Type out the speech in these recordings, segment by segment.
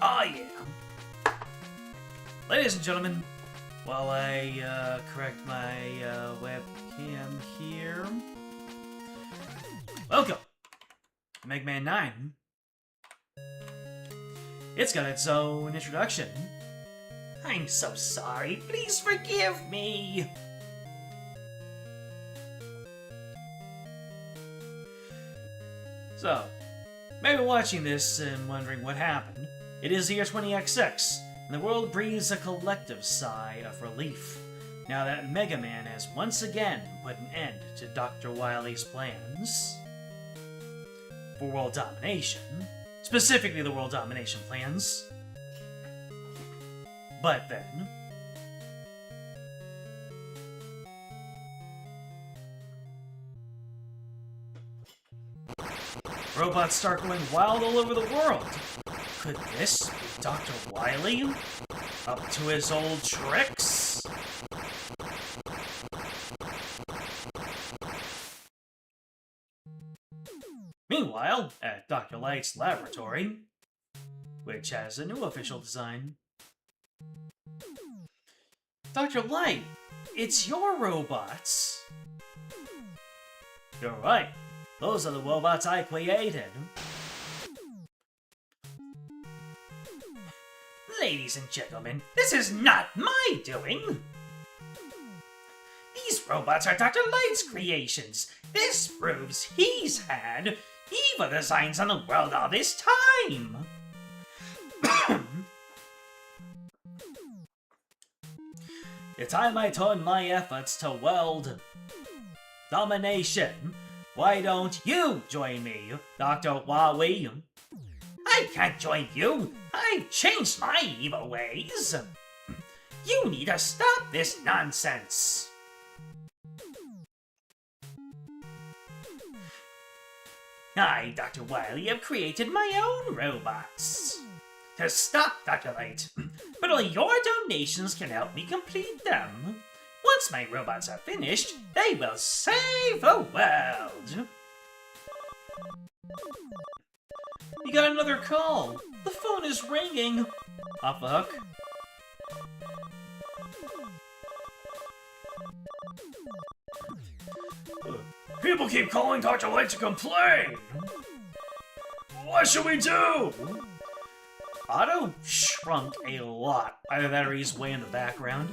Oh, yeah. Ladies and gentlemen, while I correct my webcam here, welcome to Mega Man 9. It's got its own introduction. I'm so sorry. Please forgive me. So, maybe watching this and wondering what happened. It is the year 20XX, and the world breathes a collective sigh of relief now that Mega Man has once again put an end to Dr. Wily's plans for world domination, specifically the world domination plans. But then, robots start going wild all over the world. Could this be Dr. Wily? Up to his old tricks? Meanwhile, at Dr. Light's laboratory, which has a new official design. Dr. Light, it's your robots. You're right. Those are the robots I created. Ladies and gentlemen, this is not my doing. These robots are Dr. Light's creations. This proves he's had evil designs on the world all this time. The time I turn my efforts to world domination. Why don't you join me, Dr. Wily? I can't join you. I've changed my evil ways. You need to stop this nonsense. I, Dr. Wily, have created my own robots to stop Dr. Light, but only your donations can help me complete them. Once my robots are finished, they will save the world. You got another call. The phone is ringing. Off the hook. People keep calling Dr. Light to complain. What should we do? Otto shrunk a lot. Either that or he's way in the background.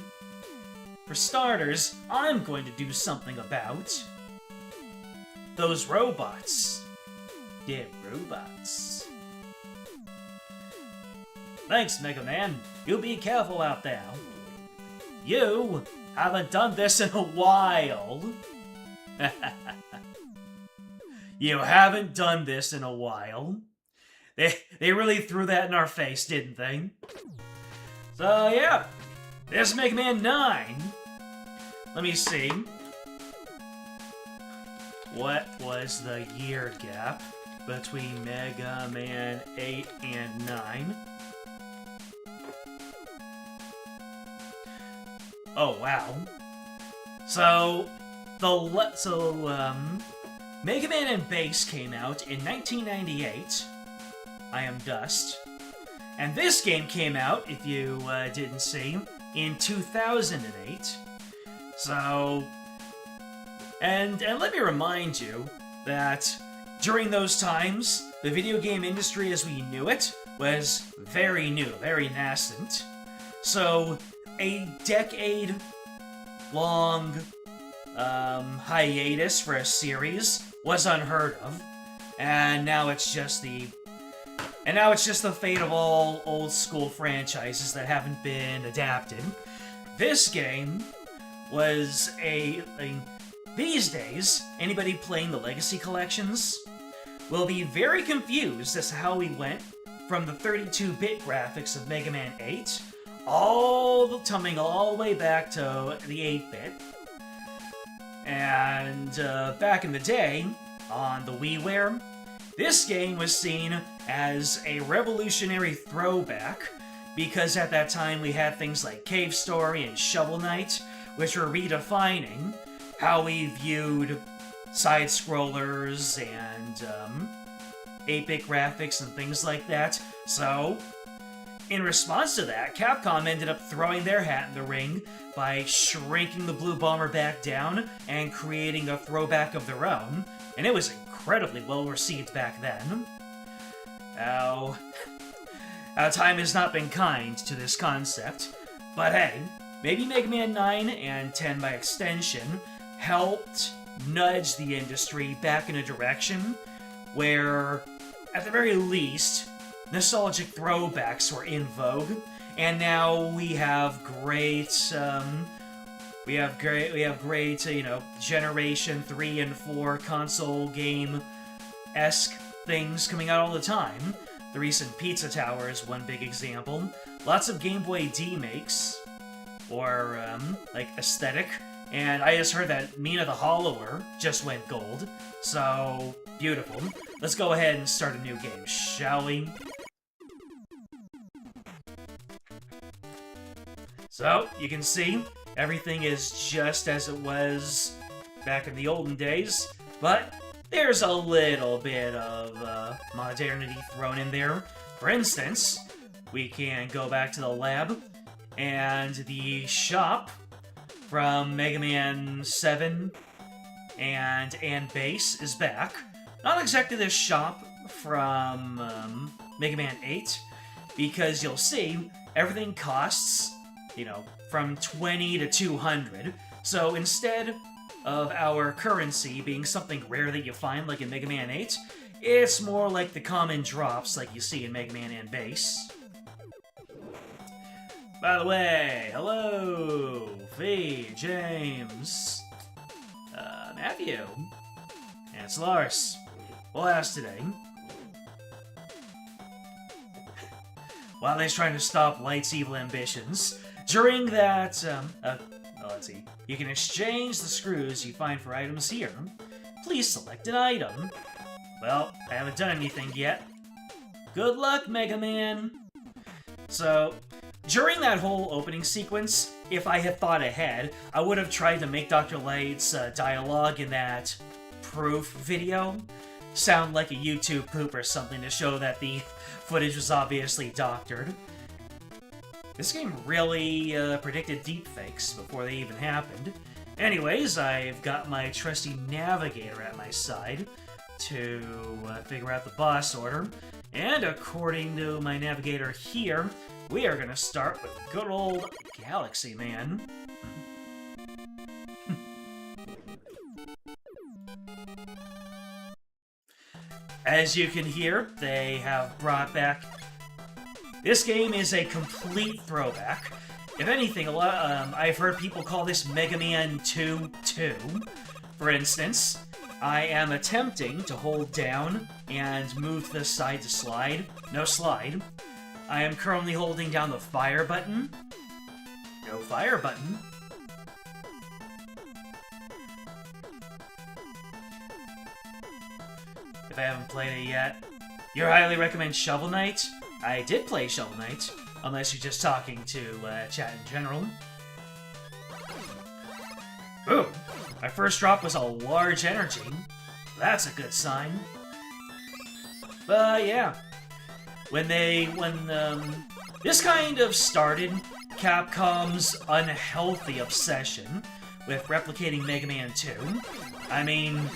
For starters, I'm going to do something about those robots. They're robots. Thanks, Mega Man. You be careful out there. You haven't done this in a while. You haven't done this in a while. They really threw that in our face, didn't they? So, yeah. This is Mega Man 9. Let me see. What was the year gap between Mega Man 8 and 9? Oh, wow. So, Mega Man and Bass came out in 1998. I Am Dust. And this game came out, if you didn't see, in 2008. So, and let me remind you that during those times, the video game industry as we knew it was very new, very nascent. So, a decade-long hiatus for a series was unheard of, and now it's just the fate of all old-school franchises that haven't been adapted. This game was these days, anybody playing the Legacy Collections will be very confused as to how we went from the 32-bit graphics of Mega Man 8 coming all the way back to the 8-bit. And back in the day, on the WiiWare, this game was seen as a revolutionary throwback because at that time we had things like Cave Story and Shovel Knight, which were redefining how we viewed side-scrollers and 8-bit graphics and things like that. So, In response to that, Capcom ended up throwing their hat in the ring by shrinking the Blue Bomber back down and creating a throwback of their own, and it was incredibly well received back then. Now, time has not been kind to this concept, but hey, maybe Mega Man 9 and 10 by extension helped nudge the industry back in a direction where, at the very least, nostalgic throwbacks were in vogue, and now we have great, Generation 3 and 4 console game-esque things coming out all the time. The recent Pizza Tower is one big example. Lots of Game Boy D-makes, or, aesthetic. And I just heard that Mina the Hollower just went gold. So, beautiful. Let's go ahead and start a new game, shall we? So, you can see, everything is just as it was back in the olden days, but there's a little bit of modernity thrown in there. For instance, we can go back to the lab, and the shop from Mega Man 7 and Base is back. Not exactly the shop from Mega Man 8, because you'll see everything costs, from 20 to 200. So instead of our currency being something rare that you find like in Mega Man 8, it's more like the common drops like you see in Mega Man and Base. By the way, hello, Fee, James, Matthew, and it's Lars. We'll ask today. While he's trying to stop Light's evil ambitions, during that, let's see, you can exchange the screws you find for items here. Please select an item. Well, I haven't done anything yet. Good luck, Mega Man! So, during that whole opening sequence, if I had thought ahead, I would have tried to make Dr. Light's dialogue in that proof video sound like a YouTube poop or something to show that the footage was obviously doctored. This game really predicted deepfakes before they even happened. Anyways, I've got my trusty navigator at my side to figure out the boss order. And according to my navigator here, we are going to start with good old Galaxy Man. As you can hear, they have brought back... This game is a complete throwback. If anything, I've heard people call this Mega Man 2-2. For instance, I am attempting to hold down and move to the side to slide. No slide. I am currently holding down the fire button. No fire button. If I haven't played it yet, you highly recommend Shovel Knight? I did play Shovel Knight, unless you're just talking to chat in general. Boom! My first drop was a large energy. That's a good sign. But yeah, when this kind of started Capcom's unhealthy obsession with replicating Mega Man 2. I mean,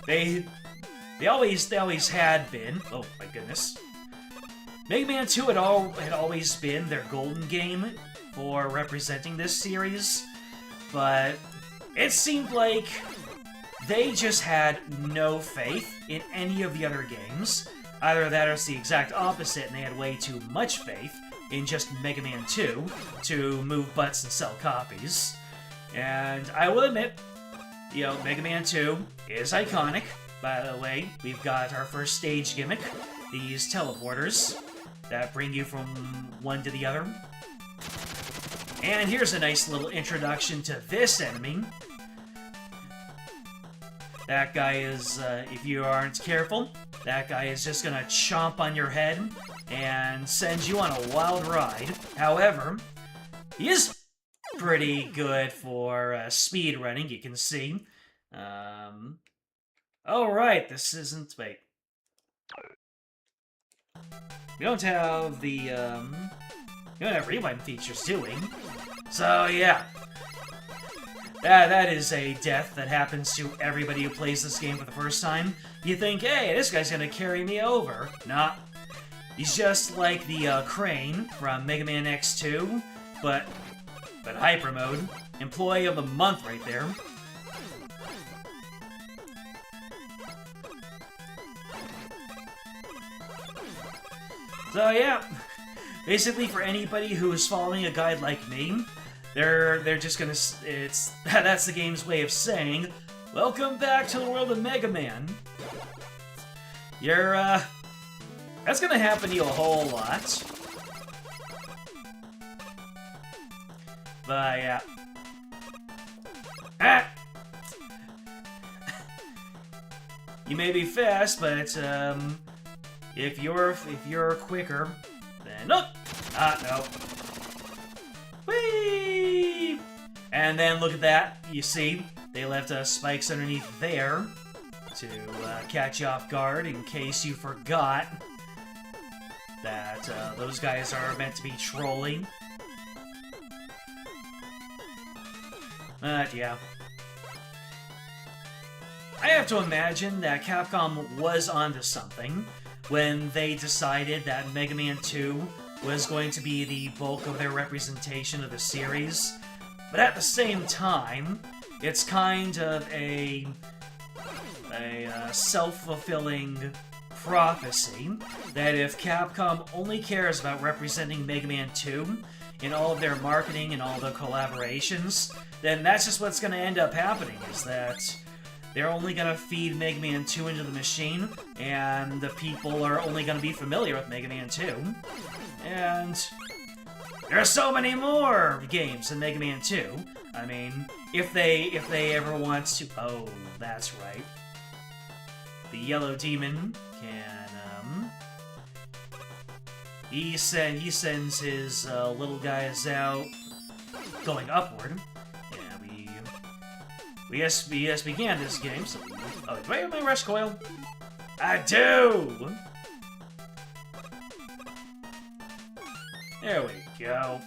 they always had been. Oh my goodness. Mega Man 2 had always been their golden game for representing this series, but it seemed like they just had no faith in any of the other games. Either that or it's the exact opposite, and they had way too much faith in just Mega Man 2 to move butts and sell copies. And I will admit, Mega Man 2 is iconic. By the way, we've got our first stage gimmick, these teleporters that bring you from one to the other. And here's a nice little introduction to this enemy. That guy is, if you aren't careful, that guy is just gonna chomp on your head and send you on a wild ride. However, he is pretty good for speed running, you can see. Oh right, this isn't... wait. We don't have the, we don't have rewind features, do we? So, yeah. That is a death that happens to everybody who plays this game for the first time. You think, hey, this guy's gonna carry me over. Nah. He's just like the, Crane from Mega Man X2, but Hyper Mode. Employee of the Month right there. So yeah, basically for anybody who is following a guide like me, they're just gonna, that's the game's way of saying, welcome back to the world of Mega Man. That's gonna happen to you a whole lot. But yeah. Ah! You may be fast, but if you're quicker, then no. Whee! And then look at that. You see, they left spikes underneath there to catch you off guard in case you forgot that those guys are meant to be trolling. But yeah. I have to imagine that Capcom was onto something when they decided that Mega Man 2 was going to be the bulk of their representation of the series. But at the same time, it's kind of a self-fulfilling prophecy that if Capcom only cares about representing Mega Man 2 in all of their marketing and all the collaborations, then that's just what's going to end up happening, is that they're only going to feed Mega Man 2 into the machine, and the people are only going to be familiar with Mega Man 2. And there are so many more games than Mega Man 2. I mean, if they ever want to... Oh, that's right. The Yellow Demon can, He sends his little guys out going upward. We just began this game, so... Oh, do I have my rush coil? I do! There we go.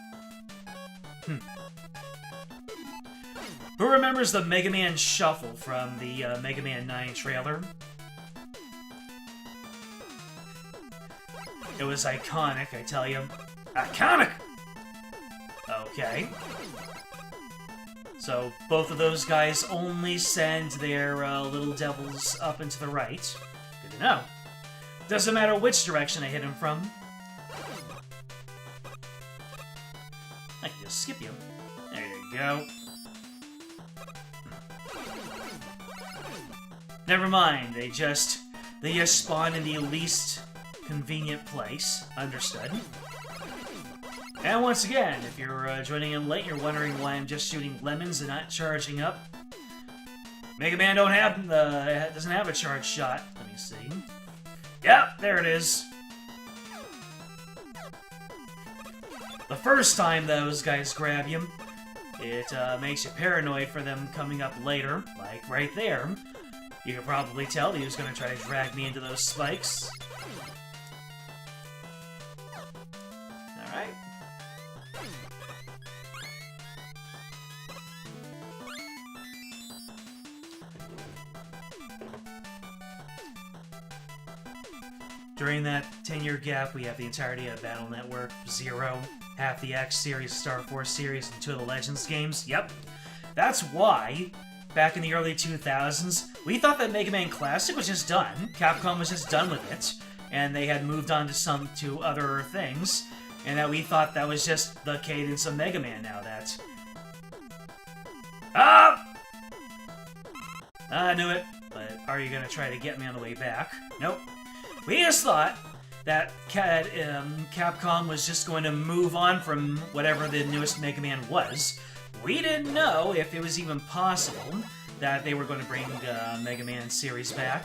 Who remembers the Mega Man Shuffle from the Mega Man 9 trailer? It was iconic, I tell you. Iconic! Okay. So, both of those guys only send their little devils up and to the right. Good to know. Doesn't matter which direction I hit him from. I can just skip you. There you go. Never mind, they just spawn in the least convenient place. Understood. And once again, if you're joining in late, you're wondering why I'm just shooting lemons and not charging up. Mega Man doesn't have a charge shot. Let me see. Yep, there it is. The first time those guys grab you, it makes you paranoid for them coming up later, like right there. You can probably tell he was going to try to drag me into those spikes. Alright. During that 10-year gap, we have the entirety of Battle Network, Zero, half the X series, Star Force series, and 2 of the Legends games. Yep. That's why, back in the early 2000s, we thought that Mega Man Classic was just done. Capcom was just done with it, and they had moved on to other things, and that we thought that was just the cadence of Mega Man now. That... Ah! I knew it, but are you gonna try to get me on the way back? Nope. We just thought that Capcom was just going to move on from whatever the newest Mega Man was. We didn't know if it was even possible that they were going to bring the Mega Man series back.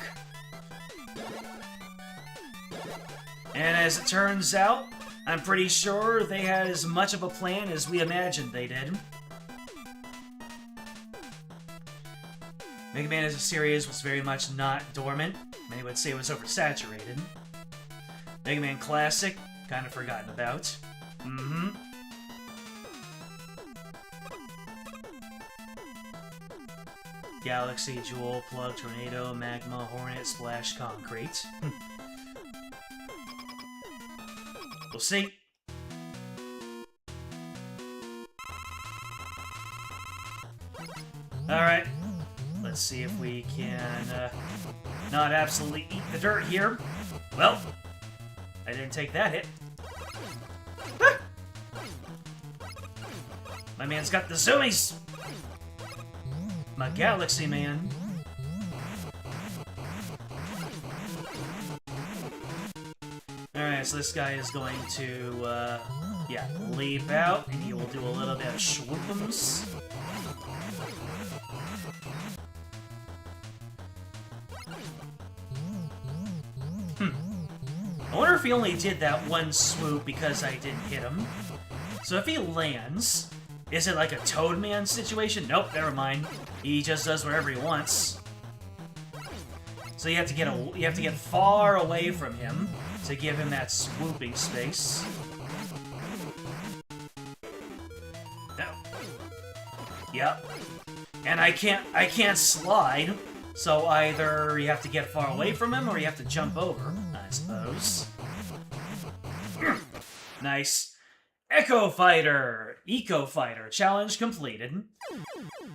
And as it turns out, I'm pretty sure they had as much of a plan as we imagined they did. Mega Man as a series was very much not dormant. Many would say it was oversaturated. Mega Man Classic, kind of forgotten about. Mm-hmm. Galaxy, Jewel, Plug, Tornado, Magma, Hornet, Splash, Concrete. We'll see. Alright. Let's see if we can not absolutely eat the dirt here. Well, I didn't take that hit. Ah! My man's got the zoomies! My Galaxy Man. Alright, so this guy is going to, yeah, leap out, and he will do a little bit of swoopums. I wonder if he only did that one swoop because I didn't hit him. So if he lands, is it like a Toadman situation? Nope, never mind. He just does whatever he wants. So you have to get far away from him to give him that swooping space. No. Yep. And I can't slide. So either you have to get far away from him or you have to jump over, I suppose. Nice. Echo Fighter! Eco Fighter. Challenge completed.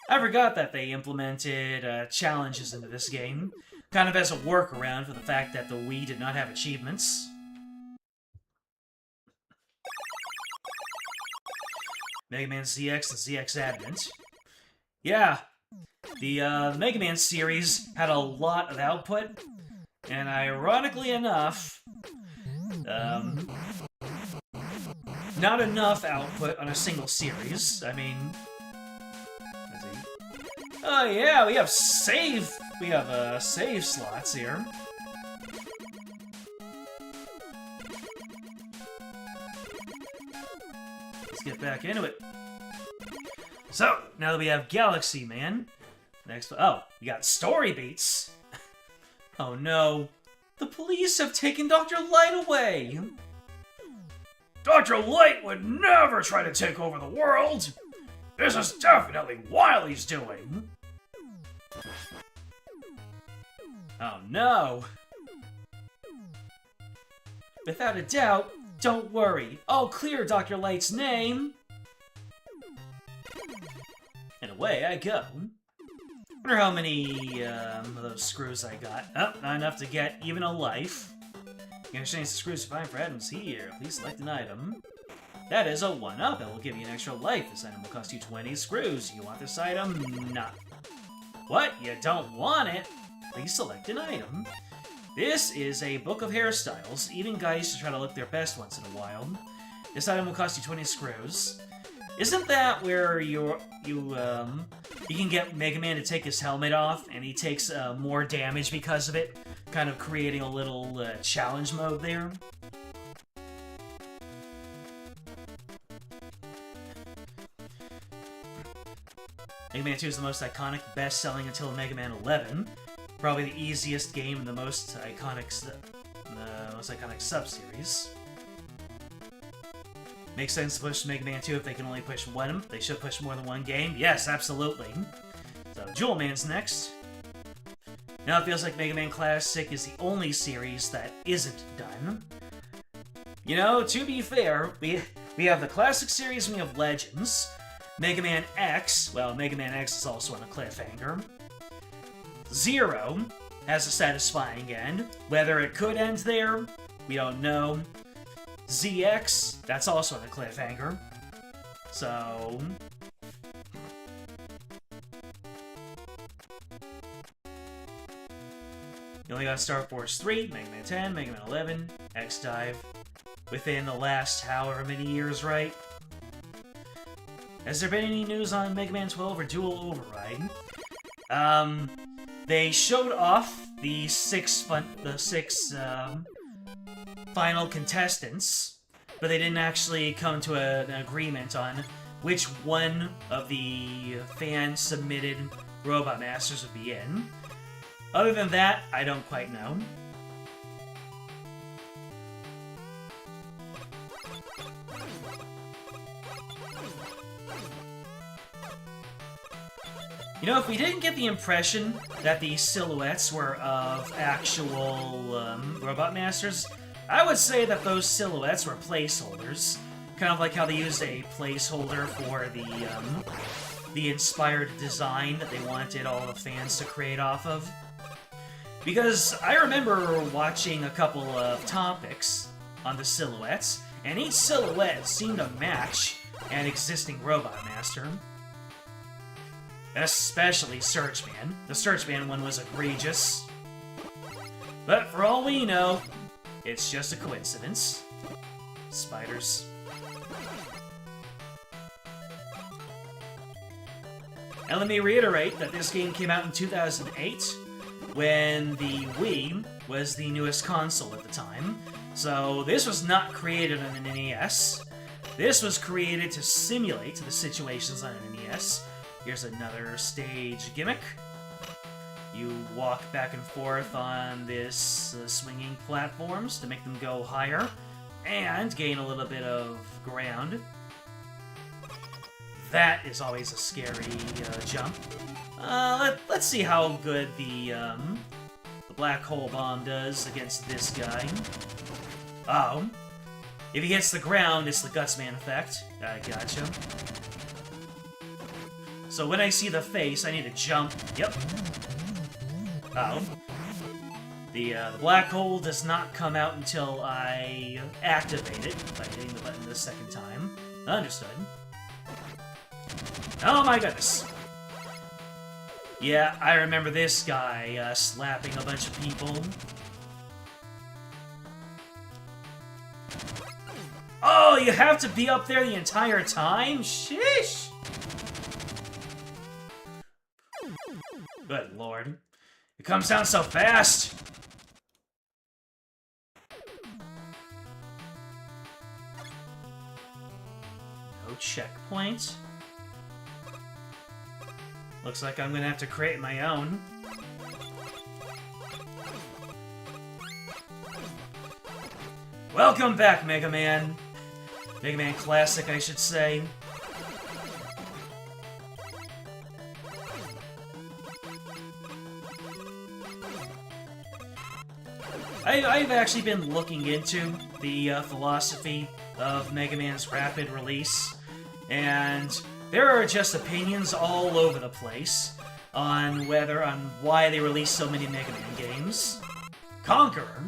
I forgot that they implemented challenges into this game, kind of as a workaround for the fact that the Wii did not have achievements. Mega Man ZX and ZX Advent. Yeah, the Mega Man series had a lot of output, and ironically enough, not enough output on a single series. I mean, let's see. Oh yeah, we have save slots here. Let's get back into it. So, now that we have Galaxy Man, next, oh, we got story beats. Oh no, the police have taken Dr. Light away. Dr. Light would never try to take over the world! This is definitely Wily's doing! Oh no! Without a doubt, don't worry, I'll clear Dr. Light's name! And away I go. Wonder how many of those screws I got. Oh, not enough to get even a life. You exchange the screws to find for items here. Please select an item. That is a 1-up. It will give you an extra life. This item will cost you 20 screws. You want this item? No. What? You don't want it? Please select an item. This is a book of hairstyles. Even guys should try to look their best once in a while. This item will cost you 20 screws. Isn't that where you can get Mega Man to take his helmet off, and he takes more damage because of it? Kind of creating a little challenge mode there. Mega Man 2 is the most iconic, best-selling until Mega Man 11. Probably the easiest game in the most iconic sub-series. Makes sense to push Mega Man 2 if they can only push one. They should push more than one game. Yes, absolutely. So, Jewel Man's next. Now it feels like Mega Man Classic is the only series that isn't done. You know, to be fair, we have the Classic series and we have Legends. Mega Man X, well, Mega Man X is also on a cliffhanger. Zero has a satisfying end. Whether it could end there, we don't know. ZX, that's also on a cliffhanger. So... you only got Star Force 3, Mega Man 10, Mega Man 11, X-Dive, within the last however many years, right? Has there been any news on Mega Man 12 or Dual Override? They showed off the six final contestants, but they didn't actually come to an agreement on which one of the fan-submitted Robot Masters would be in. Other than that, I don't quite know. You know, if we didn't get the impression that the silhouettes were of actual robot masters, I would say that those silhouettes were placeholders. Kind of like how they used a placeholder for the inspired design that they wanted all the fans to create off of. Because I remember watching a couple of topics on the silhouettes, and each silhouette seemed to match an existing robot master. Especially Searchman. The Searchman one was egregious. But for all we know, it's just a coincidence. Spiders. And let me reiterate that this game came out in 2008, when the Wii was the newest console at the time. So this was not created on an NES. This was created to simulate the situations on an NES. Here's another stage gimmick. You walk back and forth on this swinging platforms to make them go higher and gain a little bit of ground. That is always a scary jump. Let's see how good the black hole bomb does against this guy. Oh. If he hits the ground, it's the Gutsman effect. I gotcha. So when I see the face, I need to jump. Yep. Oh. The black hole does not come out until I activate it by hitting the button the second time. Understood. Oh my goodness. Yeah, I remember this guy slapping a bunch of people. Oh, you have to be up there the entire time? Sheesh! Good lord. It comes down so fast! No checkpoint. Looks like I'm gonna have to create my own. Welcome back, Mega Man! Mega Man Classic, I should say. I've actually been looking into the philosophy of Mega Man's rapid release, and there are just opinions all over the place on why they release so many Mega Man games. Conqueror,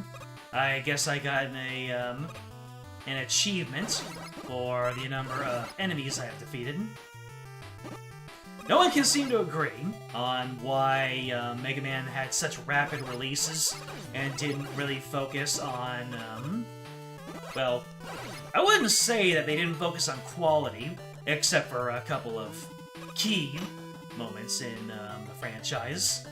I guess I got an achievement for the number of enemies I have defeated. No one can seem to agree on why Mega Man had such rapid releases and didn't really focus on, well, I wouldn't say that they didn't focus on quality, except for a couple of key moments in the franchise.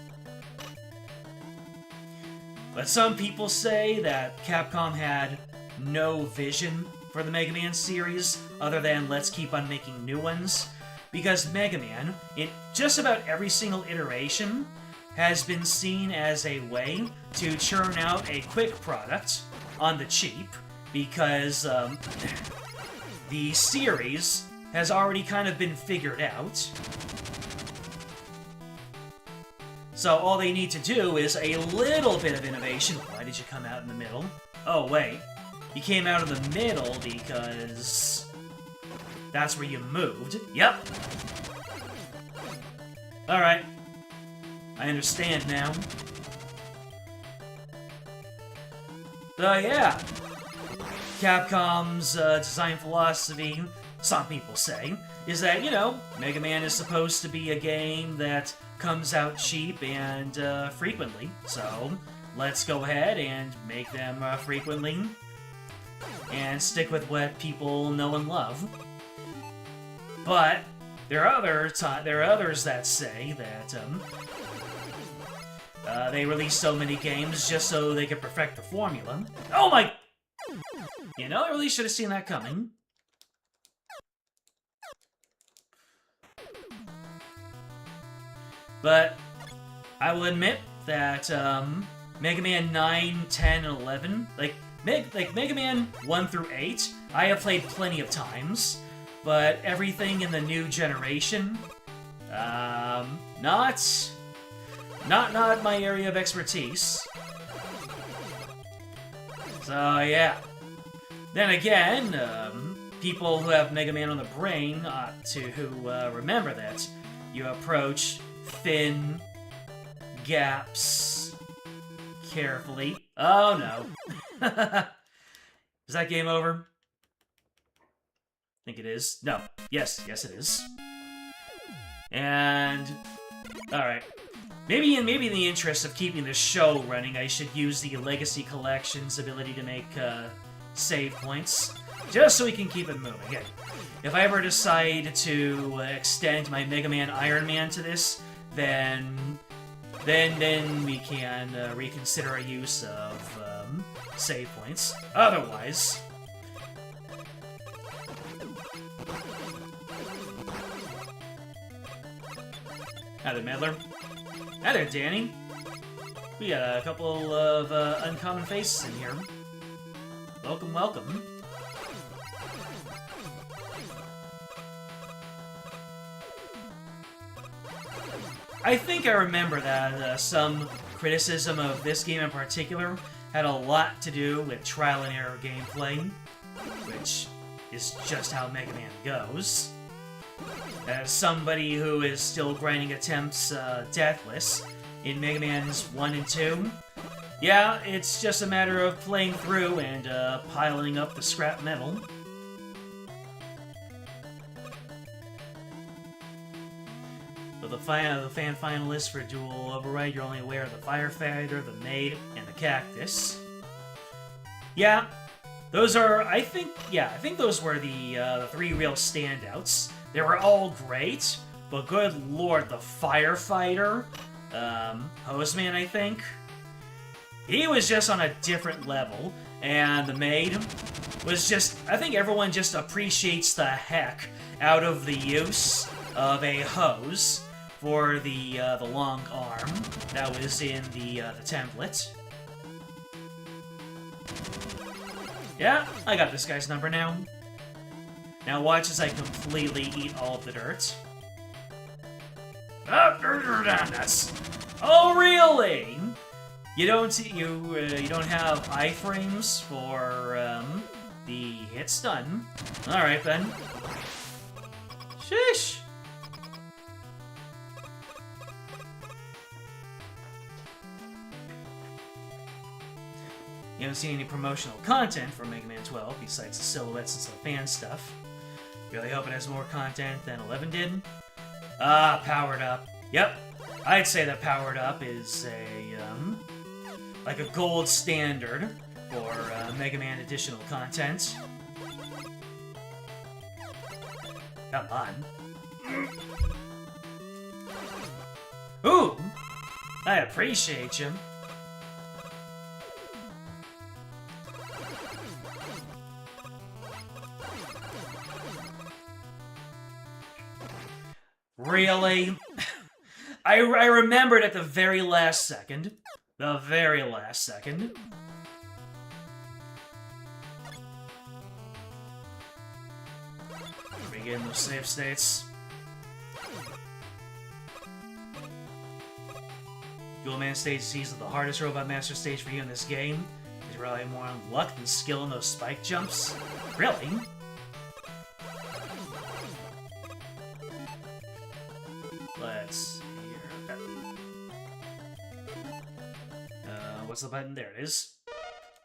But some people say that Capcom had no vision for the Mega Man series, other than let's keep on making new ones, because Mega Man, in just about every single iteration, has been seen as a way to churn out a quick product on the cheap, because the series has already kind of been figured out. So all they need to do is a little bit of innovation. Why did you come out in the middle? Oh, wait. You came out of the middle because that's where you moved. Yep. Alright. I understand now. Yeah. Capcom's design philosophy, some people say, is that, you know, Mega Man is supposed to be a game that comes out cheap and frequently. So let's go ahead and make them frequently and stick with what people know and love. But there are others that say that they release so many games just so they could perfect the formula. Oh my! You know, I really should have seen that coming. But I will admit that Mega Man 9, 10, and 11, like Mega Man 1 through 8, I have played plenty of times, but everything in the new generation, Not my area of expertise. So, yeah. Then again, people who have Mega Man on the brain ought to remember that you approach thin gaps carefully. Oh, no. Is that game over? I think it is. No. Yes, it is. And... alright. Maybe in the interest of keeping the show running, I should use the Legacy Collection's ability to make save points, just so we can keep it moving. Again, if I ever decide to extend my Mega Man Iron Man to this, then we can reconsider our use of save points. Otherwise... Hi there, Meddler. Hi there, Danny. We got a couple of uncommon faces in here. Welcome, welcome. I think I remember that some criticism of this game in particular had a lot to do with trial and error gameplay, which is just how Mega Man goes. As somebody who is still grinding attempts deathless in Mega Man's 1 and 2, yeah, it's just a matter of playing through and piling up the scrap metal. For the fan finalists for Dual Override, you're only aware of the Firefighter, the Maid, and the Cactus. Yeah, those are, I think those were the 3 real standouts. They were all great, but good lord, the Firefighter, Hoseman, I think, he was just on a different level, and the Maid was just, I think everyone just appreciates the heck out of the use of a hose for the long arm that was in the template. Yeah, I got this guy's number now. Now watch as I completely eat all of the dirt. Oh, really? You don't have iframes for the hit stun. All right then. Sheesh. You haven't seen any promotional content for Mega Man 12 besides the silhouettes and some fan stuff. Really hope it has more content than 11 did. Powered Up. Yep, I'd say that Powered Up is a like a gold standard for Mega Man additional content. Come on. Ooh, I appreciate you. Really? I remembered at the very last second. The very last second. Begin those save states. Dual Man Stage sees the hardest Robot Master stage for you in this game. You rely more on luck than skill in those spike jumps. Really? Let's see here. What's the button? There it is.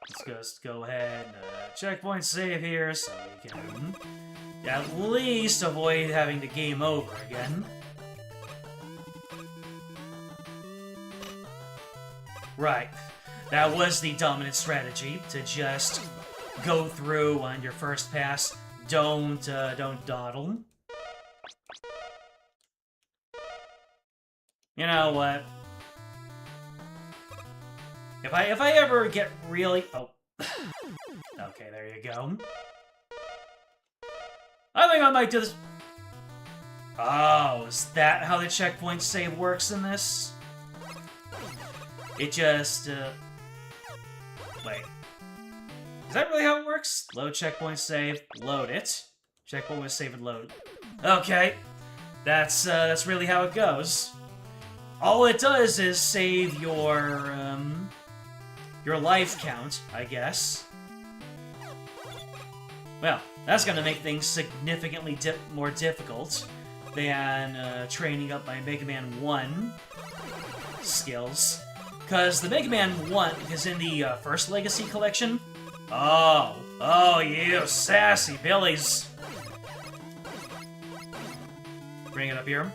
Let's just go ahead and checkpoint save here so we can at least avoid having to game over again. Right. That was the dominant strategy, to just go through on your first pass. Don't dawdle. You know what? If I ever get really... Oh. Okay, there you go. I think I might do this... Oh, is that how the checkpoint save works in this? It just, Wait. Is that really how it works? Load checkpoint save, load it. Checkpoint was save and load. Okay. That's really how it goes. all it does is save your life count, I guess. Well, that's gonna make things significantly more difficult than training up my Mega Man 1 skills. Because the Mega Man 1 is in the first Legacy Collection. Oh, you sassy Billies. Bring it up here.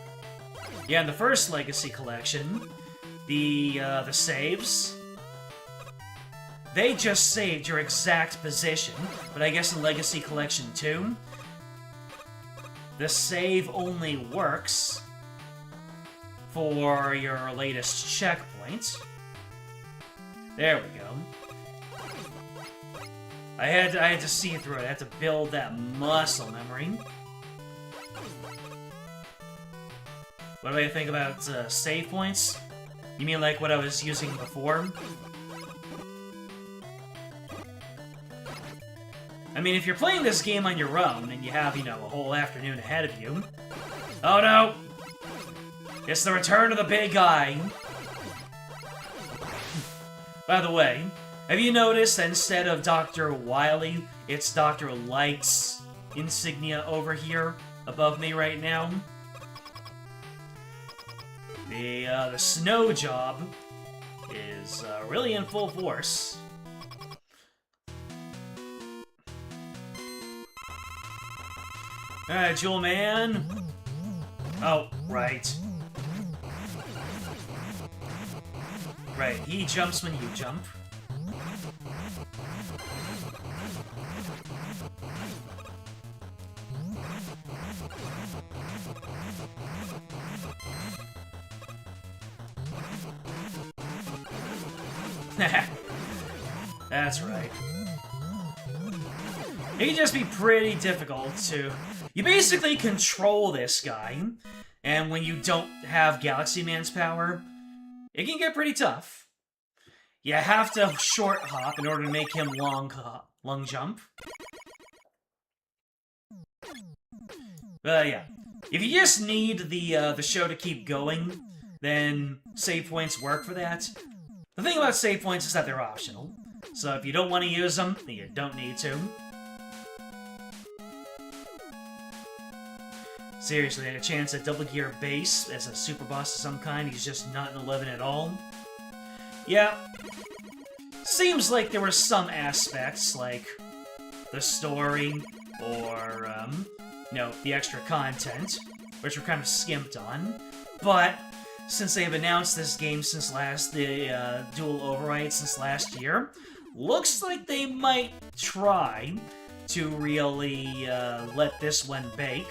Yeah, in the first Legacy Collection, the saves, they just saved your exact position. But I guess in Legacy Collection 2, the save only works for your latest checkpoint. There we go. I had to see through it. I had to build that muscle memory. What do I think about save points? You mean like what I was using before? I mean, if you're playing this game on your own and you have, a whole afternoon ahead of you... Oh no! It's the return of the big guy! By the way, have you noticed that instead of Dr. Wily, it's Dr. Light's insignia over here, above me right now? The snow job is really in full force. Alright, Jewel Man. Oh, right. Right, he jumps when you jump. That's right. It can just be pretty difficult to... You basically control this guy, and when you don't have Galaxy Man's power, it can get pretty tough. You have to short hop in order to make him long jump. But yeah, if you just need the show to keep going, then save points work for that. The thing about save points is that they're optional, so if you don't want to use them, then you don't need to. Seriously, a chance at Double Gear Bass as a super boss of some kind, he's just not in 11 at all. Yeah. Seems like there were some aspects, like the story, or, the extra content, which were kind of skimped on. But, since they've announced this game since the dual override since last year, looks like they might try to really let this one bake.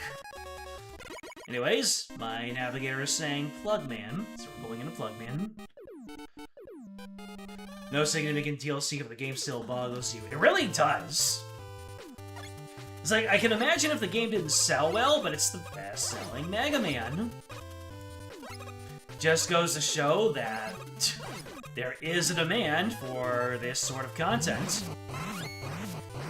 Anyways, my navigator is saying Plugman, so we're pulling in a Plugman. No significant DLC if the game still boggles you. It really does. It's like, I can imagine if the game didn't sell well, but it's the best-selling Mega Man. Just goes to show that there is a demand for this sort of content.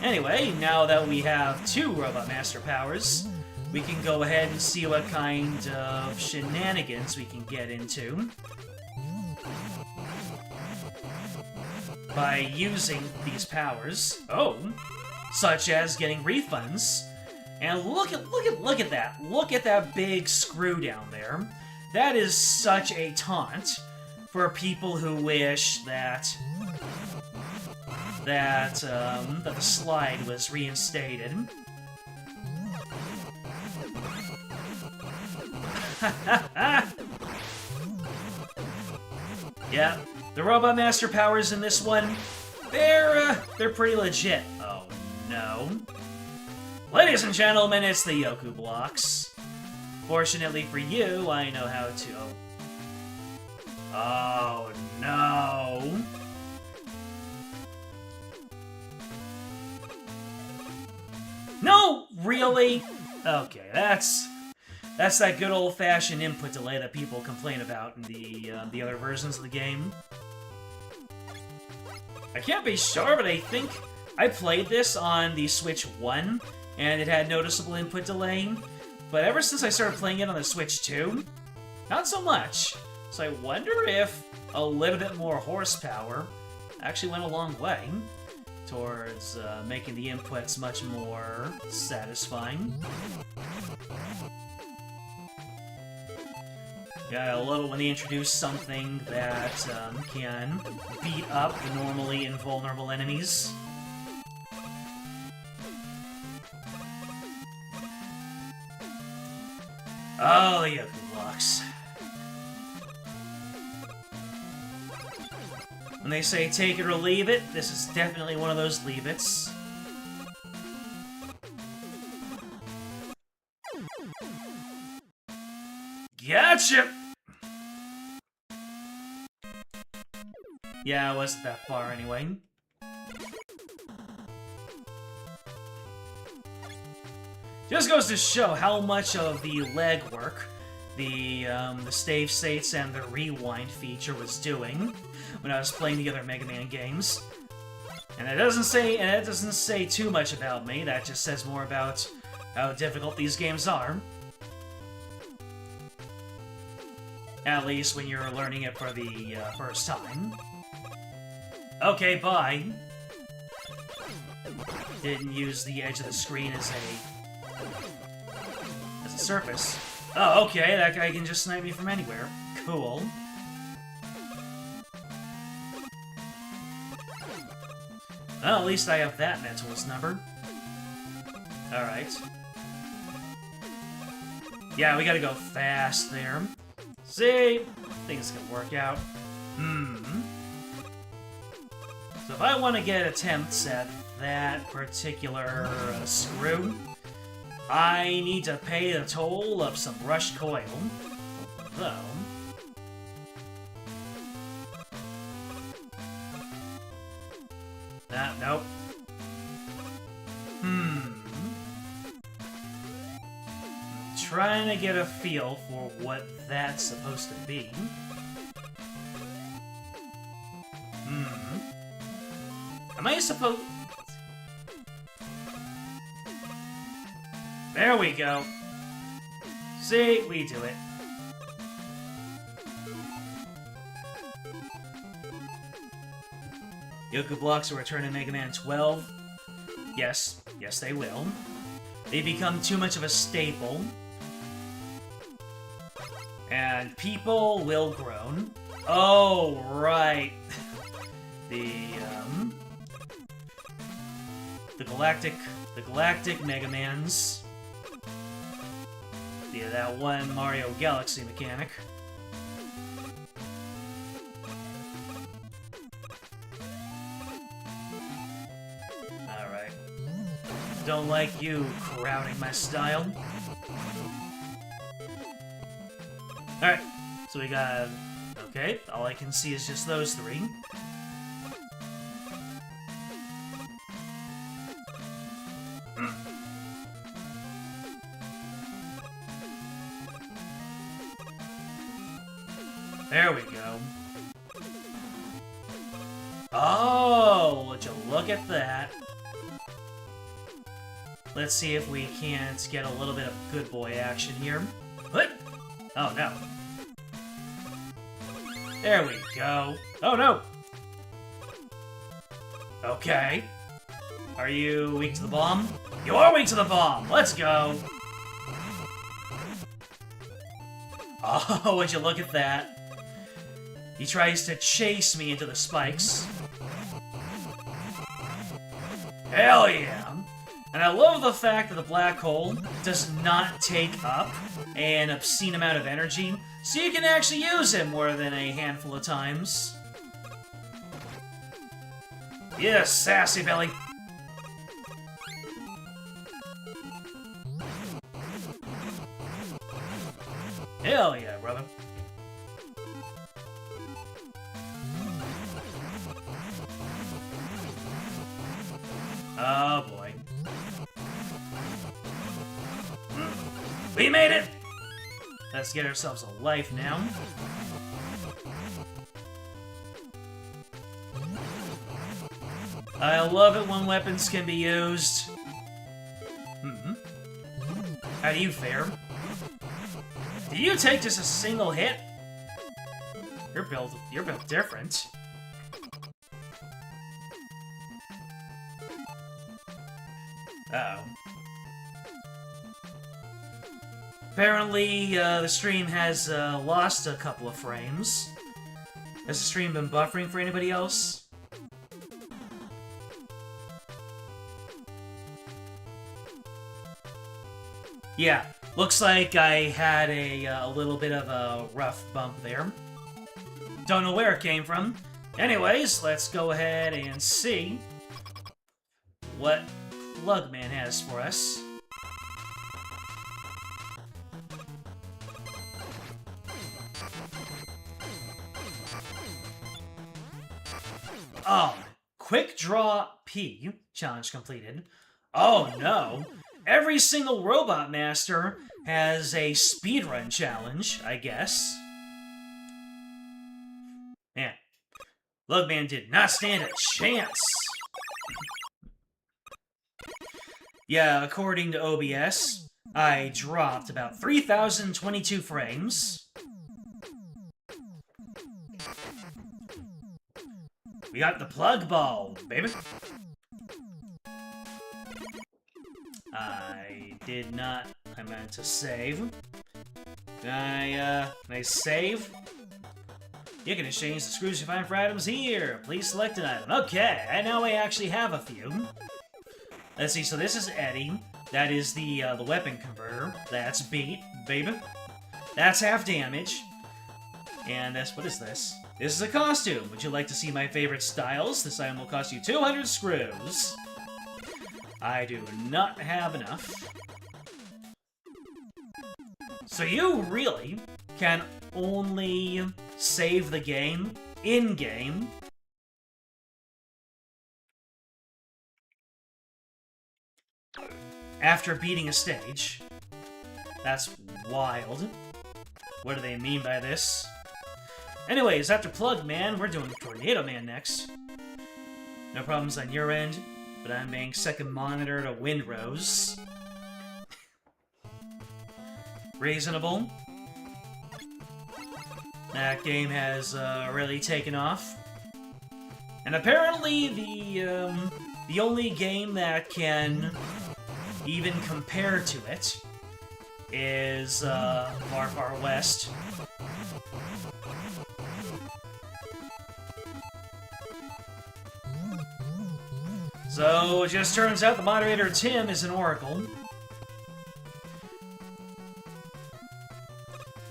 Anyway, now that we have 2 Robot Master powers, we can go ahead and see what kind of shenanigans we can get into by using these powers. Oh, such as getting refunds. And look at that. Look at that big screw down there. That is such a taunt for people who wish that the slide was reinstated. Yeah, the Robot Master powers in this one, they're pretty legit. Oh no. Ladies and gentlemen, it's the Yoku blocks. Fortunately for you, I know how to... Oh no. No, really? Okay, that's that good old-fashioned input delay that people complain about in the other versions of the game. I can't be sure, but I think I played this on the Switch 1, and it had noticeable input delay. But ever since I started playing it on the Switch 2, not so much. So I wonder if a little bit more horsepower actually went a long way towards making the inputs much more satisfying. Yeah, I love it when they introduce something that can beat up the normally invulnerable enemies. Oh, the Yoku blocks. When they say take it or leave it, this is definitely one of those leave-its. Gotcha! Yeah, it wasn't that far anyway. Just goes to show how much of the legwork the save states and the rewind feature was doing when I was playing the other Mega Man games. And it doesn't say too much about me. That just says more about how difficult these games are. At least when you're learning it for the first time. Okay, bye. Didn't use the edge of the screen as a surface. Oh, okay, that guy can just snipe me from anywhere. Cool. Well, at least I have that mentalist number. Alright. Yeah, we gotta go fast there. See? I think it's gonna work out. So if I want to get attempts at that particular screw, I need to pay the toll of some brushed coil. Though... nope. Trying to get a feel for what that's supposed to be. Am I supposed... There we go. See, we do it. Yoku blocks will return in Mega Man 12. Yes, yes they will. They become too much of a staple. And people will groan. Oh, right. The Galactic Megamans. Yeah, that one Mario Galaxy mechanic. Alright. Don't like you crowding my style. Alright, so we got... Okay, all I can see is just those three. There we go. Oh, would you look at that? Let's see if we can't get a little bit of good boy action here. What? Oh, no. There we go. Oh, no! Okay. Are you weak to the bomb? You are weak to the bomb! Let's go! Oh, would you look at that? He tries to chase me into the spikes. Hell yeah! And I love the fact that the black hole does not take up an obscene amount of energy, so you can actually use it more than a handful of times. Yes, sassy belly! Hell yeah, brother. Oh boy. We made it! Let's get ourselves a life now. I love it when weapons can be used. How do you fare? Did you take just a single hit? You're built different. Uh-oh. Apparently, the stream has lost a couple of frames. Has the stream been buffering for anybody else? Yeah, looks like I had a little bit of a rough bump there. Don't know where it came from. Anyways, let's go ahead and see what Lugman has for us. Oh, quick draw P. Challenge completed. Oh no. Every single Robot Master has a speedrun challenge, I guess. Man, Lugman did not stand a chance. Yeah, according to OBS, I dropped about 3,022 frames. We got the plug ball, baby. I did not. I meant to save. Can I save? You can exchange the screws you find for items here. Please select an item. Okay, and now I actually have a few. Let's see, so this is Eddie. That is the weapon converter. That's beat, baby. That's half damage. And this, what is this? This is a costume. Would you like to see my favorite styles? This item will cost you 200 screws. I do not have enough. So you really can only save the game in-game. After beating a stage. That's wild. What do they mean by this? Anyways, after Plug Man, we're doing Tornado Man next. No problems on your end, but I'm being second monitor to Windrose. Reasonable. That game has really taken off. And apparently the only game that can even compare to it is Far Far West. So, it just turns out the moderator, Tim, is an oracle.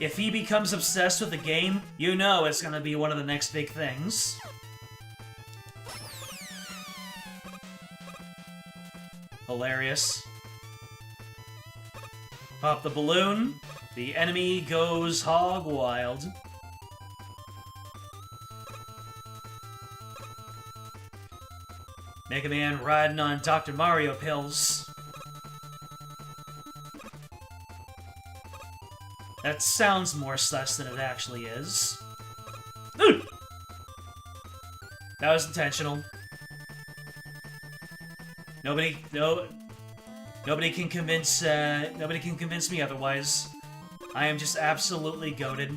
If he becomes obsessed with the game, you know it's gonna be one of the next big things. Hilarious. Pop the balloon. The enemy goes hog wild. Mega Man riding on Dr. Mario pills. That sounds more sus than it actually is. Ooh! That was intentional. Nobody can convince me otherwise. I am just absolutely goated.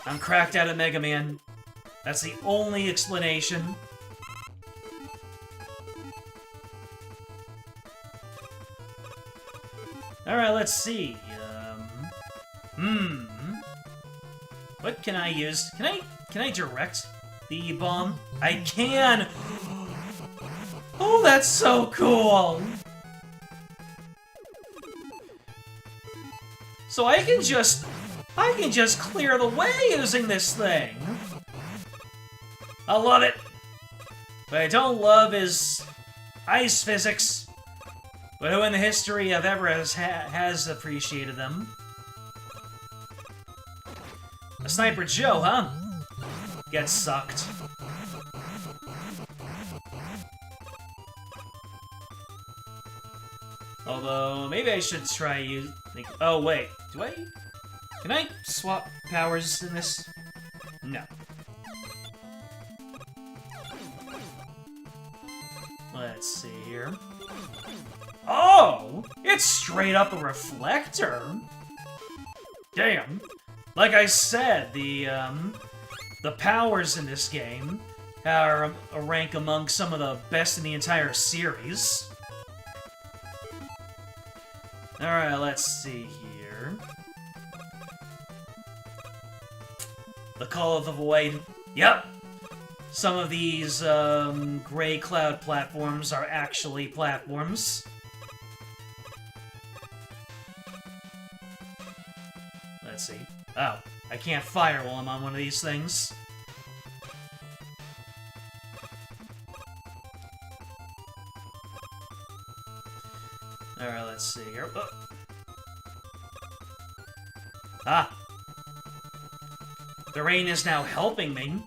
I'm cracked out at Mega Man. That's the only explanation. Alright, let's see. What can I use? Can I direct the bomb? I can! Oh, that's so cool! So I can just clear the way using this thing! I love it! What I don't love is ice physics. But who in the history of ever has appreciated them? A Sniper Joe, huh? Get sucked. Although, maybe I should try use... Oh, wait. Can I swap powers in this? No. Let's see here. Oh! It's straight up a reflector! damn. Like I said, the powers in this game are a rank among some of the best in the entire series. Alright, let's see here. The Call of the Void. Yep! Some of these gray cloud platforms are actually platforms. Let's see. Oh, I can't fire while I'm on one of these things. Alright, let's see here. Oh. Ah! The rain is now helping me.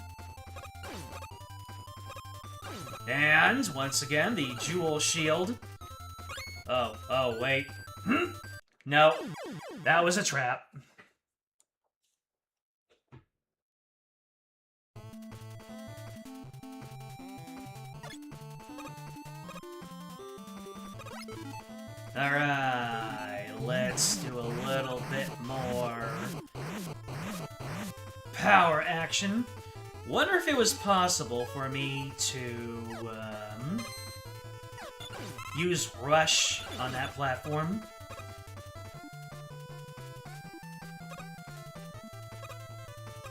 And, once again, the Jewel Shield. Oh, wait. No, that was a trap. Alright, let's do a little bit more power action. Wonder if it was possible for me to use Rush on that platform.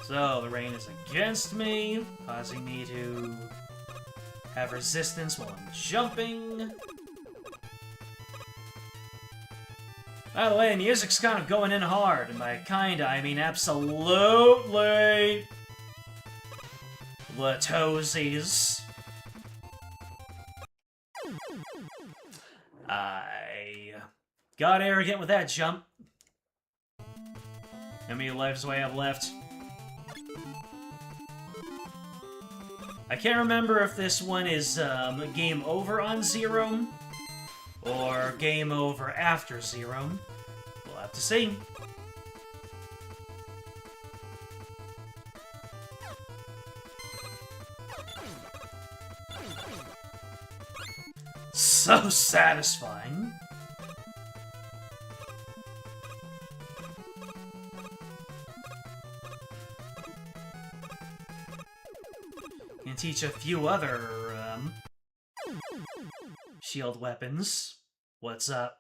So, the rain is against me, causing me to have resistance while I'm jumping. By the way, the music's kind of going in hard, and by kinda, I mean absolutely the toesies. I got arrogant with that jump. How many lives do I have left? I can't remember if this one is game over on Zero or game over after Zero. We'll have to see. So satisfying. Can teach a few other shield weapons. What's up?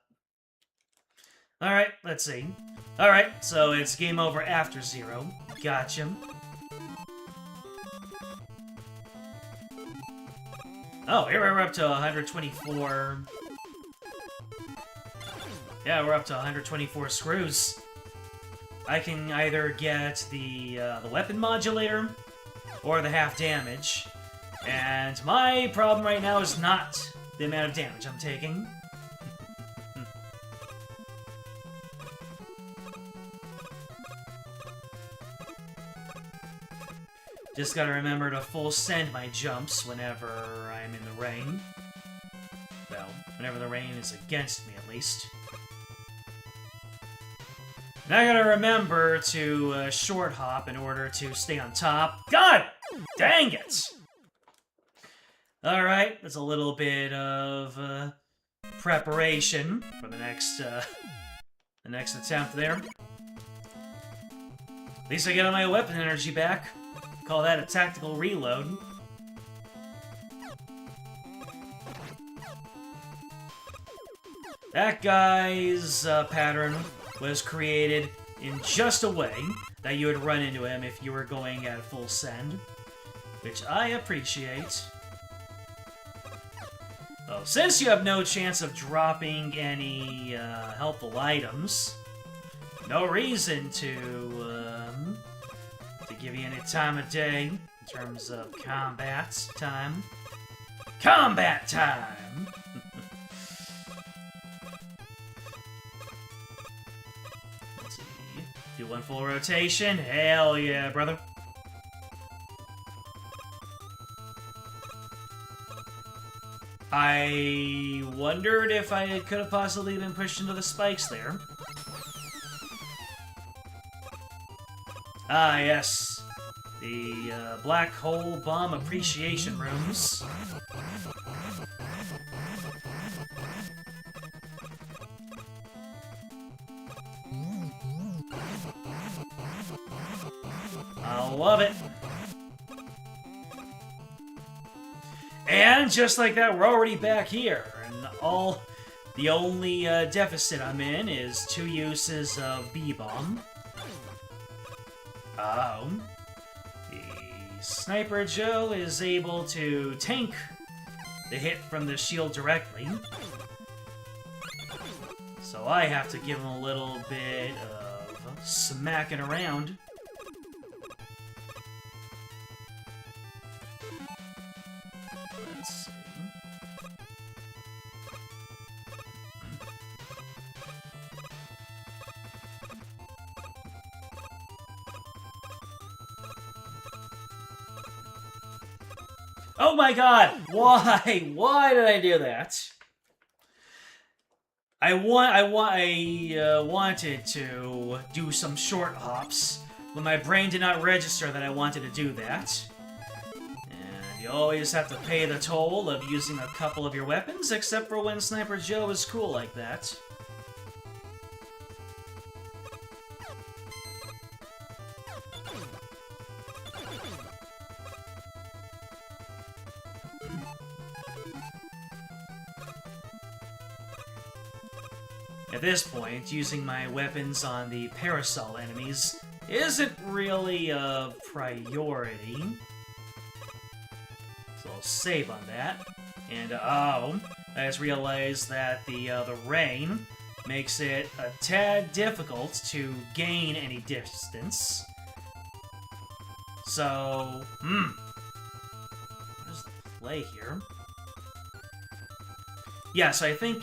Alright, let's see. Alright, so it's game over after Zero. Gotcha. Oh, here we're up to 124... Yeah, we're up to 124 screws. I can either get the weapon modulator or the half damage. And my problem right now is not the amount of damage I'm taking. Just gotta remember to full send my jumps whenever I'm in the rain. Well, whenever the rain is against me, at least. And I gotta remember to short hop in order to stay on top. God dang it! Alright, that's a little bit of preparation for the next attempt there. At least I get all my weapon energy back. Call that a tactical reload. That guy's pattern was created in just a way that you would run into him if you were going at full send, which I appreciate. Oh, since you have no chance of dropping any helpful items, no reason to give you any time of day in terms of combat time. Combat time! Let's see. Do one full rotation. Hell yeah, brother. I wondered if I could have possibly been pushed into the spikes there. Ah, yes. The Black Hole Bomb Appreciation Rooms. love it. And just like that, we're already back here. And the only deficit I'm in is 2 uses of B-Bomb. The Sniper Joe is able to tank the hit from the shield directly. So I have to give him a little bit of smacking around. Let's see. Oh my god! Why? Why did I do that? I wanted to do some short hops, but my brain did not register that I wanted to do that. And you always have to pay the toll of using a couple of your weapons, except for when Sniper Joe is cool like that. At this point, using my weapons on the Parasol enemies isn't really a priority. So I'll save on that. And, I just realized that the rain makes it a tad difficult to gain any distance. So, what is the play here? Yeah, so I think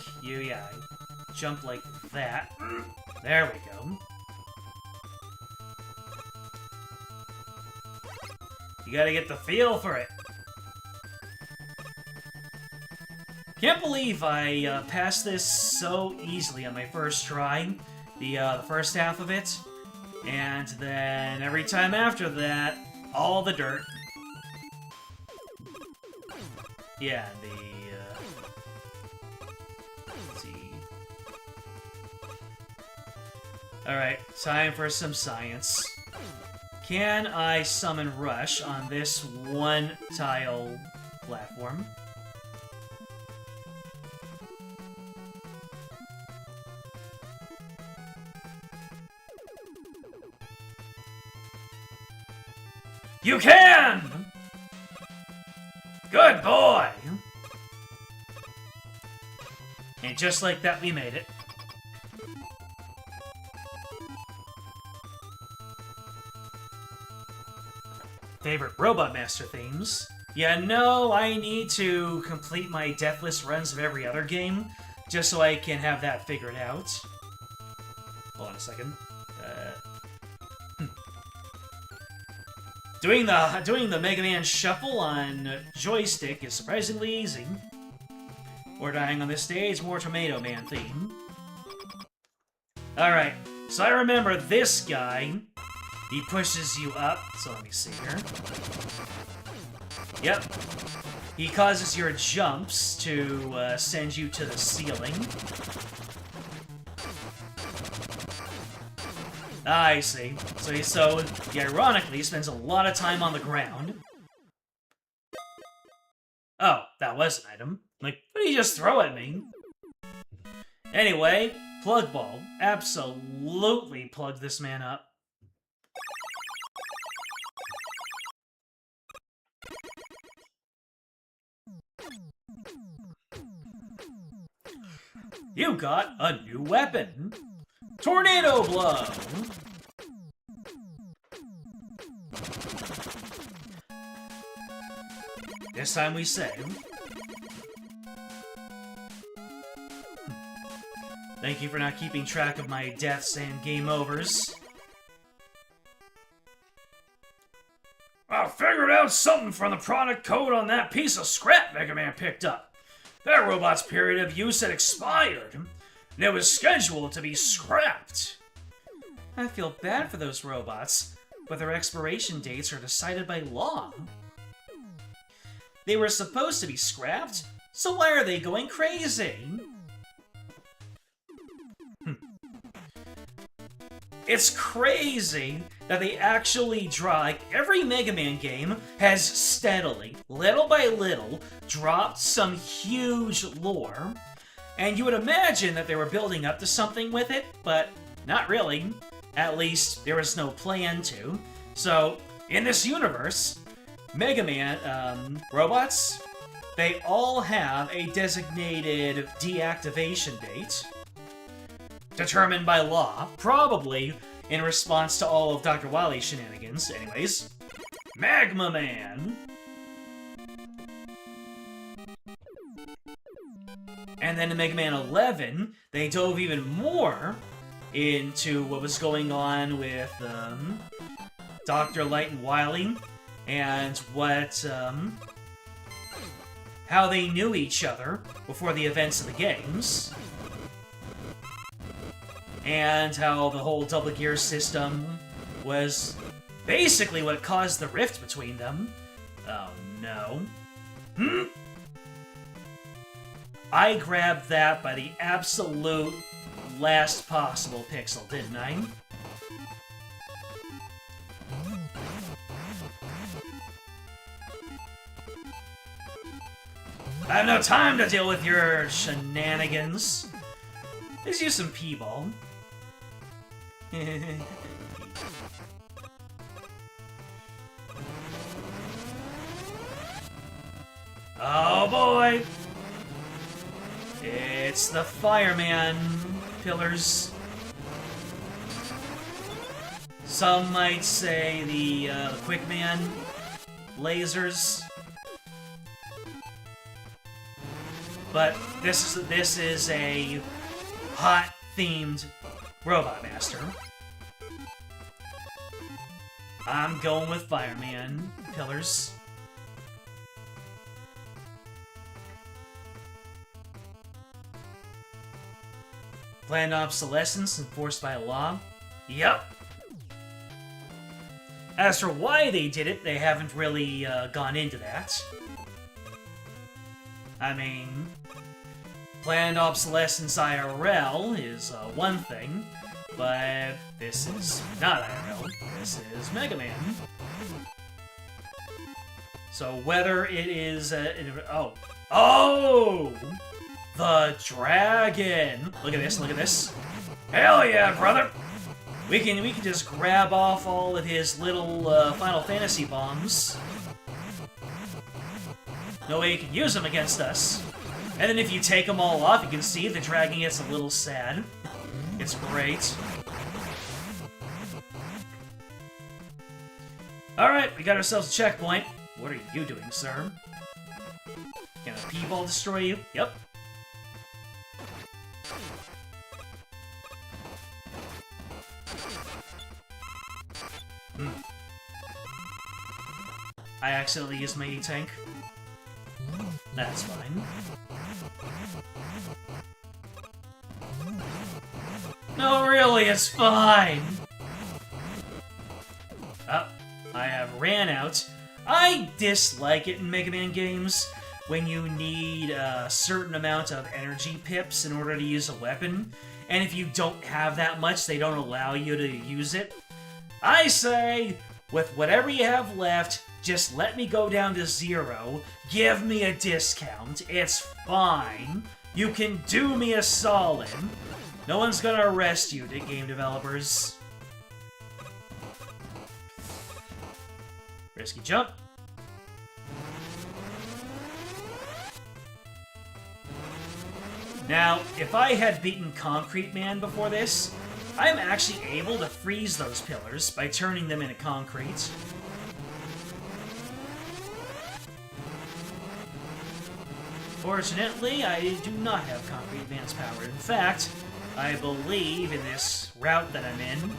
jump like that. There we go. You gotta get the feel for it. Can't believe I passed this so easily on my first try, the first half of it, and then every time after that, all the dirt. Yeah, let's see. Alright, time for some science. Can I summon Rush on this one tile platform? You can! Good boy! And just like that, we made it. Favorite Robot Master themes? Yeah, no, I need to complete my deathless runs of every other game, just so I can have that figured out. Hold on a second. Doing the Mega Man Shuffle on joystick is surprisingly easy. Or dying on this stage, more Tomato Man theme. Alright, so I remember this guy. He pushes you up, so let me see here. Yep. He causes your jumps to send you to the ceiling. I see. So ironically, he spends a lot of time on the ground. Oh, that was an item. Like, what did he just throw at me? Anyway, Plug Ball. Absolutely plug this man up. You got a new weapon! Tornado Blow! This time we save. Thank you for not keeping track of my deaths and game overs. I figured out something from the product code on that piece of scrap Mega Man picked up. That robot's period of use had expired, and it was scheduled to be scrapped. I feel bad for those robots, but their expiration dates are decided by law. They were supposed to be scrapped, so why are they going crazy? It's crazy that they actually draw. Like, every Mega Man game has steadily, little by little, dropped some huge lore. And you would imagine that they were building up to something with it, but not really. At least, there was no plan to. So, in this universe, Mega Man robots, they all have a designated deactivation date, determined by law, probably in response to all of Dr. Wily's shenanigans. Anyways, Magma Man! And then in Mega Man 11, they dove even more into what was going on with Dr. Light and Wily, and what, how they knew each other before the events of the games. And how the whole double gear system was basically what caused the rift between them. Oh no. I grabbed that by the absolute last possible pixel, didn't I? I have no time to deal with your shenanigans. Let's use some P-ball. Oh boy! It's the fireman pillars. Some might say the Quickman lasers. But this is a hot-themed Robot Master. I'm going with Fireman pillars. Planned obsolescence enforced by law? Yep. As for why they did it, they haven't really gone into that. I mean, planned obsolescence IRL is one thing, but this is not IRL. This is Mega Man. So whether it is oh! The dragon! Look at this, look at this. Hell yeah, brother! We can just grab off all of his little Final Fantasy bombs. No way you can use them against us. And then if you take them all off, you can see the dragon gets a little sad. It's great. Alright, we got ourselves a checkpoint. What are you doing, sir? Can a P-ball destroy you? Yep. I accidentally used my E-tank. That's fine. No, really, it's fine! Oh, I have ran out. I dislike it in Mega Man games when you need a certain amount of energy pips in order to use a weapon, and if you don't have that much, they don't allow you to use it. I say, with whatever you have left, just let me go down to 0, give me a discount, it's fine. You can do me a solid. No one's gonna arrest you, game developers. Risky jump. Now, if I had beaten Concrete Man before this, I'm actually able to freeze those pillars by turning them into concrete. Fortunately, I do not have Concrete Man's power. In fact, I believe in this route that I'm in,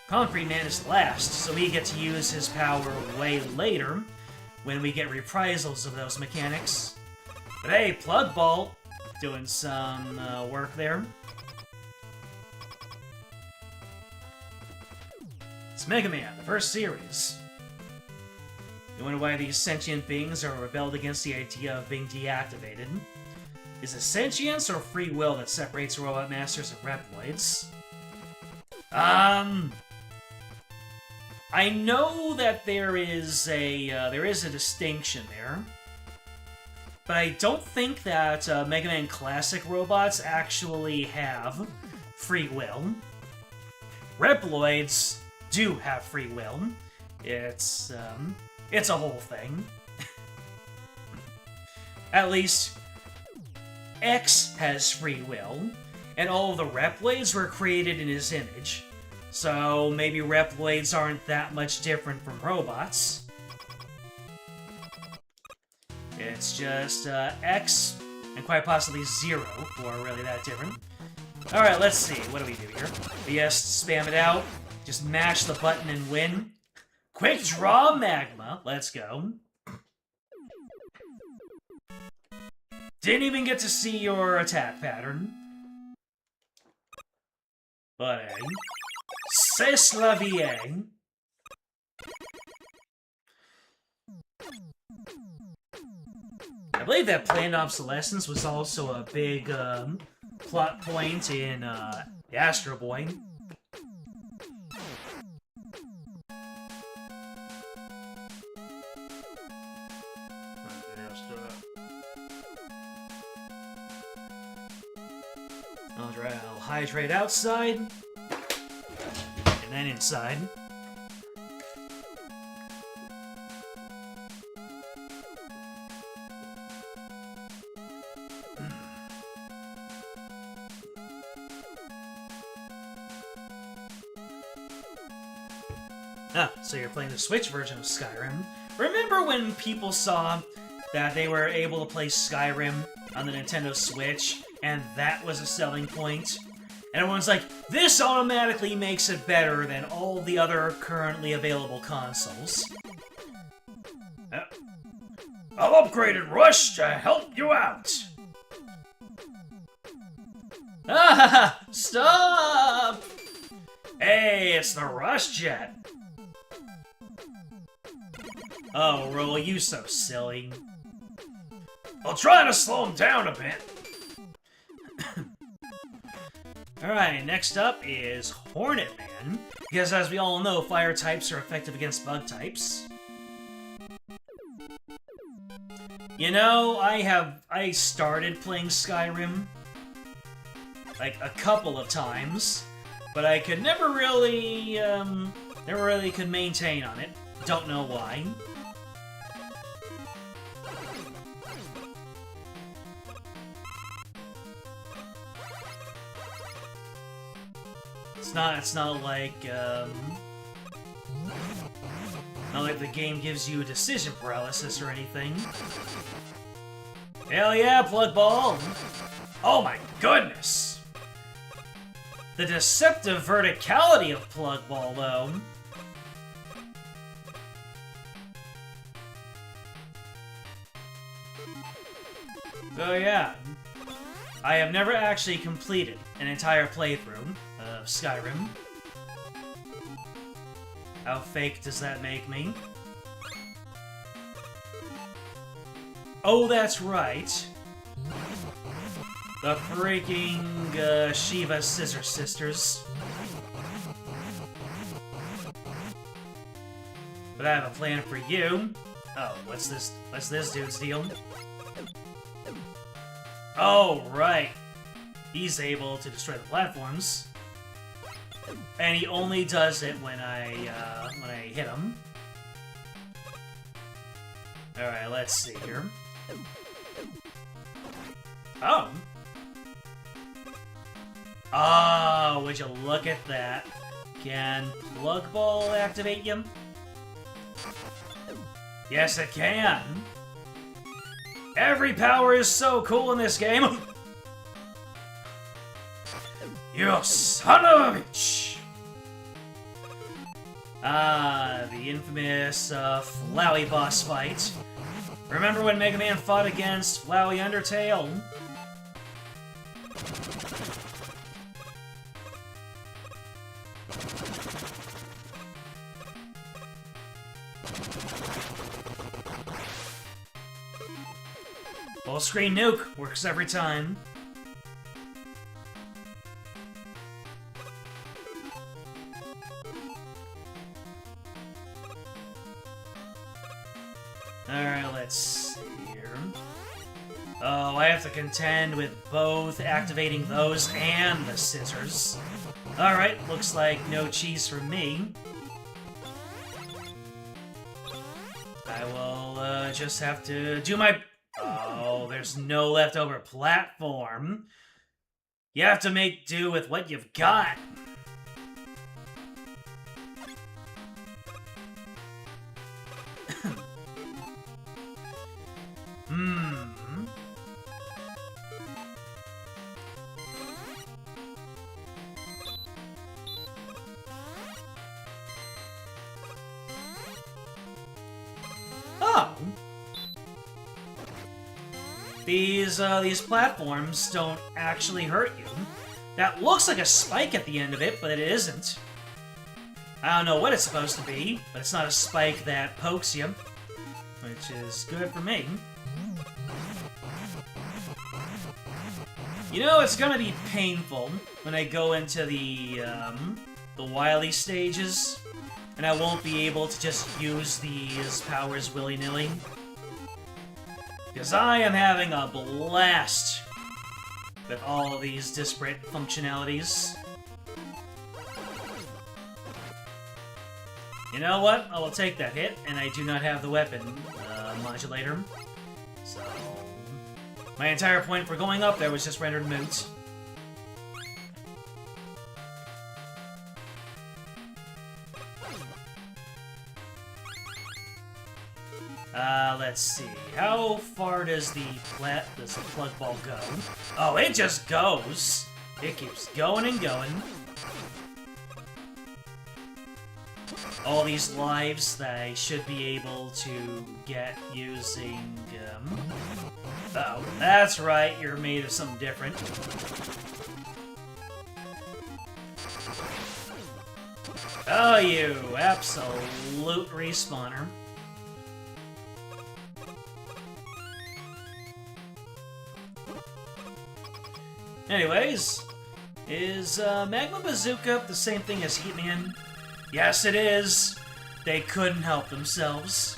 Concrete Man is last, so we get to use his power way later, when we get reprisals of those mechanics. But hey, Plug Ball, doing some work there. It's Mega Man, the first series. You wonder why these sentient beings are rebelled against the idea of being deactivated? Is it sentience or free will that separates robot masters and reploids? I know that there is a distinction there, but I don't think that Mega Man Classic robots actually have free will. Reploids do have free will. It's a whole thing. At least X has free will, and all of the Reploids were created in his image. So maybe Reploids aren't that much different from robots. It's just X and quite possibly 0 who are really that different. Alright, let's see. What do we do here? Yes, spam it out. Just mash the button and win. Quick Draw Magma. Let's go. Didn't even get to see your attack pattern. But hey. C'est la vie. I believe that planned obsolescence was also a big plot point in Astro Boy. I'll hydrate outside, and then inside. Ah, so you're playing the Switch version of Skyrim. Remember when people saw that they were able to play Skyrim on the Nintendo Switch, and that was a selling point? And everyone's like, this automatically makes it better than all the other currently available consoles. I've upgraded Rush to help you out! Ah! Stop! Hey, it's the Rush Jet! Oh, Roll, you so silly. I'll try to slow him down a bit. Alright, next up is Hornet Man, because as we all know, fire types are effective against bug types. You know, I started playing Skyrim, like, a couple of times, but I could never really could maintain on it. Don't know why. It's not like the game gives you decision paralysis or anything. Hell yeah, Plug Ball! Oh my goodness! The deceptive verticality of Plug Ball, though. So yeah, I have never actually completed an entire playthrough of Skyrim. How fake does that make me? Oh, that's right. The freaking Shiva Scissor Sisters. But I have a plan for you. Oh, what's this dude's deal? Oh, right. He's able to destroy the platforms. And he only does it when I hit him. Alright, let's see here. Oh! Oh, would you look at that. Can Plug Ball activate you? Yes, it can! Every power is so cool in this game! You son of a bitch! Ah, the infamous Flowey boss fight. Remember when Mega Man fought against Flowey Undertale? Full screen nuke works every time. Oh, I have to contend with both activating those and the scissors. Alright, looks like no cheese for me. I will just have to do my... Oh, there's no leftover platform. You have to make do with what you've got. Oh. These platforms don't actually hurt you. That looks like a spike at the end of it, but it isn't. I don't know what it's supposed to be, but it's not a spike that pokes you, which is good for me. You know, it's gonna be painful when I go into the wily stages, and I won't be able to just use these powers willy-nilly. Because I am having a blast with all of these disparate functionalities. You know what? I will take that hit, and I do not have the weapon modulator. So, my entire point for going up there was just rendered moot. Let's see. How far does the plug ball go? Oh, it just goes. It keeps going and going. All these lives that I should be able to get using... Oh, that's right. You're made of something different. Oh, you absolute respawner. Anyways, is Magma Bazooka the same thing as Heatman? Yes, it is. They couldn't help themselves.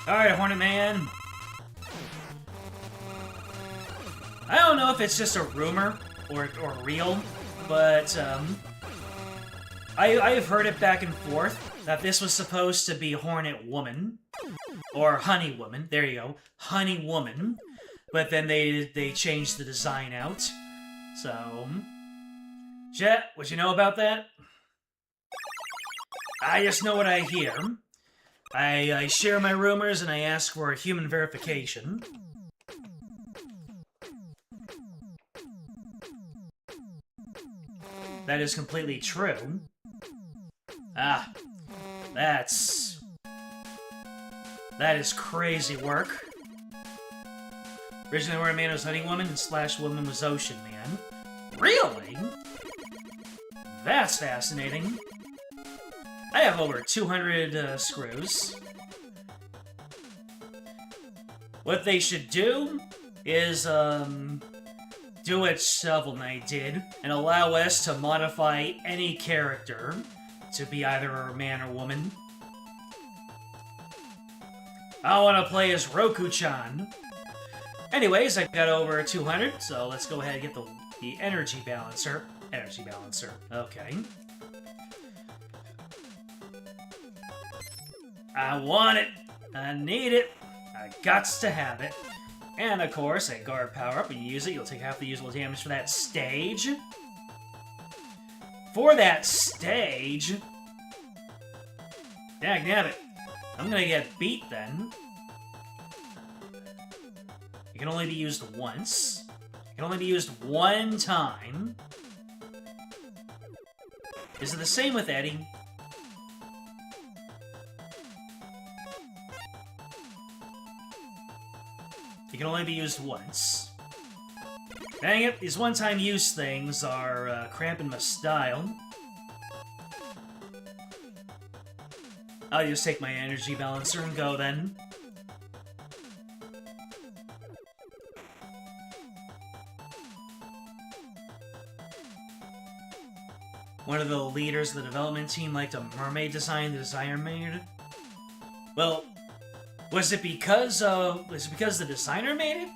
Alright, Hornet Man. I don't know if it's just a rumor or real, but I've heard it back and forth that this was supposed to be Hornet Woman. Or Honey Woman. There you go. Honey Woman. But then they changed the design out. So... Jet, what you know about that? I just know what I hear. I share my rumors and I ask for human verification. That is completely true. Ah, that is crazy work. Originally, Hornet Man was Honey Woman and Slash Woman was Ocean Man. Really? That's fascinating. I have over 200 screws. What they should do is, do what Shovel Knight did and allow us to modify any character to be either a man or woman. I want to play as Roku-chan. Anyways, I got over 200, so let's go ahead and get the energy balancer. Energy balancer. Okay. I want it. I need it. I gots to have it. And of course, a guard power-up. When you use it, you'll take half the usable damage for that stage. For that stage? Dagnabbit. I'm gonna get beat then. It can only be used once. It can only be used one time. Is it the same with Eddie? It can only be used once. Dang it, these one-time use things are cramping my style. I'll just take my energy balancer and go then. one of the leaders of the development team liked a mermaid design the designer made? Well, was it because the designer made it?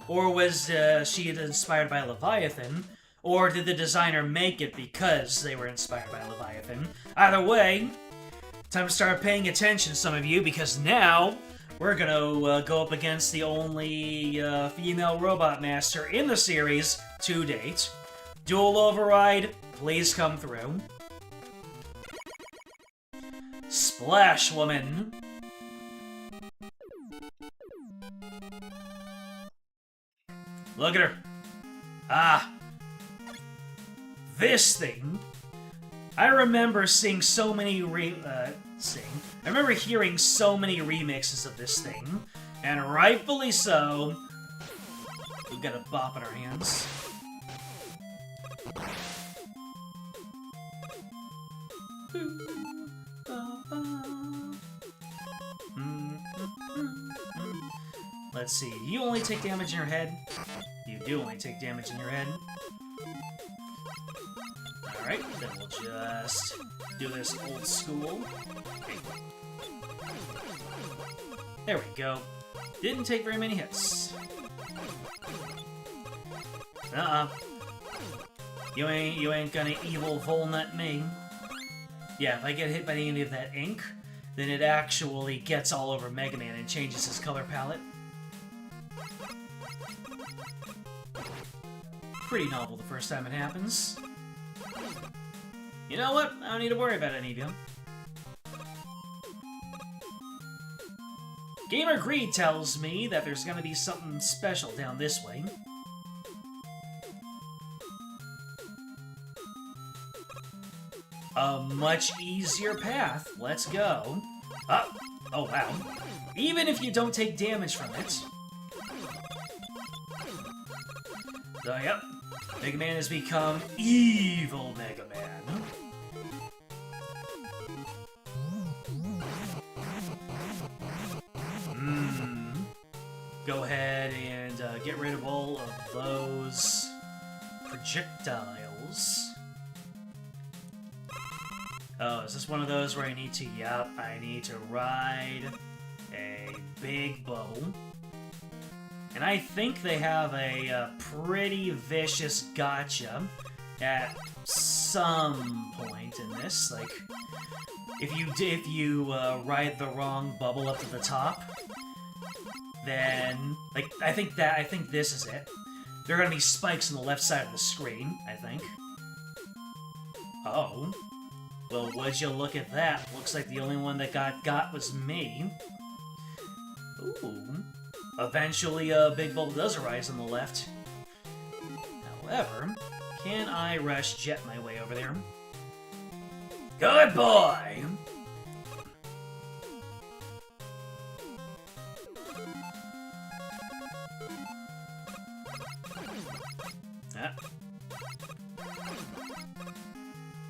Or was she inspired by Leviathan? Or did the designer make it because they were inspired by Leviathan? Either way, time to start paying attention, some of you, because now we're gonna go up against the only female robot master in the series to date. Dual Override, please come through. Splash Woman. Look at her. Ah. This thing. I remember seeing so many I remember hearing so many remixes of this thing, and rightfully so. We've got a bop in our hands. Let's see. You only take damage in your head? You do only take damage in your head. Alright, then we'll just do this old school. There we go. Didn't take very many hits. You ain't gonna evil volnut me. Yeah, if I get hit by any of that ink, then it actually gets all over Mega Man and changes his color palette. Pretty novel the first time it happens. You know what? I don't need to worry about any of you. Gamer Greed tells me that there's gonna be something special down this way. A much easier path. Let's go. Oh wow. Even if you don't take damage from it. So, yep. Mega Man has become evil Mega Man. Go ahead and get rid of all of those projectiles. Oh, is this one of those where I need to... Yup, I need to ride a big bubble. And I think they have a pretty vicious gotcha at some point in this. Like, if you ride the wrong bubble up to the top, then like I think this is it. There are gonna be spikes on the left side of the screen, I think. Oh. Well, would you look at that? Looks like the only one that got was me. Ooh. Eventually, a big bubble does arise on the left. However, can I rush jet my way over there? Good boy! Ah.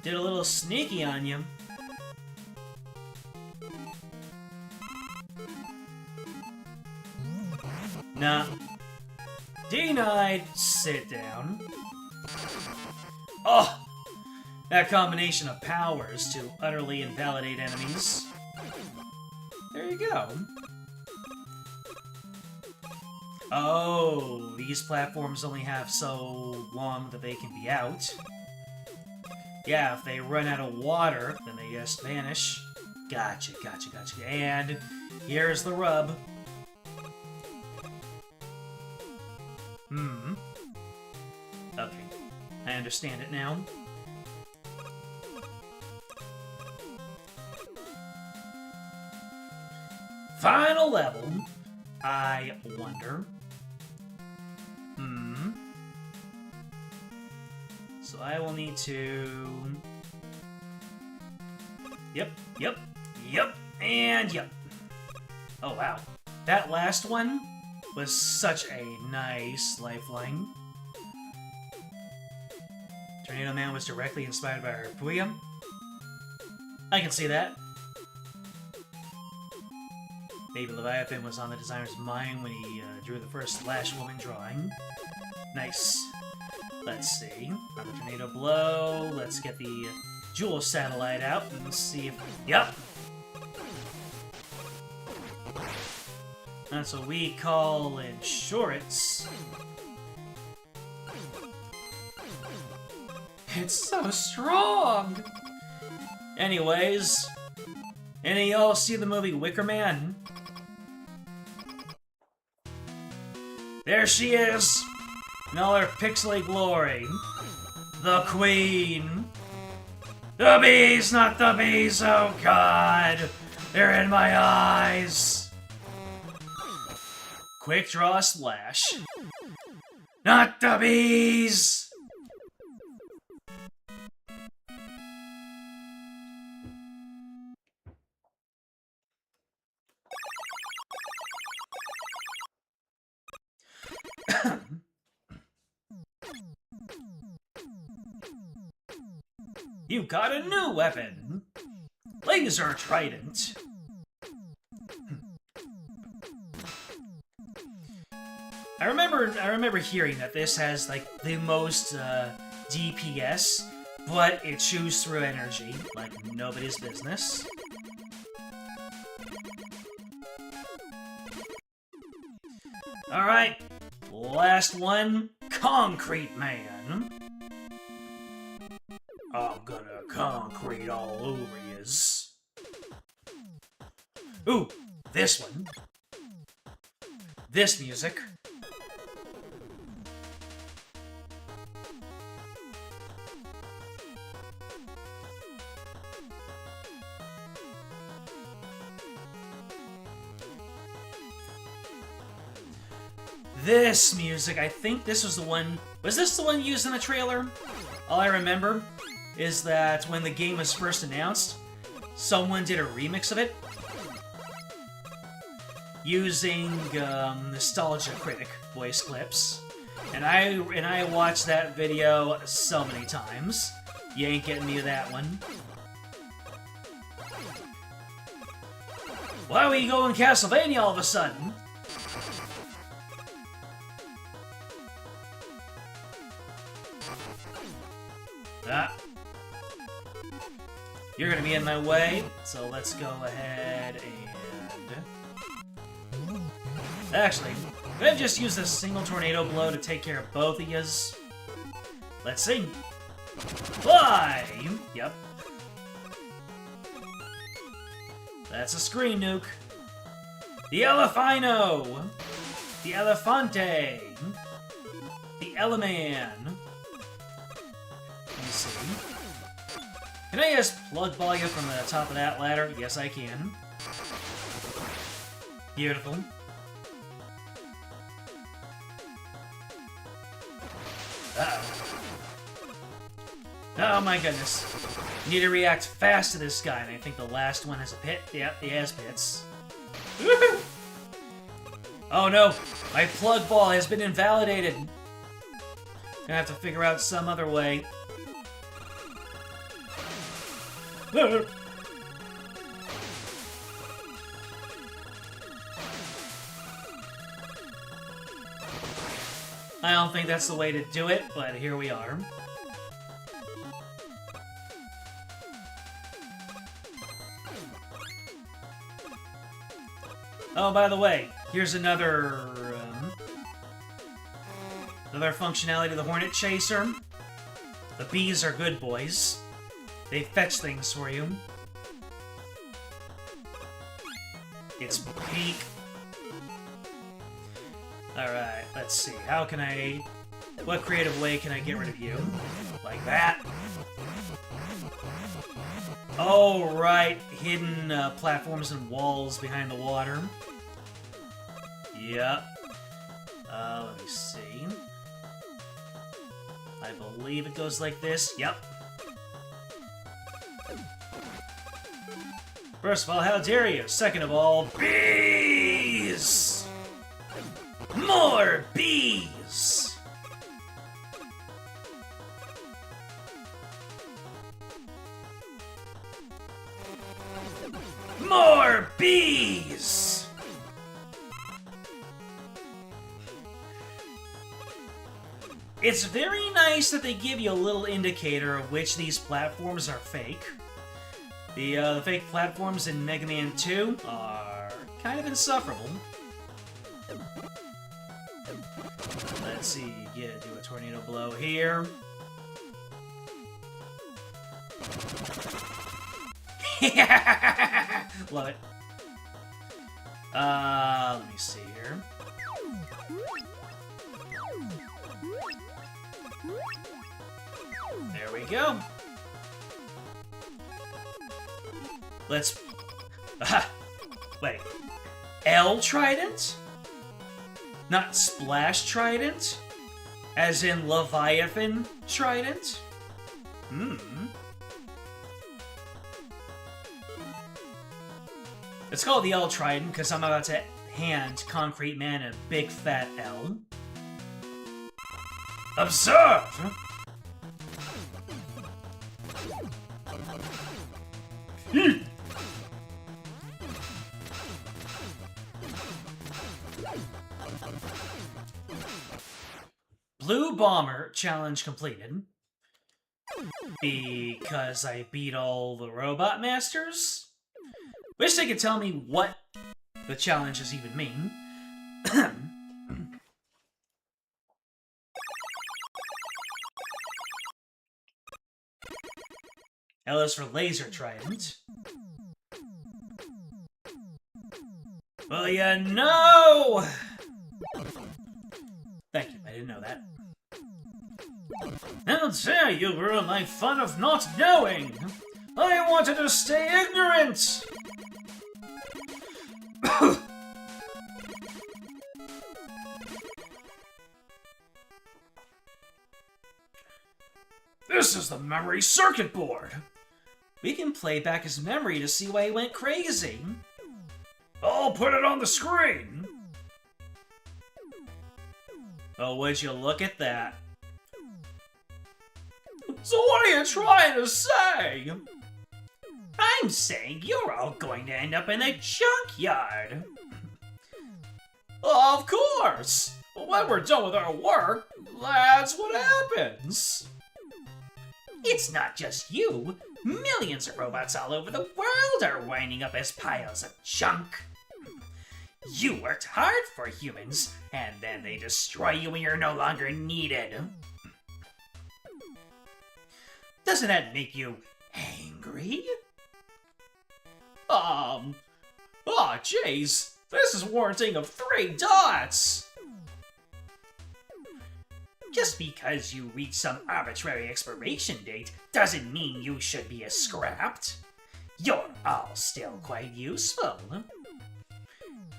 Did a little sneaky on you. Nah. Denied. Sit down. Oh! That combination of powers to utterly invalidate enemies. There you go. Oh, these platforms only have so long that they can be out. Yeah, if they run out of water, then they just vanish. Gotcha. And here's the rub. Okay. I understand it now. Final level. I wonder. So I will need to... Yep, and yep. Oh, wow. That last one was such a nice lifeline. Tornado Man was directly inspired by Puya. I can see that. Maybe Leviathan was on the designer's mind when he drew the first Slash Woman drawing. Nice. Let's see. Another tornado blow. Let's get the jewel satellite out and see if... Yep! That's what we call insurance. It's so strong! Anyways, any of y'all see the movie Wicker Man? There she is! In all her pixely glory. The Queen! The bees, not the bees, oh god! They're in my eyes! Quick draw splash. Not the bees! You got a new weapon! Laser Trident! I remember hearing that this has, like, the most, DPS, but it chews through energy, like nobody's business. Alright, last one, Concrete Man. I'm gonna concrete all over yous. Ooh, this one. This music. This music, I think this was the one... Was this the one used in the trailer? All I remember is that when the game was first announced, someone did a remix of it using Nostalgia Critic voice clips. And I watched that video so many times. You ain't getting me with that one. Why are we going Castlevania all of a sudden? You're gonna be in my way, so let's go ahead and... Actually, I've just used a single tornado blow to take care of both of yous. Let's see. Fly! Yep. That's a screen nuke. The Elefino! The Elefante! The Eleman! Let me see. Can I just plug ball you from the top of that ladder? Yes, I can. Beautiful. Uh-oh. Oh my goodness. Need to react fast to this guy, and I think the last one has a pit. Yep, he has pits. Oh no! My plug ball has been invalidated! Gonna have to figure out some other way. I don't think that's the way to do it, but here we are. Oh, by the way, here's another functionality of the Hornet Chaser. The bees are good boys. They fetch things for you. It's peak. Alright, let's see. How can I... What creative way can I get rid of you? Like that? Oh, right. Hidden platforms and walls behind the water. Yep. Let me see. I believe it goes like this. Yep. First of all, how dare you? Second of all, bees! More bees! More bees! It's very nice that they give you a little indicator of which these platforms are fake. The fake platforms in Mega Man 2 are kind of insufferable. Let's see, do a tornado blow here. Love it. Let me see here. There we go. Let's... Wait. L Trident? Not Splash Trident? As in Leviathan Trident? It's called the L Trident because I'm about to hand Concrete Man a big fat L. Observe! Blue Bomber challenge completed. Because I beat all the Robot Masters? Wish they could tell me what the challenges even mean. L is for Laser Trident. Well, you know! Thank you, I didn't know that. How dare you ruin my fun of not knowing! I wanted to stay ignorant! This is the memory circuit board! We can play back his memory to see why he went crazy. I'll put it on the screen! Oh, would you look at that? So what are you trying to say? I'm saying you're all going to end up in the junkyard. Of course! When we're done with our work, that's what happens. It's not just you. Millions of robots all over the world are winding up as piles of junk. You worked hard for humans, and then they destroy you when you're no longer needed. Doesn't that make you angry? Oh, jeez. This is warranting of 3 dots! Just because you reach some arbitrary expiration date doesn't mean you should be scrapped. You're all still quite useful.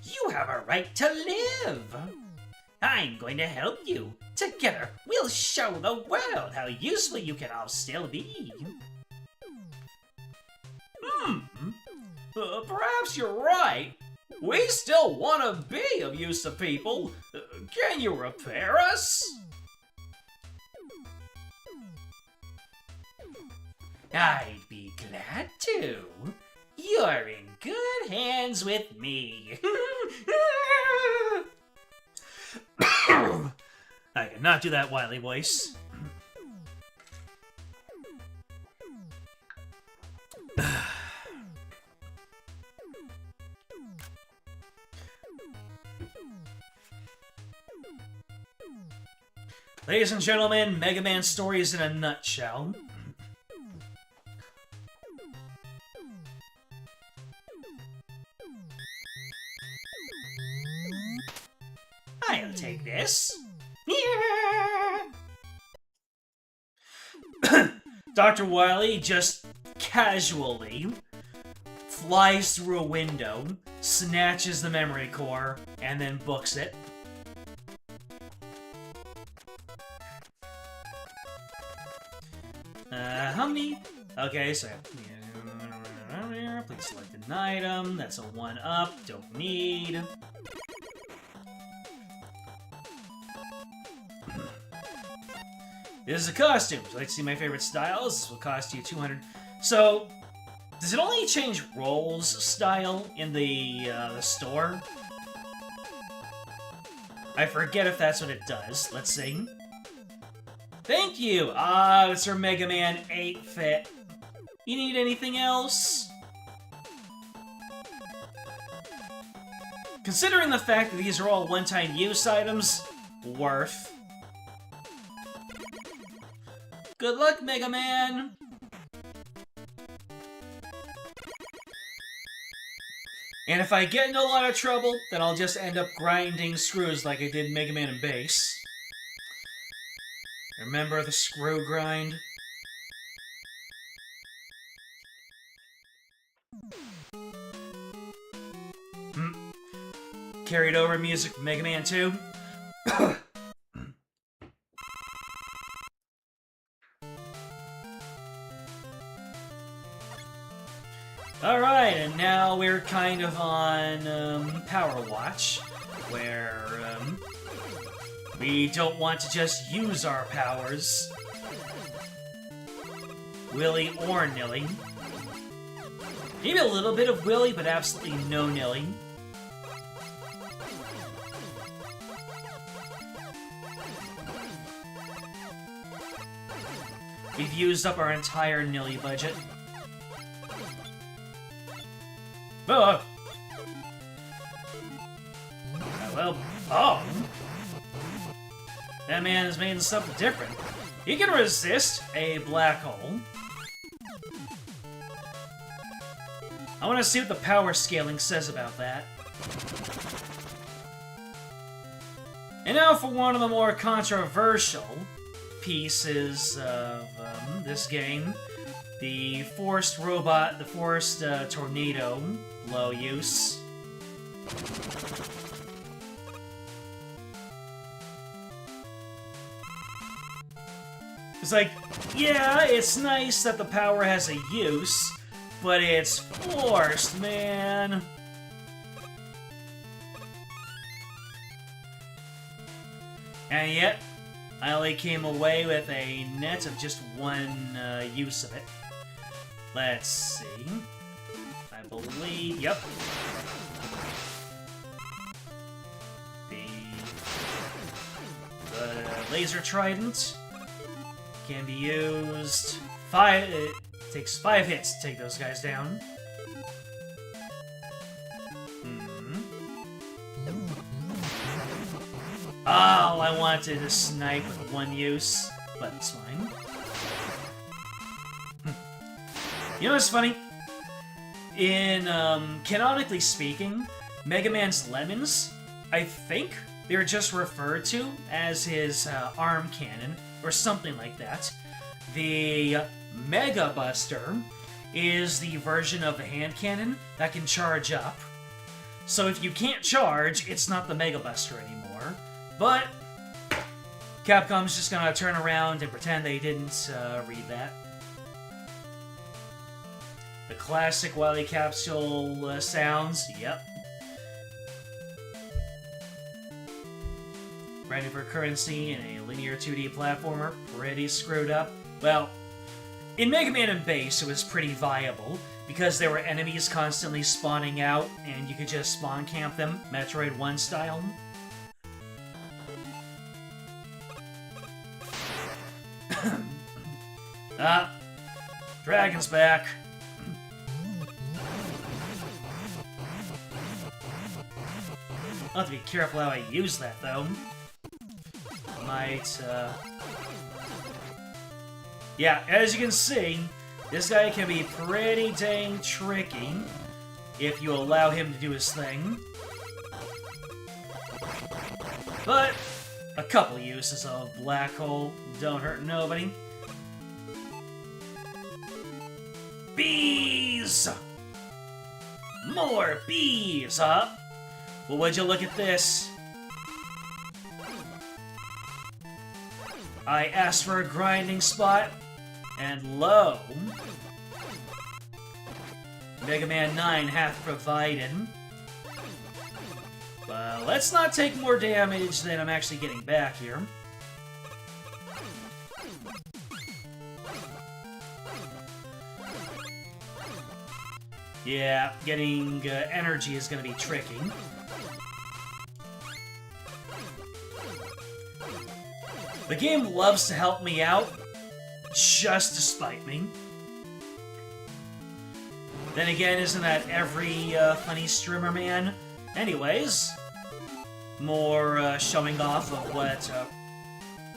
You have a right to live. I'm going to help you. Together, we'll show the world how useful you can all still be. Perhaps you're right. We still want to be of use to people. Can you repair us? I'd be glad to. You're in good hands with me. I cannot do that Wily voice. Ladies and gentlemen, Mega Man stories in a nutshell. I'll take this. Dr. Wily just casually flies through a window, snatches the memory core, and then books it. How many? Okay, so please select an item. That's a 1-up. Don't need. This is a costume. Would you like to see my favorite styles? This will cost you 200. So, does it only change roles style in the store? I forget if that's what it does. Let's see. Thank you! It's our Mega Man 8 fit. You need anything else? Considering the fact that these are all one-time use items, worth. Good luck, Mega Man! And if I get in a lot of trouble, then I'll just end up grinding screws like I did in Mega Man and Bass. Remember the screw grind? Carried over music from Mega Man 2. Alright, and now we're kind of on Power Watch, where we don't want to just use our powers, willy or nilly. Maybe a little bit of willy, but absolutely no nilly. We've used up our entire nilly budget. Oh! Well, oh! That man is making something different. He can resist a black hole. I want to see what the power scaling says about that. And now for one of the more controversial pieces of this game. The forced robot, the forced tornado, low use. It's like, yeah, it's nice that the power has a use, but it's forced, man. And yet, I only came away with a net of just one use of it. Let's see. I believe... Yep. The laser trident can be used... It takes 5 hits to take those guys down. Oh, I wanted to snipe with one use, but it's fine. You know what's funny? In, canonically speaking, Mega Man's lemons, I think they're just referred to as his arm cannon, or something like that. The Mega Buster is the version of the hand cannon that can charge up. So if you can't charge, it's not the Mega Buster anymore. But Capcom's just gonna turn around and pretend they didn't read that. The classic Wily Capsule sounds, yep. Grinding for currency in a linear 2D platformer, pretty screwed up. Well, in Mega Man and Bass, it was pretty viable, because there were enemies constantly spawning out, and you could just spawn camp them, Metroid 1 style. Dragon's back. I'll have to be careful how I use that, though. Might, Yeah, as you can see, this guy can be pretty dang tricky if you allow him to do his thing. But a couple uses of black hole don't hurt nobody. Bees! More bees, huh? Well, would you look at this? I asked for a grinding spot, and lo, Mega Man 9 hath provided. But let's not take more damage than I'm actually getting back here. Yeah, getting energy is going to be tricky. The game loves to help me out, just to spite me. Then again, isn't that every funny streamer, man? Anyways, more showing off of what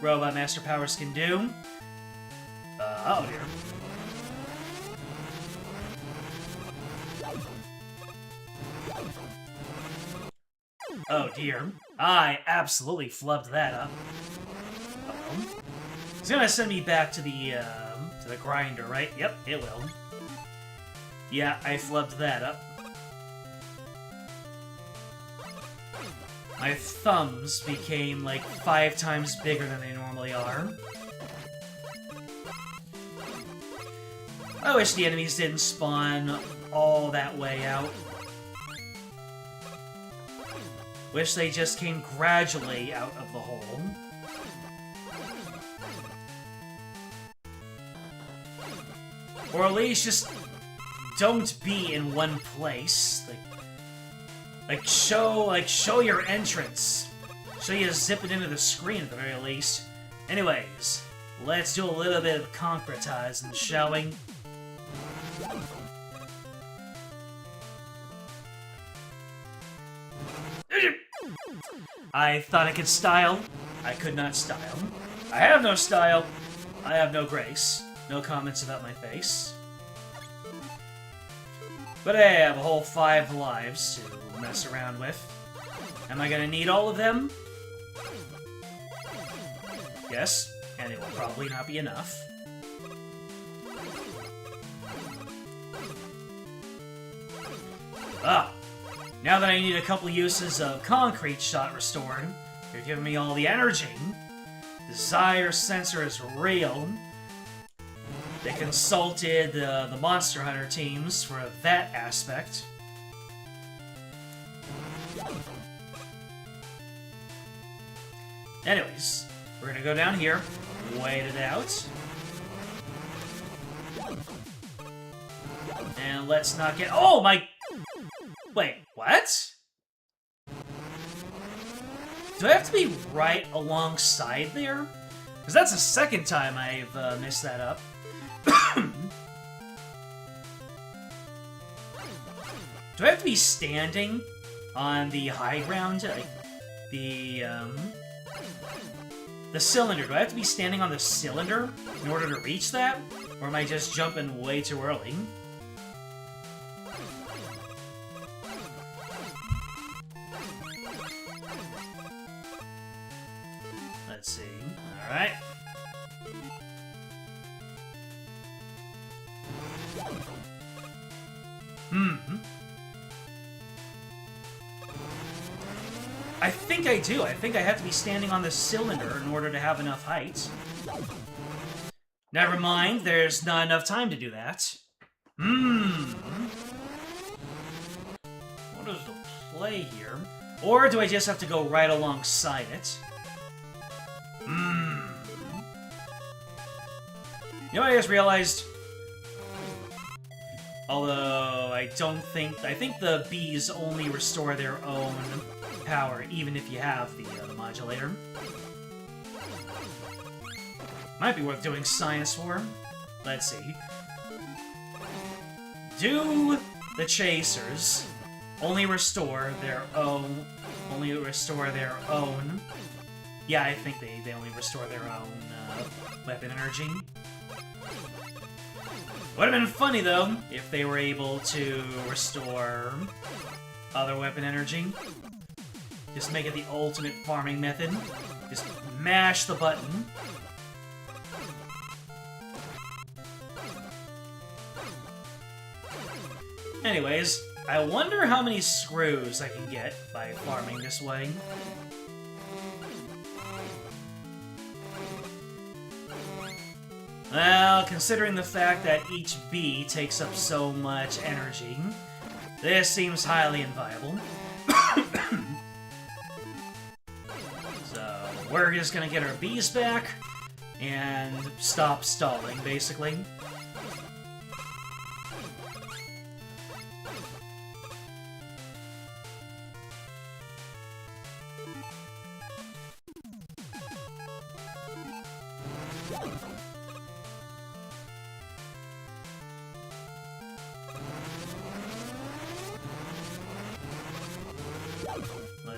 Robot Master Powers can do. Oh dear. Oh dear. I absolutely flubbed that up. Uh-oh. It's gonna send me back to the grinder, right? Yep, it will. Yeah, I flubbed that up. My thumbs became like 5 times bigger than they normally are. I wish the enemies didn't spawn all that way out. Wish they just came gradually out of the hole. Or at least just don't be in one place. Like show your entrance. Show you zip it into the screen at the very least. Anyways, let's do a little bit of concretizing, shall we? I thought I could style. I could not style. I have no style. I have no grace. No comments about my face. But hey, I have a whole 5 lives to mess around with. Am I gonna need all of them? Yes, and it will probably not be enough. Ah! Now that I need a couple uses of concrete shot restored, you're giving me all the energy. Desire sensor is real. They consulted the Monster Hunter teams for that aspect. Anyways, we're gonna go down here, wait it out. And let's not get— oh my— wait, what? Do I have to be right alongside there? Because that's the second time I've messed that up. Do I have to be standing on the high ground? Like, the cylinder. Do I have to be standing on the cylinder in order to reach that? Or am I just jumping way too early? Let's see. Alright. I think I do. I think I have to be standing on the cylinder in order to have enough height. Never mind, there's not enough time to do that. What is the play here? Or do I just have to go right alongside it? You know what I just realized? Although, I think the bees only restore their own power, even if you have the modulator. Might be worth doing science for. Let's see. Do the chasers only restore their own... Yeah, I think they only restore their own weapon energy. Would have been funny, though, if they were able to restore other weapon energy. Just make it the ultimate farming method. Just mash the button. Anyways, I wonder how many screws I can get by farming this way. Well, considering the fact that each bee takes up so much energy, this seems highly inviable. So, we're just gonna get our bees back and stop stalling, basically.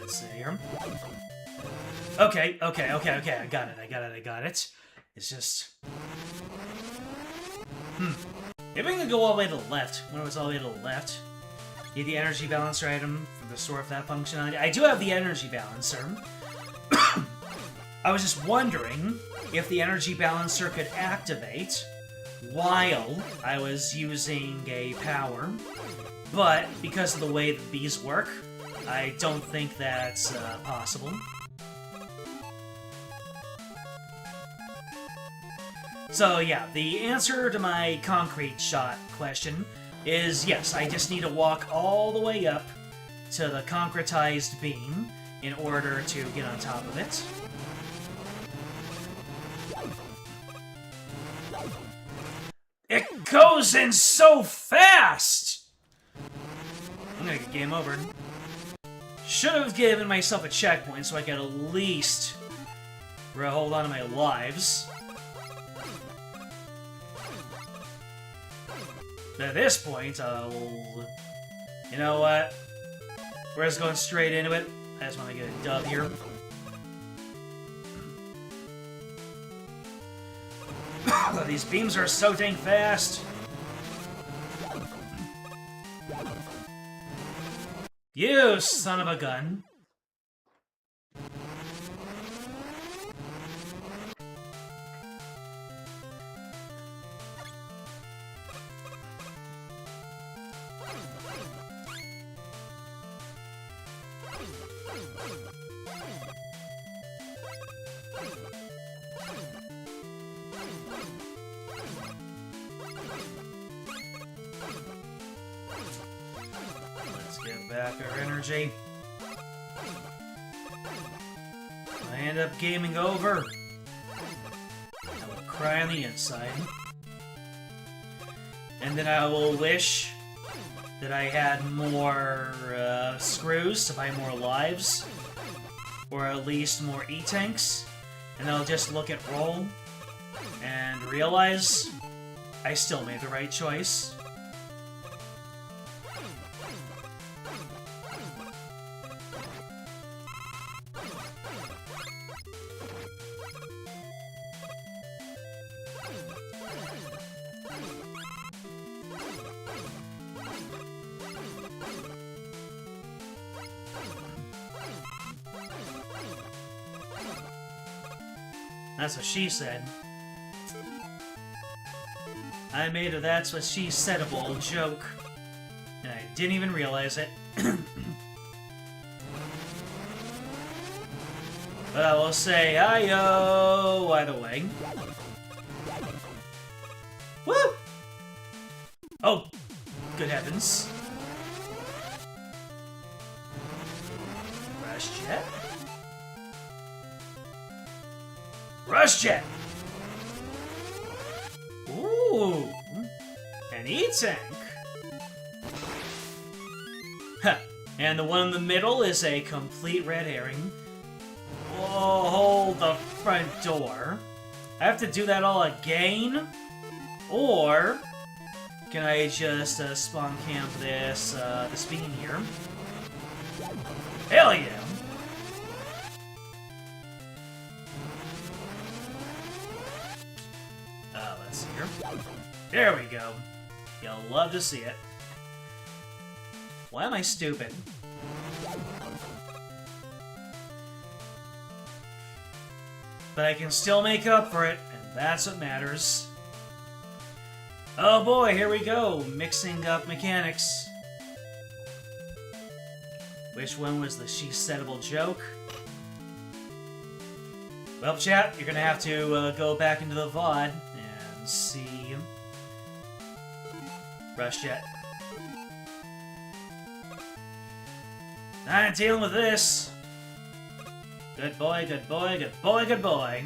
let's see here. Okay. I got it. It's just... Maybe I can go all the way to the left. When it was all the way to the left. Need the energy balancer item for the store of that functionality. I do have the energy balancer. I was just wondering if the energy balancer could activate while I was using a power. But because of the way that these work, I don't think that's possible. So yeah, the answer to my concrete shot question is yes, I just need to walk all the way up to the concretized beam in order to get on top of it. It goes in so fast! I'm gonna get game over. Should have given myself a checkpoint so I could at least hold on to my lives. At this point, you know what? We're just going straight into it. I just want to get a dub here. These beams are so dang fast. You son of a gun. Back our energy. I end up gaming over. I will cry on the inside. And then I will wish that I had more screws to buy more lives. Or at least more E-tanks. And I'll just look at roll and realize I still made the right choice. That's what she said. I made a that's what she saidable joke. And I didn't even realize it. But I will say hi-yo either way. Woo! Oh, good heavens. Rush jet? Rush jet! Ooh! An E-tank! Huh. And the one in the middle is a complete red herring. Whoa, hold the front door. I have to do that all again? Or can I just spawn camp this beam here? Hell yeah! Let's see here. There we go. You'll love to see it. Why am I stupid? But I can still make up for it, and that's what matters. Oh boy, here we go, mixing up mechanics. Which one was the she-saidable joke? Well, chat, you're gonna have to go back into the VOD and see... Rush jet. I'm dealing with this. Good boy, good boy, good boy, good boy.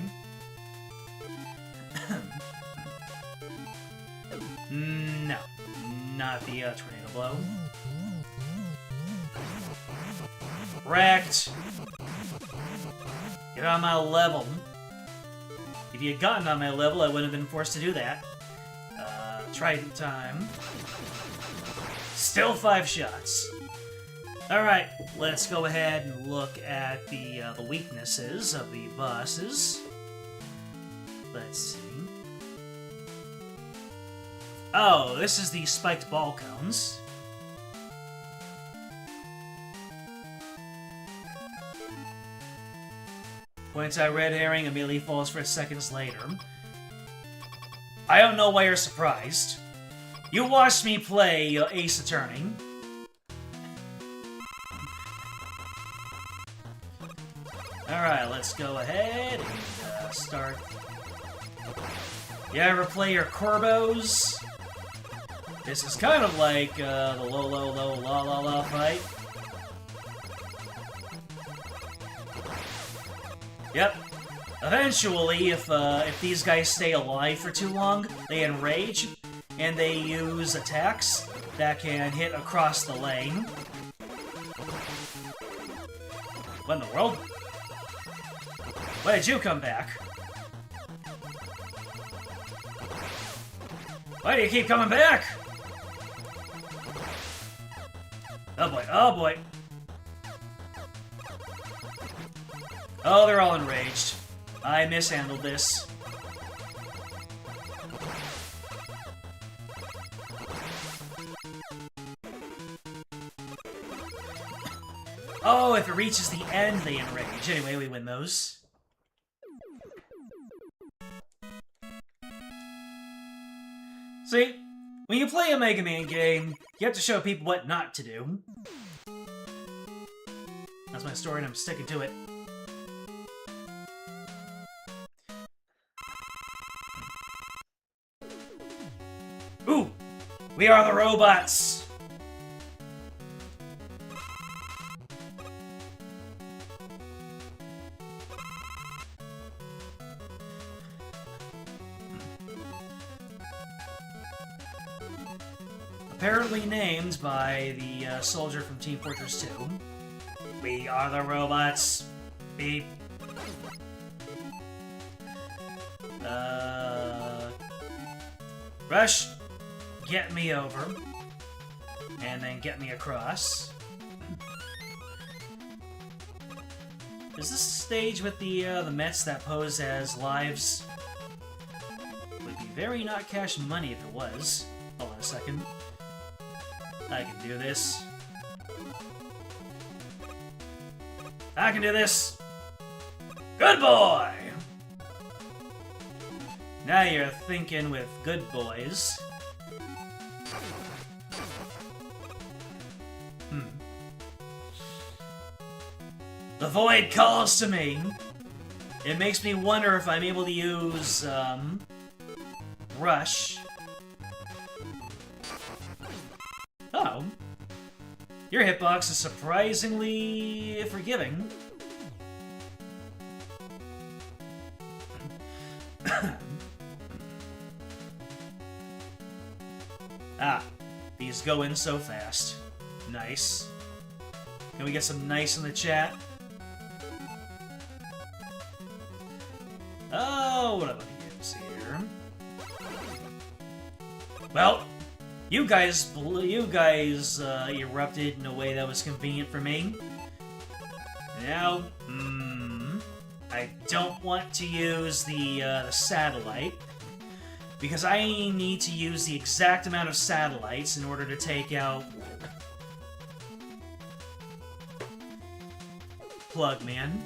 No, not the tornado blow. Wrecked. Get on my level. If you had gotten on my level, I wouldn't have been forced to do that. Trident time. Still 5 shots. Alright, let's go ahead and look at the weaknesses of the bosses. Let's see. Oh, this is the spiked ball cones. Points out red herring, immediately falls for it seconds later. I don't know why you're surprised. You watched me play Ace Attorney. Alright, let's go ahead and start. You ever play your Corbos? This is kind of like the low, low, low, la, la, la fight. Yep. Eventually, if these guys stay alive for too long, they enrage, and they use attacks that can hit across the lane. What in the world? Why did you come back? Why do you keep coming back? Oh boy, oh boy. Oh, they're all enraged. I mishandled this. Oh, if it reaches the end, they enrage. Anyway, we win those. See, when you play a Mega Man game, you have to show people what not to do. That's my story and I'm sticking to it. Ooh! We are the robots! Apparently named by the soldier from Team Fortress 2. We are the robots. Beep. Rush, get me over. And then get me across. Is this stage with the Mets that pose as lives? Would be very not cash money if it was. Hold on a second. I can do this. I can do this! Good boy! Now you're thinking with good boys. The void calls to me. It makes me wonder if I'm able to use, Rush. Oh. Your hitbox is surprisingly forgiving. Ah, these go in so fast. Nice. Can we get some nice in the chat? Oh, what about the games here? Well, you guys erupted in a way that was convenient for me. Now, I don't want to use the satellite, because I need to use the exact amount of satellites in order to take out Plugman.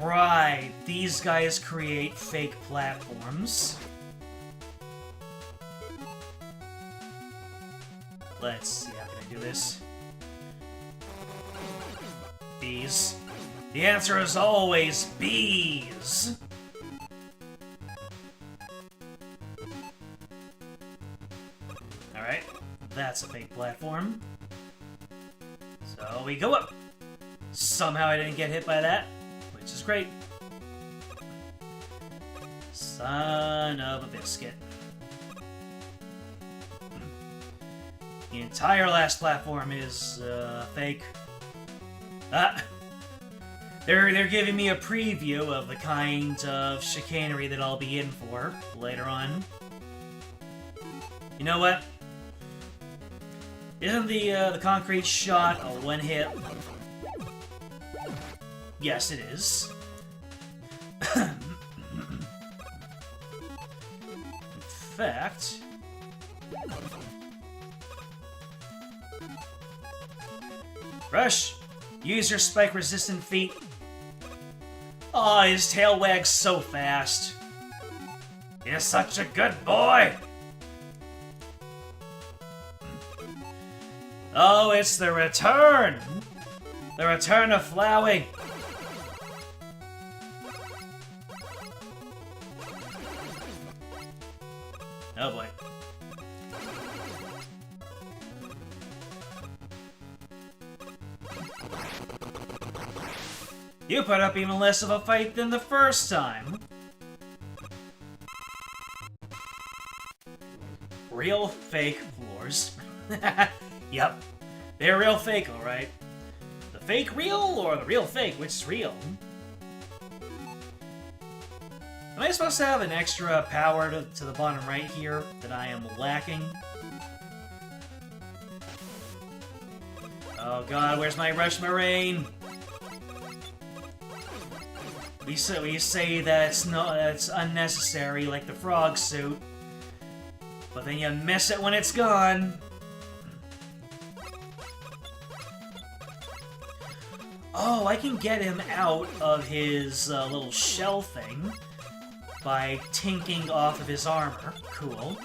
Right, these guys create fake platforms. Let's see, how can I do this? Bees. The answer is always bees! Alright, that's a fake platform. So we go up. Somehow I didn't get hit by that, which is great. Son of a biscuit. The entire last platform is fake. Ah! They're giving me a preview of the kind of chicanery that I'll be in for later on. You know what? Isn't the concrete shot a one-hit? Yes, it is. In fact... Rush! Use your spike-resistant feet. Oh, his tail wags so fast. You're such a good boy! Oh, it's the return! The return of Flowey! Oh boy. You put up even less of a fight than the first time. Real fake floors. Yep. They're real fake, alright. The fake real or the real fake? Which is real? Am I supposed to have an extra power to the bottom right here that I am lacking? Oh god, where's my Rush Marine? We say that it's unnecessary, like the frog suit. But then you miss it when it's gone. Oh, I can get him out of his little shell thing by tinking off of his armor. Cool.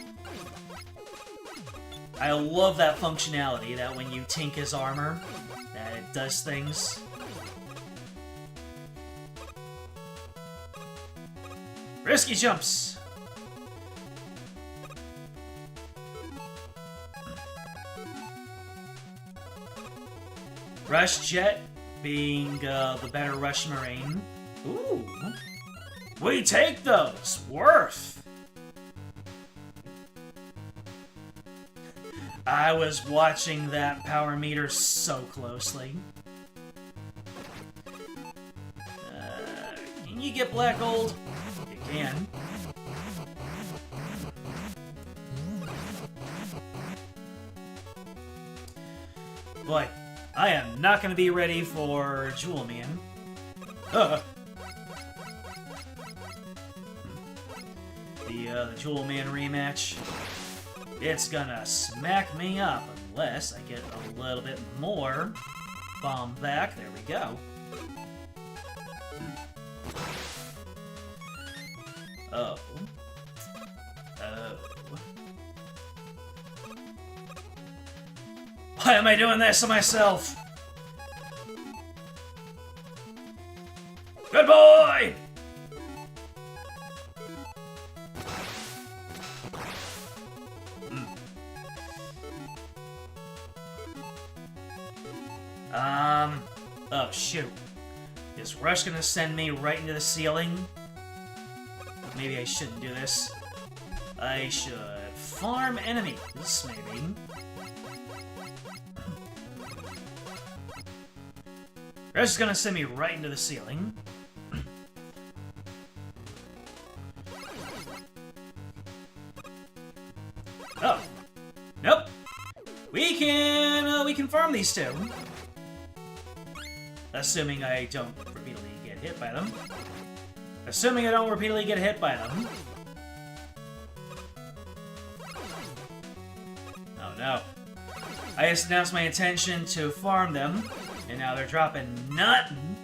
I love that functionality, that when you tink his armor, that it does things. Risky jumps! Rush Jet being the better Rush Marine. Ooh. We take those! Worth! I was watching that power meter so closely. Can you get black gold? You can. Boy, I am not going to be ready for Jewel Man. The Jewel Man rematch. It's gonna smack me up unless I get a little bit more bomb back. There we go. Oh. Oh. Why am I doing this to myself? Good boy! Oh shoot. Is Rush gonna send me right into the ceiling? Maybe I shouldn't do this. I should farm enemies, maybe. Rush is gonna send me right into the ceiling. Oh. Nope. We can farm these two. Assuming I don't repeatedly get hit by them. Assuming I don't repeatedly get hit by them. Oh no. I just announced my intention to farm them, and now they're dropping nothing.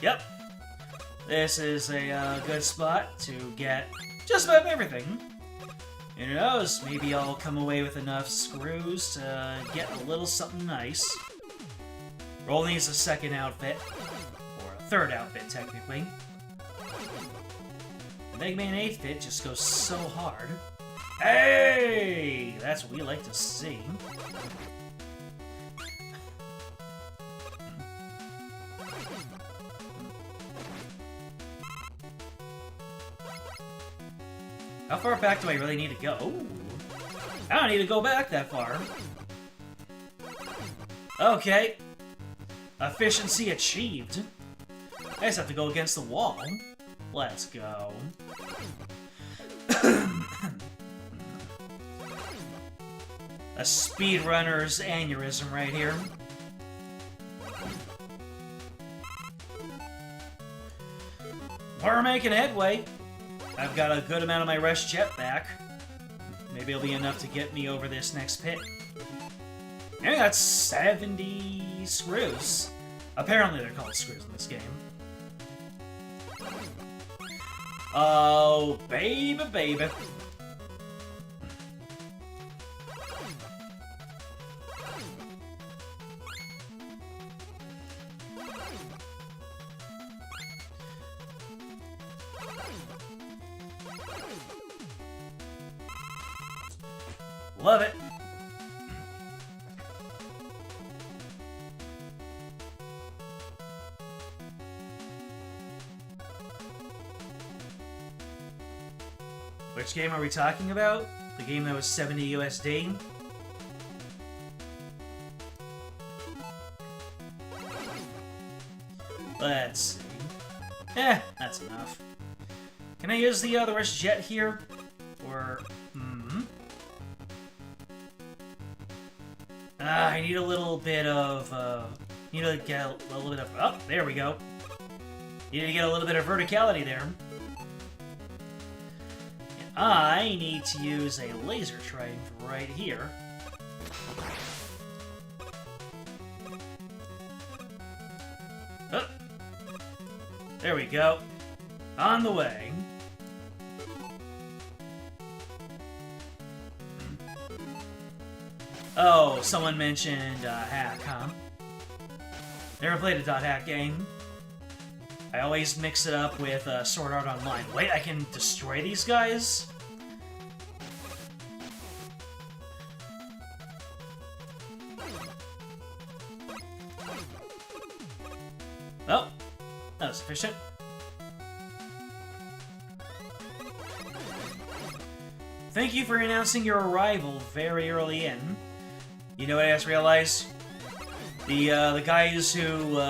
Yep. This is a good spot to get just about everything. And who knows, maybe I'll come away with enough screws to get a little something nice. Roll needs a second outfit, or a third outfit technically. Mega Man 8th fit just goes so hard. Hey! That's what we like to see. How far back do I really need to go? Ooh. I don't need to go back that far. Okay. Efficiency achieved. I just have to go against the wall. Let's go. A speedrunner's aneurysm right here. We're making headway. I've got a good amount of my rush jet back. Maybe it'll be enough to get me over this next pit. I got 70 screws. Apparently they're called screws in this game. Oh, baby, baby. Love it. Which game are we talking about? The game that was 70 USD? Let's see. That's enough. Can I use the rush jet here? Or... I need a little bit of, need to get a little bit of... Oh, there we go. Need to get a little bit of verticality there. I need to use a laser trident right here. Oh. There we go. On the way. Oh, someone mentioned hack, huh? Never played a .hack game. I always mix it up with Sword Art Online. Wait, I can destroy these guys? Oh, that was efficient. Thank you for announcing your arrival very early in. You know what I just realized? The guys who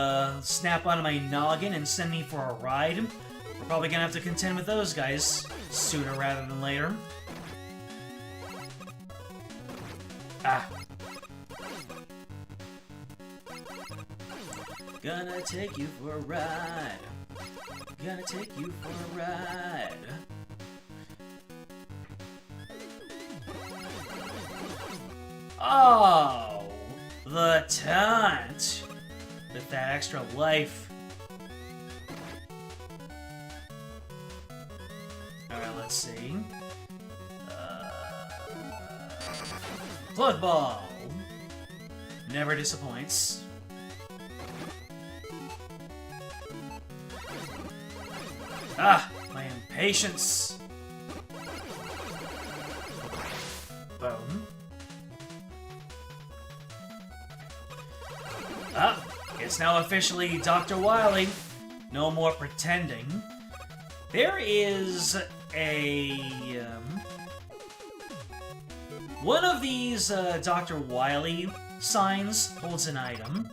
snap onto my noggin and send me for a ride, we're probably gonna have to contend with those guys sooner rather than later. Ah. Gonna take you for a ride. Gonna take you for a ride. Oh, the taunt with that extra life. Alright, let's see. Blood Ball. Never disappoints. Ah, my impatience. Boom. Ah, it's now officially Dr. Wily. No more pretending. There is a... one of these Dr. Wily signs holds an item,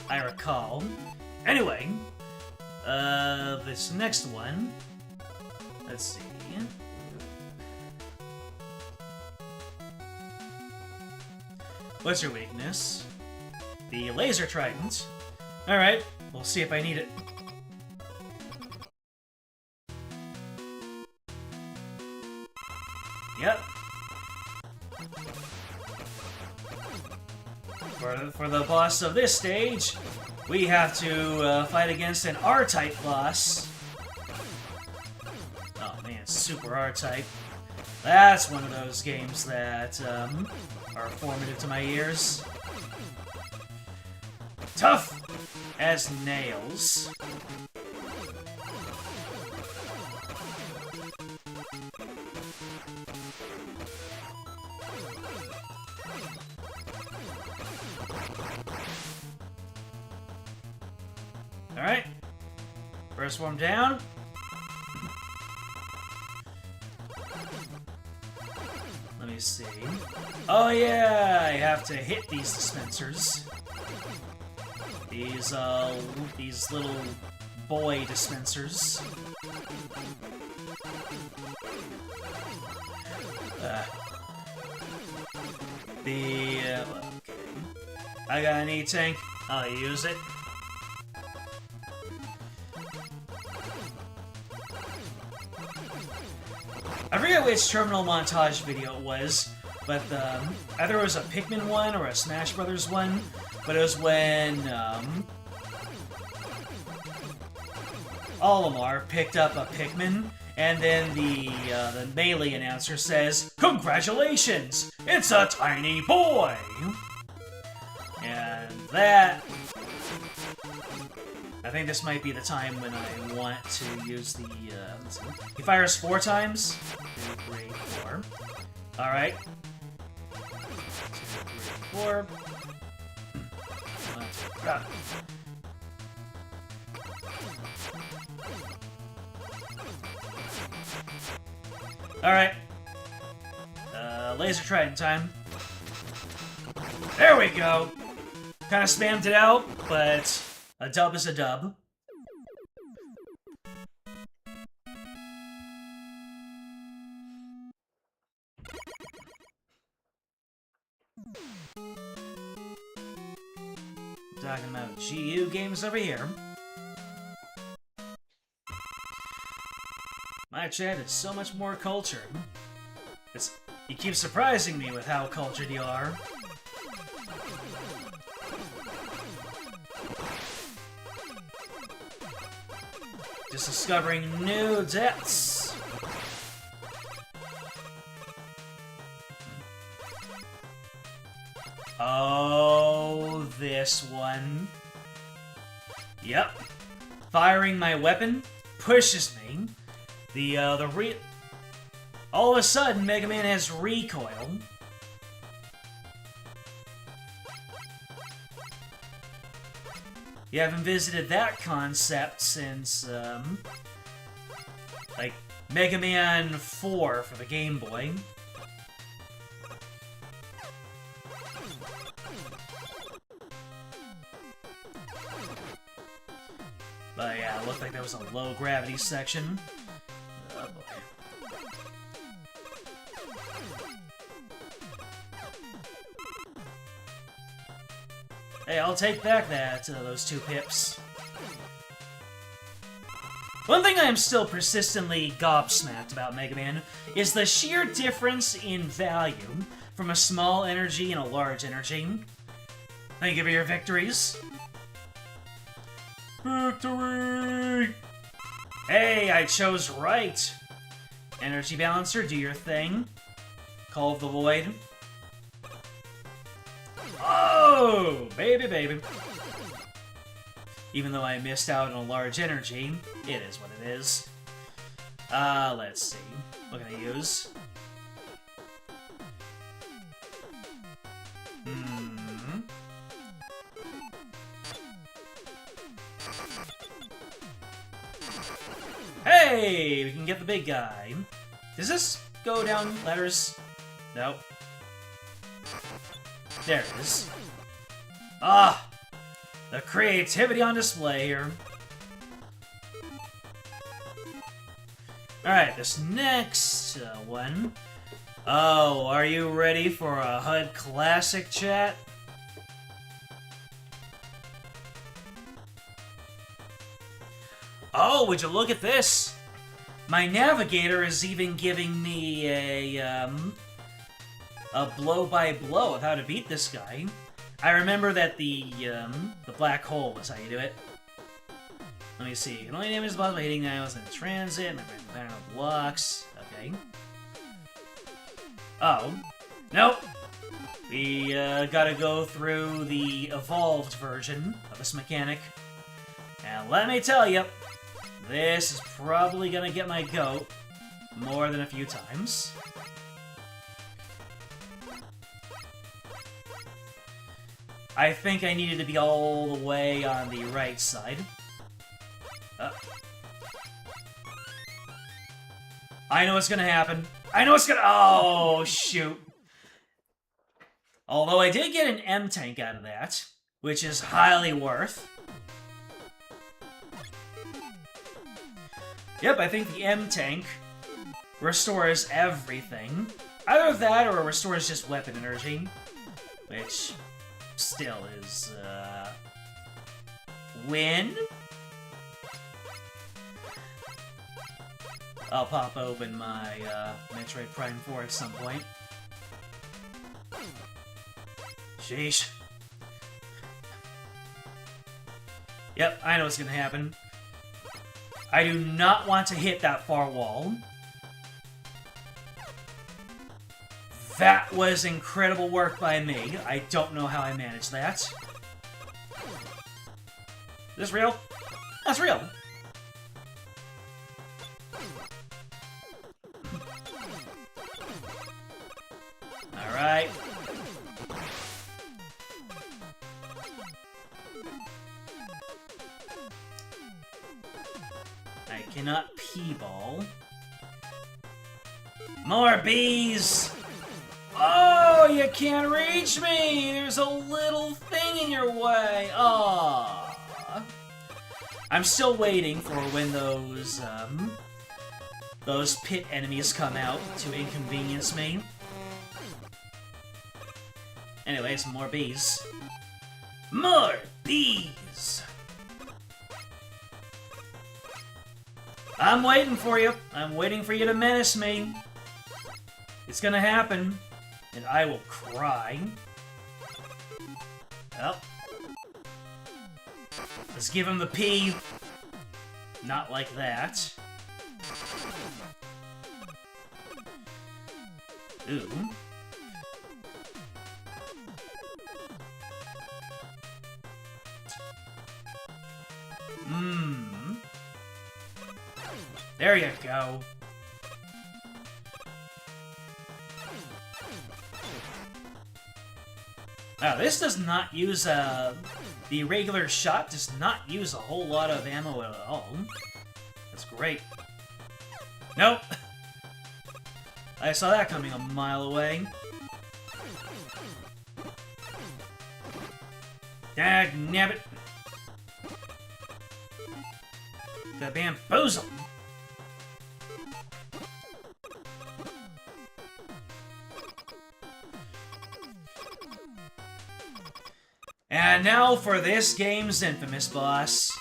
I recall. Anyway, this next one... Let's see... What's your weakness? The laser trident. Alright, we'll see if I need it. Yep. For the boss of this stage, we have to fight against an R-type boss. Oh man, super R-type. That's one of those games that are formative to my ears. Tough as nails. Alright. First one down. see. Oh yeah, I have to hit these dispensers. These little boy dispensers. Okay. I got an E-tank. I'll use it. I forget which terminal montage video it was, but either it was a Pikmin one or a Smash Brothers one, but it was when Olimar picked up a Pikmin, and then the Melee announcer says, "Congratulations! It's a tiny boy!" And that... I think this might be the time when I want to use the, let's see. He fires 4 times. 2, 3, 4. Alright. 2, 3, 4. Got it. Alright. Laser Trident time. There we go! Kinda spammed it out, but a dub is a dub. Talking about GU games over here. My chat is so much more cultured. You keep surprising me with how cultured you are. Just discovering new depths. Oh, this one. Yep. Firing my weapon pushes me. All of a sudden, Mega Man has recoil. You haven't visited that concept since, like, Mega Man 4 for the Game Boy. But yeah, it looked like there was a low gravity section. Oh boy. Hey, I'll take back those 2 pips. One thing I am still persistently gobsmacked about Mega Man is the sheer difference in value from a small energy and a large energy. Thank you for your victories. Victory! Hey, I chose right! Energy Balancer, do your thing. Call of the Void. Oh! Baby, baby. Even though I missed out on a large energy, it is what it is. Let's see. What can I use? Hey! We can get the big guy. Does this go down ladders? Nope. There it is. Ah! The creativity on display here. Alright, this next one. Oh, are you ready for a HUD classic, chat? Oh, would you look at this? My navigator is even giving me a blow-by-blow of how to beat this guy. I remember that the black hole was how you do it. Let me see. You can only damage the boss by hitting items in transit, membrane blocks. Okay. Oh. Nope. We gotta go through the evolved version of this mechanic. And let me tell you, this is probably gonna get my goat more than a few times. I think I needed to be all the way on the right side. I know what's gonna happen. I know what's gonna... Oh, shoot. Although I did get an M tank out of that, which is highly worth. Yep, I think the M tank restores everything. Either that or it restores just weapon energy, which still is, win? I'll pop open my, Metroid Prime 4 at some point. Sheesh. Yep, I know what's gonna happen. I do not want to hit that far wall. That was incredible work by me. I don't know how I managed that. Is this real? That's real. Alright. I cannot P-ball. More bees! Oh, you can't reach me! There's a little thing in your way! Aww. I'm still waiting for when those pit enemies come out to inconvenience me. Anyways, more bees. More bees! I'm waiting for you. I'm waiting for you to menace me. It's gonna happen. And I will cry. Oh. Let's give him the P. Not like that. Ooh. There you go. Now, this does not use, the regular shot does not use a whole lot of ammo at all. That's great. Nope! I saw that coming a mile away. Dagnabbit! The bamboozle! And now for this game's infamous boss.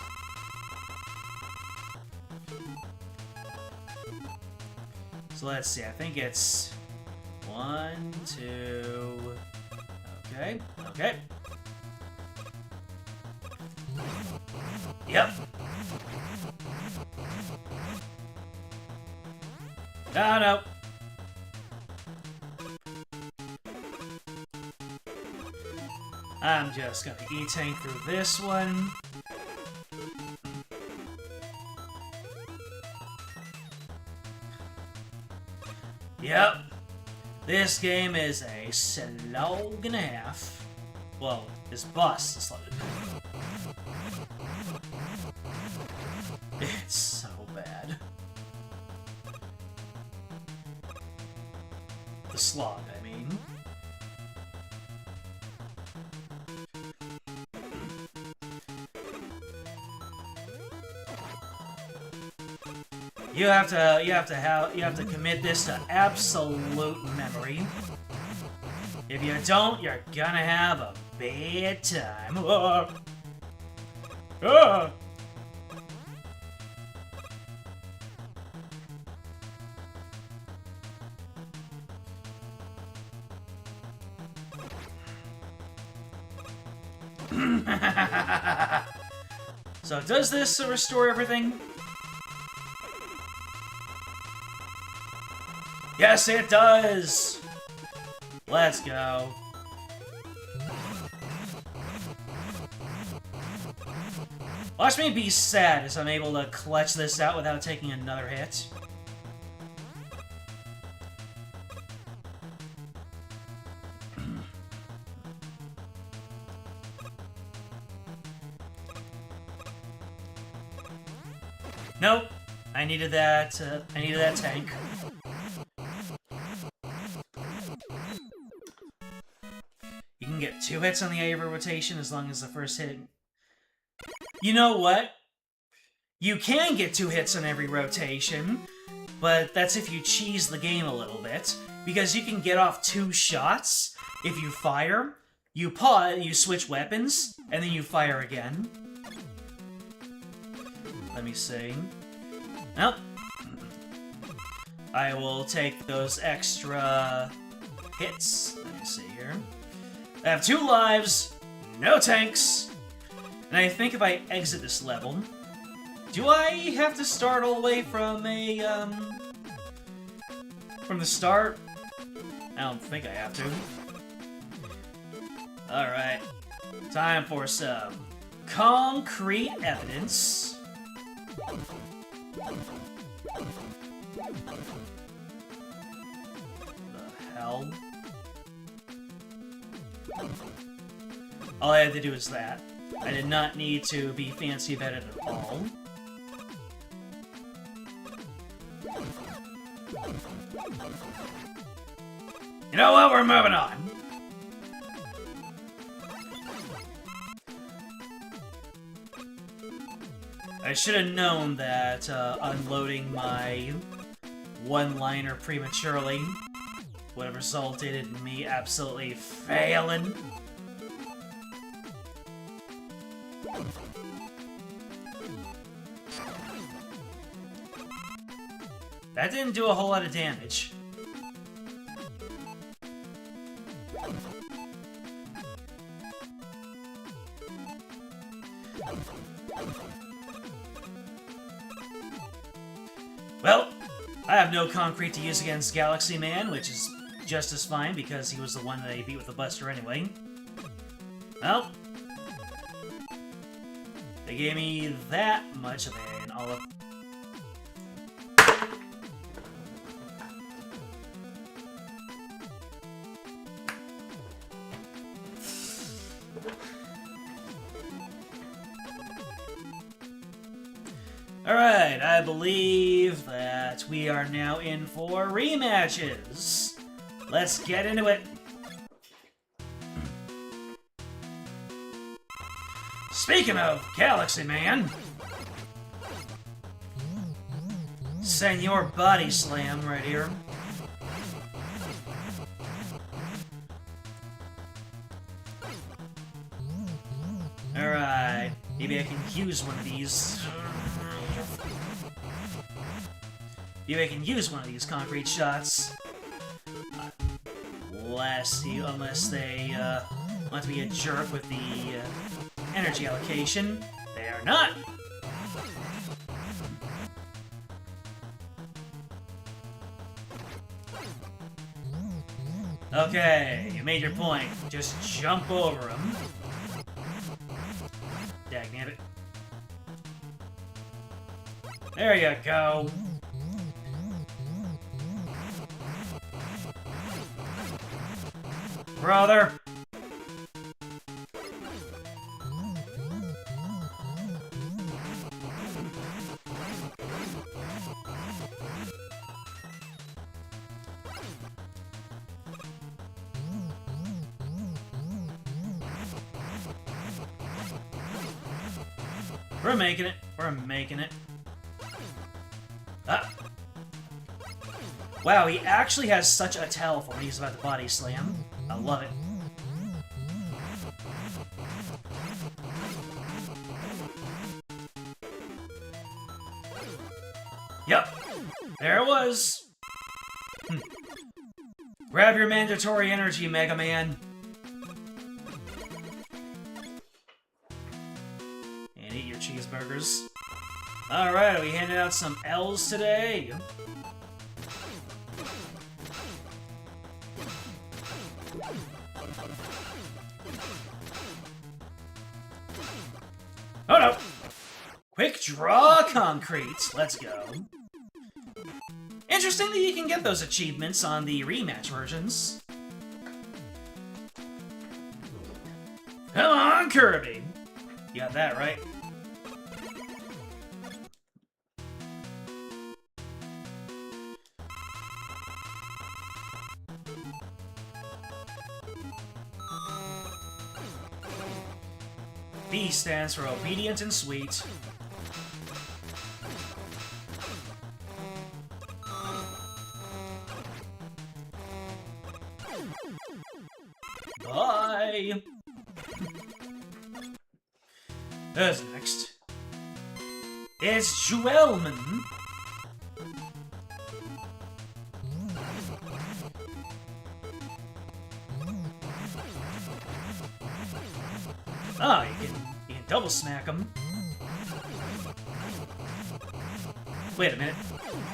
So let's see, I think it's 1, 2... Okay, okay. Yep. Oh, no. I'm just gonna E-tank through this one. Yep. This game is a slog and a half. Well, this boss is slog. It's so bad. The slog, I mean. You have to commit this to absolute memory. If you don't, you're gonna have a bad time. So does this restore everything? Yes, it does! Let's go. Watch me be sad as I'm able to clutch this out without taking another hit. Nope. I needed that tank. can get 2 hits on the Aver rotation as long as the first hit... You know what? You can get 2 hits on every rotation, but that's if you cheese the game a little bit, because you can get off 2 shots if you fire, you pause, you switch weapons, and then you fire again. Let me see. Nope. I will take those extra hits. Let me see here. I have 2 lives, no tanks, and I think if I exit this level, do I have to start all the way from from the start? I don't think I have to. Alright. Time for some concrete evidence. The hell? All I had to do is that. I did not need to be fancy about it at all. You know what? We're moving on. I should have known that unloading my one-liner prematurely would have resulted in me absolutely failing. That didn't do a whole lot of damage. Well, I have no concrete to use against Galaxy Man, which is just as fine because he was the one that I beat with the Buster anyway. Well, they gave me that much of an olive. Alright, I believe that we are now in for rematches. Let's get into it. Speaking of Galaxy Man, Senor Body Slam right here. Alright, maybe I can use one of these. Maybe I can use one of these concrete shots. Unless they want to be a jerk with the energy allocation. They are not! Okay, you made your point. Just jump over him. Dagnabbit. There you go. Brother! We're making it. We're making it. Ah. Wow, he actually has such a tell for when he's about to body slam. I love it. Yep. There it was. Grab your mandatory energy, Mega Man. And eat your cheeseburgers. Alright, are we handing out some L's today? Oh no! Quick draw concrete. Let's go. Interesting that you can get those achievements on the rematch versions. Come on, Kirby! You got that right. B stands for obedient and sweet. Bye! Who's next? It's Joelman. Ah, you can double smack him. Wait a minute.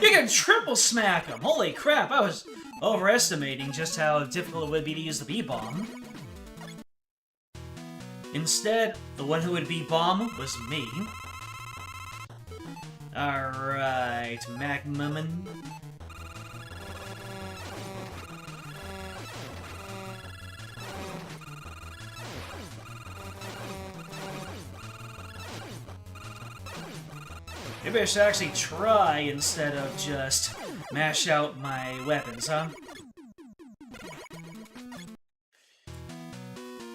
You can triple smack him! Holy crap, I was overestimating just how difficult it would be to use the B-bomb. Instead, the one who would B-bomb was me. Alright, Magmumin. Maybe I should actually try instead of just mash out my weapons, huh?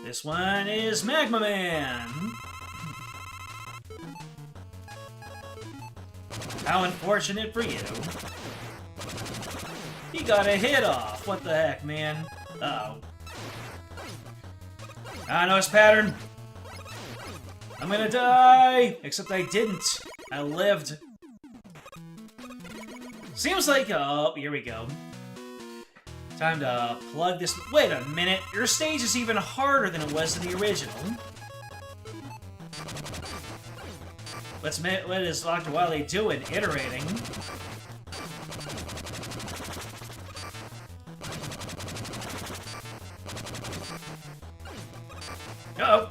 This one is Magma Man! How unfortunate for you. He got a hit off! What the heck, man? Uh-oh. I know his pattern! I'm gonna die! Except I didn't. I lived. Seems like... oh, here we go. Time to plug this... Wait a minute! Your stage is even harder than it was in the original. What is Dr. Wily doing? Iterating. Uh-oh!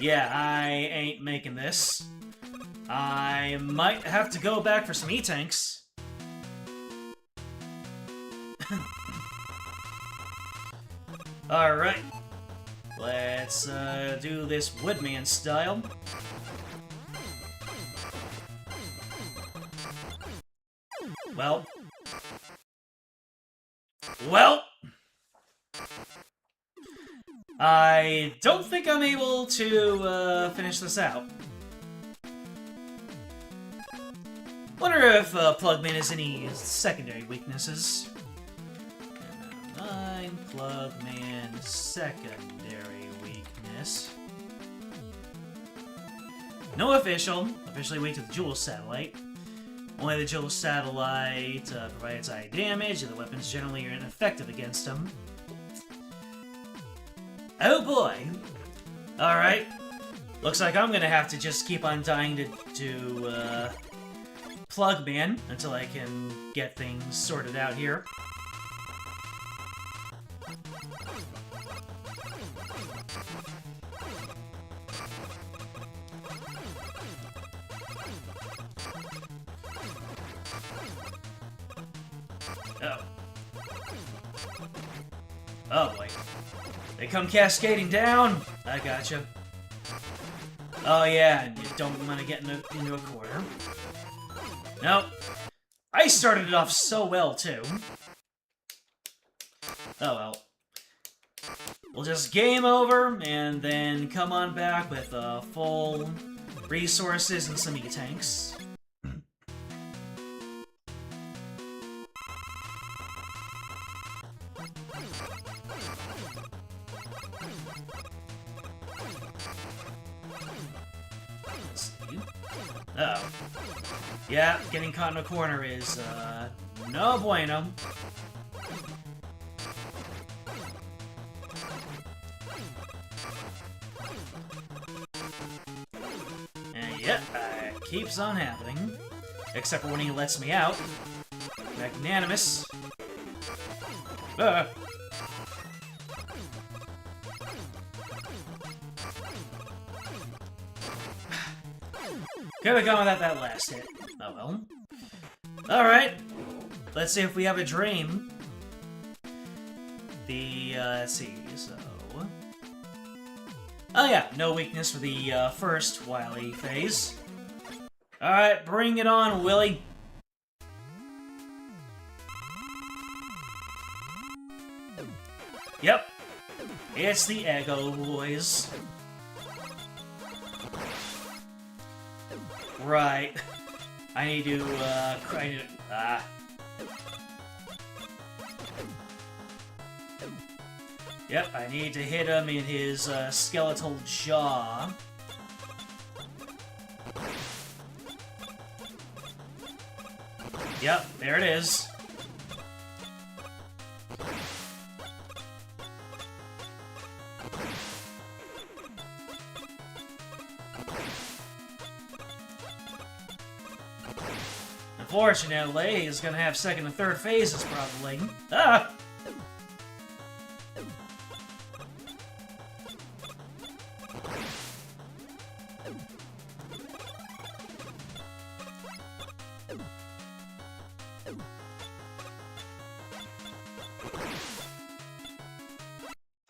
Yeah, I ain't making this. I might have to go back for some E-tanks. Alright. Let's do this Woodman style. Well. I don't think I'm able to finish this out. Wonder if Plugman has any secondary weaknesses. Plugman secondary weakness. No official. Officially weak to the Jewel Satellite. Only the Jewel Satellite provides eye damage, and the weapons generally are ineffective against him. Oh boy! Alright. Looks like I'm gonna have to just keep on dying to Plugman until I can get things sorted out here. Oh boy. They come cascading down! I gotcha. Oh yeah, and you don't want to get into a corner. Nope. I started it off so well, too. Oh well. We'll just game over, and then come on back with full resources and some E-tanks. Uh-oh. Yeah, getting caught in a corner is, no bueno. And yep, it keeps on happening. Except for when he lets me out. Magnanimous. Could've gone without that last hit. Oh well. Alright. Let's see if we have a dream. Let's see, so... oh yeah, no weakness for the first Wily phase. Alright, bring it on, Willy. Yep. It's the Ego Boys. Right. I need to, Yep, I need to hit him in his, skeletal jaw. Yep, there it is. Unfortunately, he's gonna have second and third phases, probably. Ah!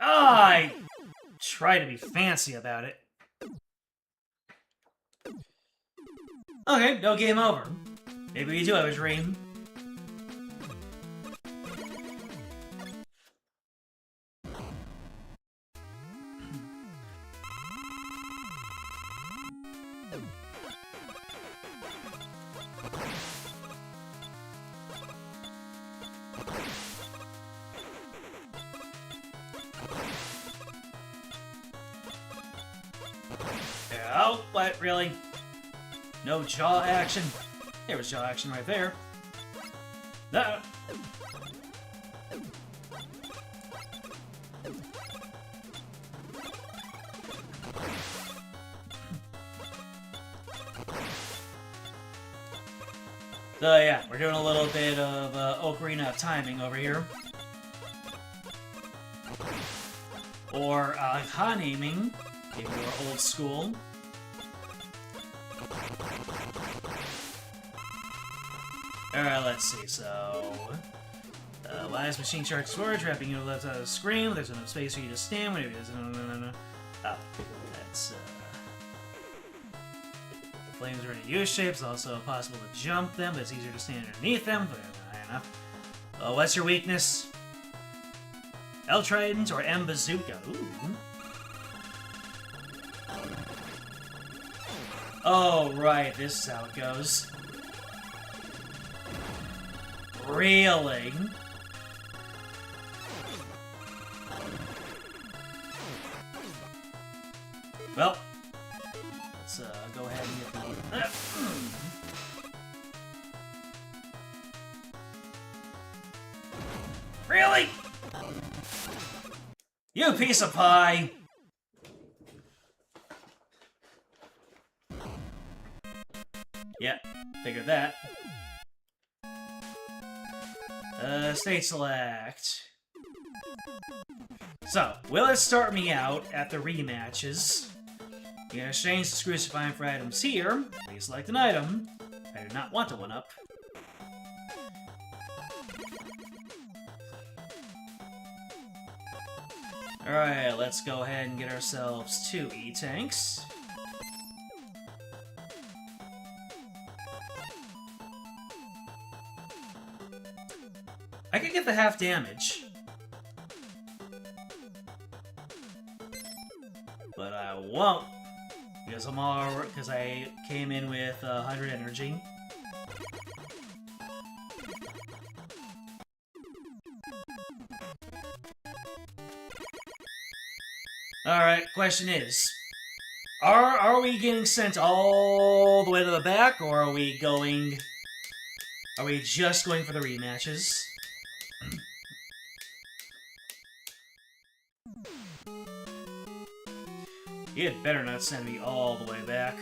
I try to be fancy about it. Okay, no game over. Maybe we do have a dream. Oh, what? Really? No jaw action? There was jaw action right there. Ah. So yeah, we're doing a little bit of ocarina of timing over here. Or ha-naming, if you're old school. Alright, let's see, so... why is machine shark storage wrapping you left out of the screen? There's enough space for you to stand whenever there's no. Oh, that's, Flames are in U-shapes, also possible to jump them, but it's easier to stand underneath them. But, enough. What's your weakness? L-Trident or M-Bazooka? Ooh. Oh, right, this is how it goes. Really? Well, let's go ahead and get the... Really? You piece of pie! Yeah, figured that. State select. So, will it start me out at the rematches? You can exchange the crucifying for items here. Please select an item. I do not want to one-up. Alright, let's go ahead and get ourselves 2 E-tanks. I could get the half damage. But I won't. Because I came in with 100 energy. Alright, question is, are we getting sent all the way to the back, or are we just going for the rematches? You had better not send me all the way back.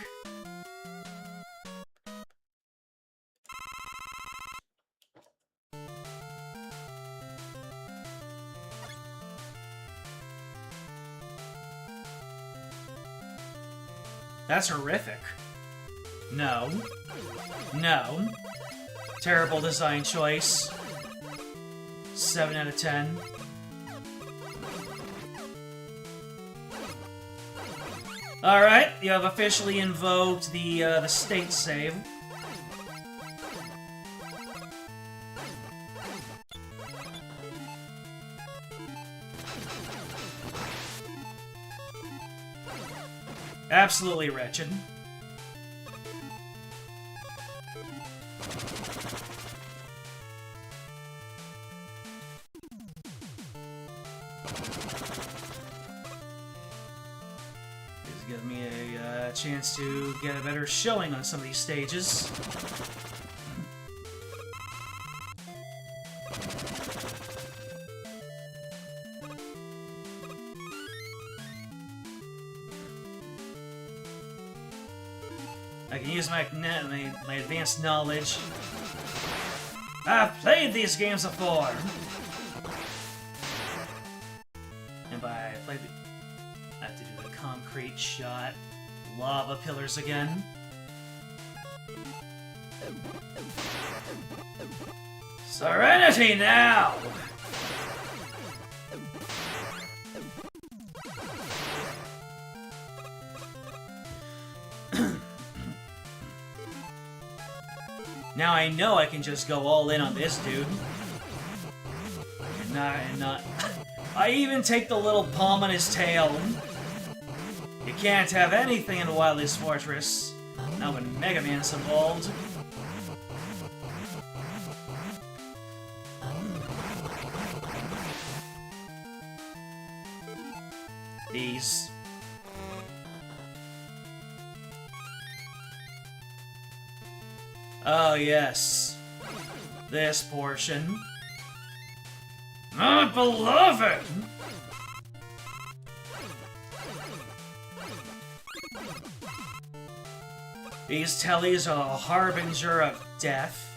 That's horrific. No. No. Terrible design choice. 7 out of 10. Alright, you have officially invoked the state save. Absolutely wretched. This gives me a chance to get a better showing on some of these stages. I can use my advanced knowledge. I've played these games before! And by play, I have to do the concrete shot, lava pillars again. Serenity now! Now I know I can just go all in on this dude. And not... I even take the little palm on his tail. You can't have anything in Wildest Fortress. Not when Mega Man's involved. These... Oh, yes. This portion. My beloved! These tellies are the harbinger of death.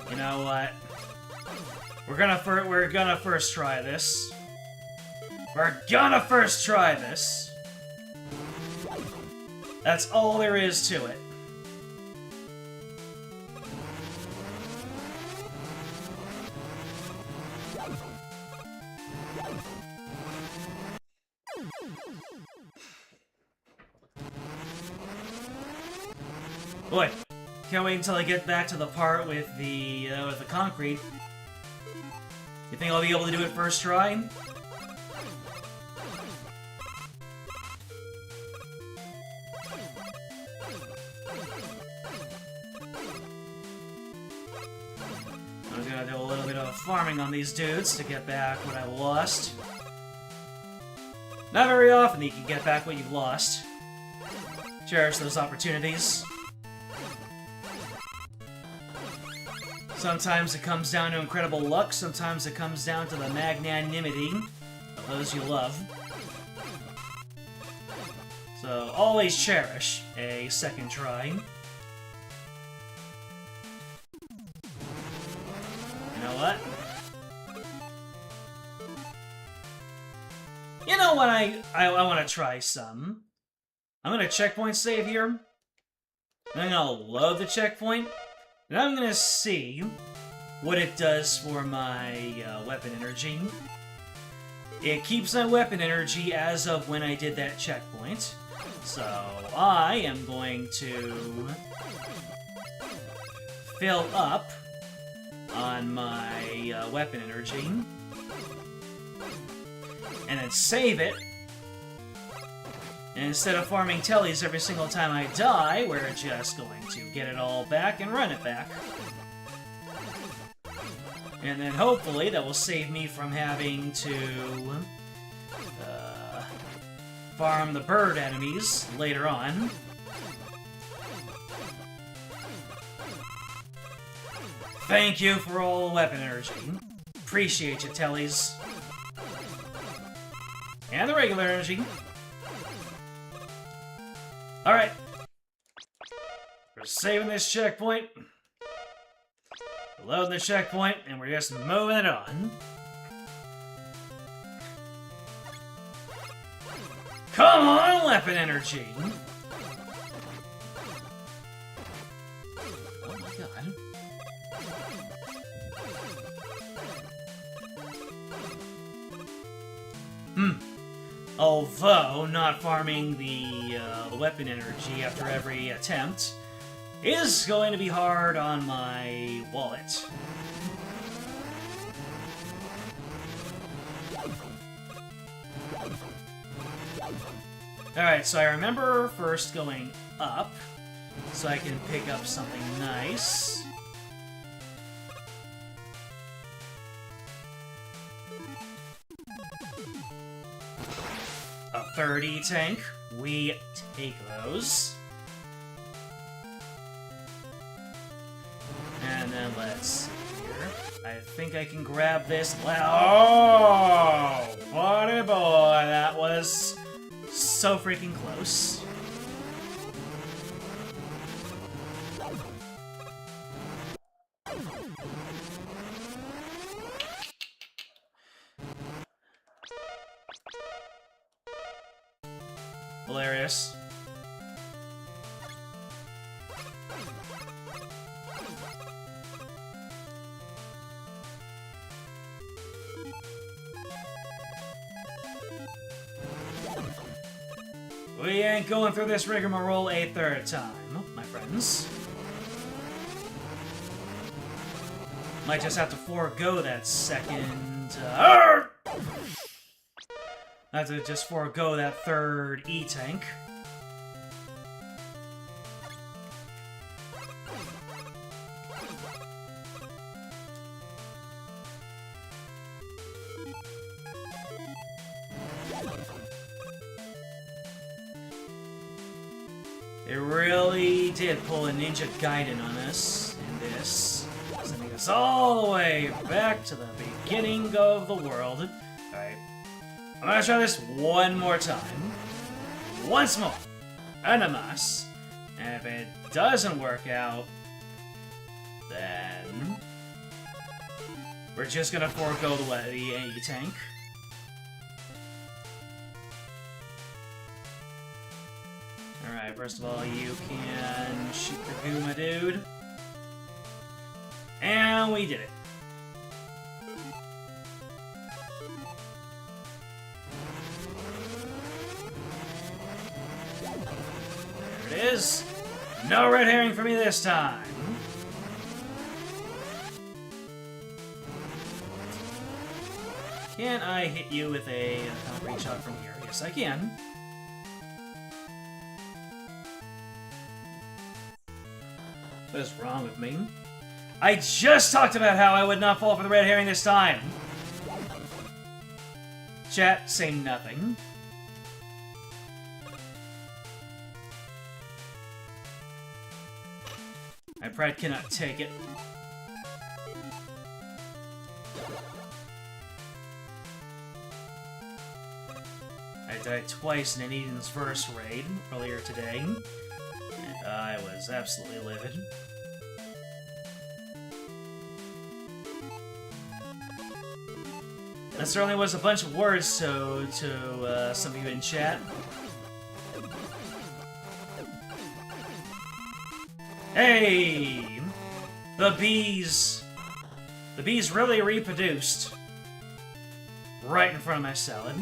You know what? We're gonna first try this. We're gonna first try this. That's all there is to it. Boy, can't wait until I get back to the part with the concrete. You think I'll be able to do it first try? I'm gonna do a little bit of farming on these dudes to get back what I lost. Not very often that you can get back what you've lost. Cherish those opportunities. Sometimes it comes down to incredible luck, sometimes it comes down to the magnanimity of those you love. So always cherish a second try. You know what? You know what I want to try some. I'm going to checkpoint save here. And I'm going to load the checkpoint. And I'm going to see what it does for my weapon energy. It keeps my weapon energy as of when I did that checkpoint. So I am going to fill up on my weapon energy. And then save it. And instead of farming tellies every single time I die, we're just going to get it all back and run it back. And then hopefully that will save me from having to farm the bird enemies later on. Thank you for all the weapon energy. Appreciate you, tellies. And the regular energy. Alright. We're saving this checkpoint. Loading the checkpoint, and we're just moving it on. Come on, weapon energy! Oh my god. Although, not farming the weapon energy after every attempt is going to be hard on my wallet. Alright, so I remember first going up, so I can pick up something nice. third E-tank. We take those. And then let's see here. I think I can grab this. Oh, buddy boy, that was so freaking close. Hilarious. We ain't going through this rigmarole a third time, my friends. Might just have to forego that second... I have to just forego that third E-tank. It really did pull a Ninja Gaiden on us in this. Sending us all the way back to the beginning of the world. Alright. I'm gonna try this one more time. Once more. En masse. And if it doesn't work out, then we're just gonna forego the E-tank. Alright, first of all, you can shoot the Gooma dude. And we did it. There it is. No red herring for me this time. Can I hit you with a concrete shot from here? Yes, I can. What is wrong with me? I just talked about how I would not fall for the red herring this time. Chat, say nothing. My pride cannot take it. I died twice in an Eden's Verse raid earlier today, and I was absolutely livid. That certainly was a bunch of words to some of you in chat. Hey! The bees! The bees really reproduced. Right in front of my salad.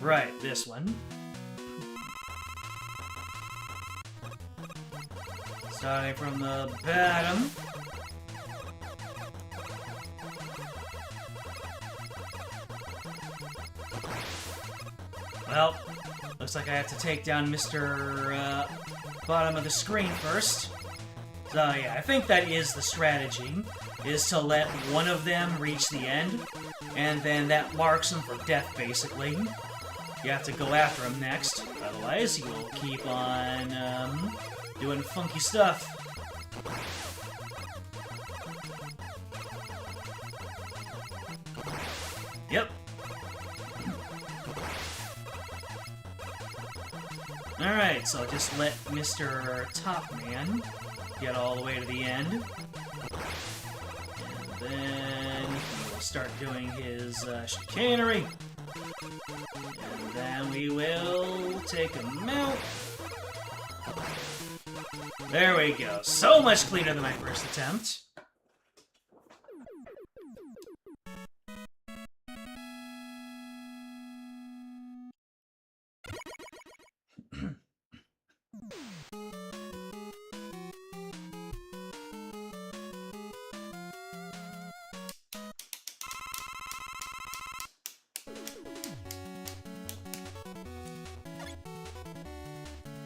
Right, this one. Starting from the bottom. Well, looks like I have to take down Mr. Bottom of the screen first. So yeah, I think that is the strategy, is to let one of them reach the end, and then that marks them for death, basically. You have to go after him next, otherwise he will keep on doing funky stuff. Yep. Alright, so just let Mr. Top Man get all the way to the end. And then he will start doing his chicanery. And then we will take him out. There we go. So much cleaner than my first attempt.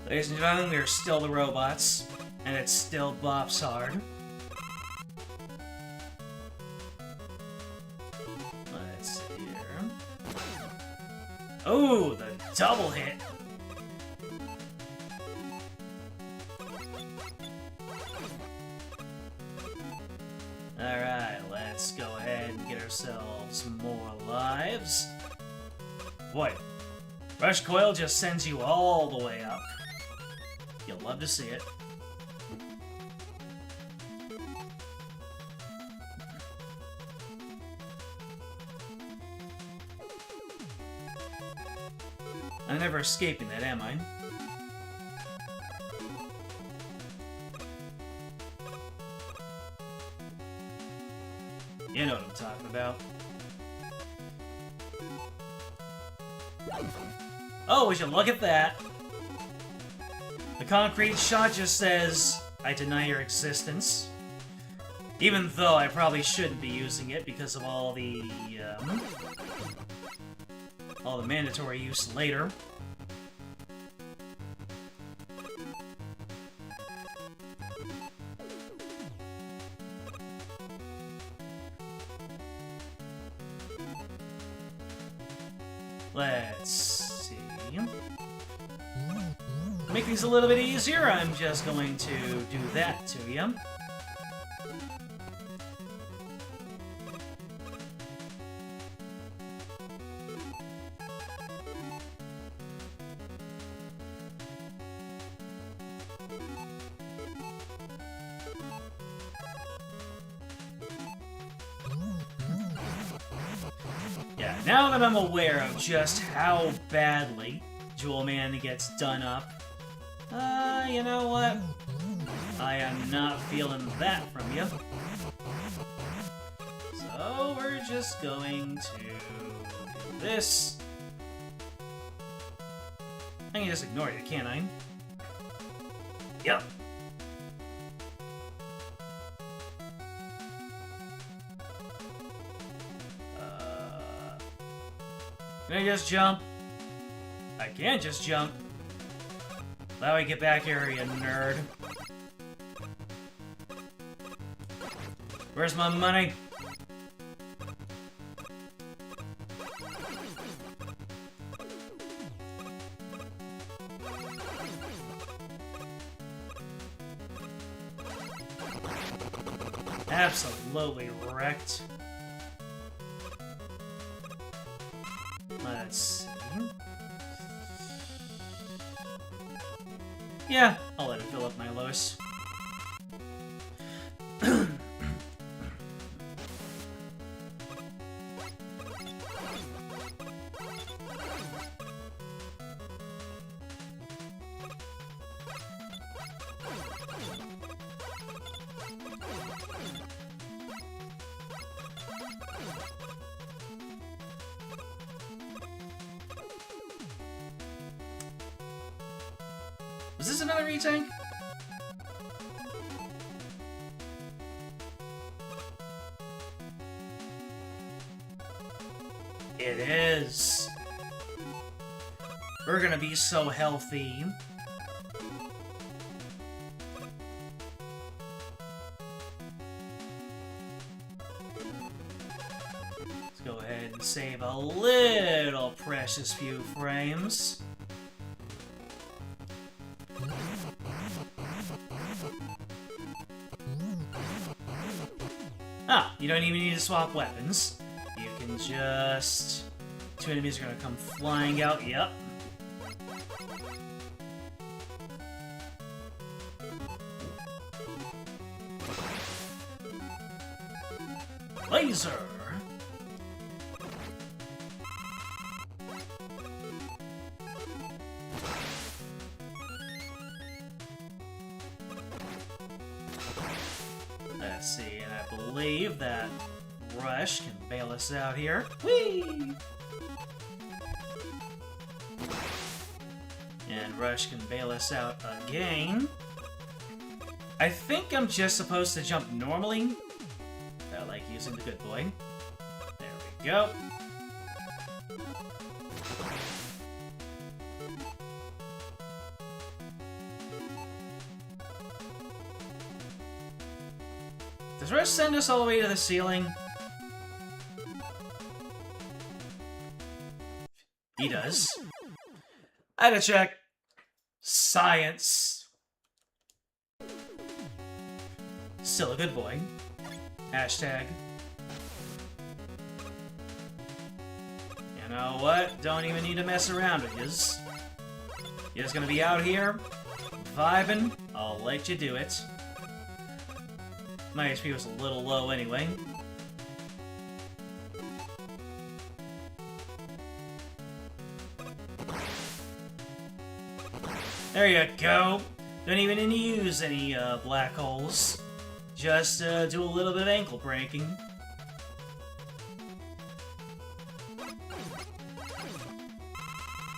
Ladies and gentlemen, we are still the robots, and it still bops hard. Let's see here. Oh, the double hit! Alright, let's go ahead and get ourselves more lives. Boy, Rush Coil just sends you all the way up. You'll love to see it. I'm never escaping that, am I? You know what I'm talking about. Oh, would you look at that? The concrete shot just says, I deny your existence. Even though I probably shouldn't be using it because of all the mandatory use later. Let's see. To make things a little bit easier, I'm just going to do that to you. Yeah, now that I'm aware of just how badly Jewel Man gets done up, you know what? I am not feeling that from you. So we're just going to do this. I can just ignore you, can't I? Yep. Can I just jump? I can't just jump. How do I get back here, you nerd? Where's my money? Absolutely wrecked. Let's see. Yeah, I'll let it fill up my Lois. Is this another retank? It is. We're gonna be so healthy. Let's go ahead and save a little precious few frames. Ah, you don't even need to swap weapons. You can just... Two enemies are gonna come flying out, yep. Laser! Let's see, and I believe that Rush can bail us out here. Whee! And Rush can bail us out again. I think I'm just supposed to jump normally. I like using the good boy. There we go. Rush send us all the way to the ceiling? He does. I had to check. Science. Still a good boy. Hashtag. You know what? Don't even need to mess around with yous. You're just gonna be out here, vibing. I'll let you do it. My HP was a little low anyway. There you go. Don't even need to use any black holes. Just do a little bit of ankle breaking.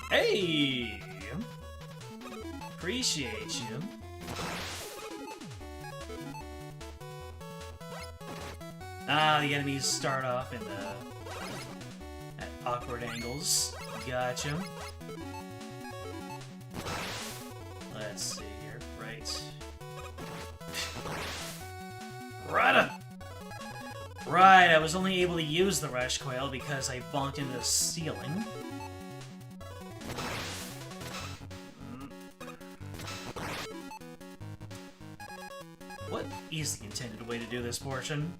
Hey! Appreciate you. Ah, the enemies start off in at awkward angles. Gotcha. Let's see here. Right. Right, I was only able to use the Rush Coil because I bumped into the ceiling. What is the intended way to do this portion?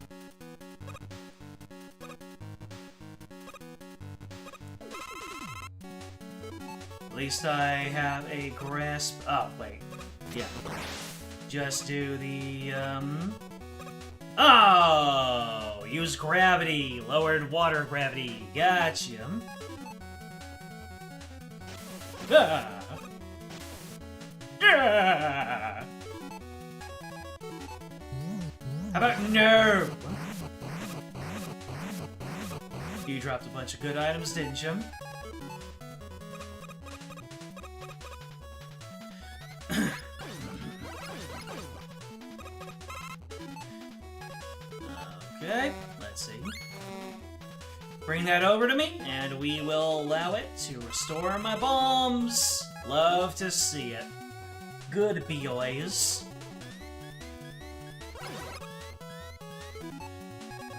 At least I have a grasp. Oh, wait. Yeah. Just do the, Oh! Use gravity. Lowered water gravity. Gotcha. Ah! Ah! How about no? You dropped a bunch of good items, didn't you? Okay, let's see. Bring that over to me, and we will allow it to restore my bombs. Love to see it. Good boys.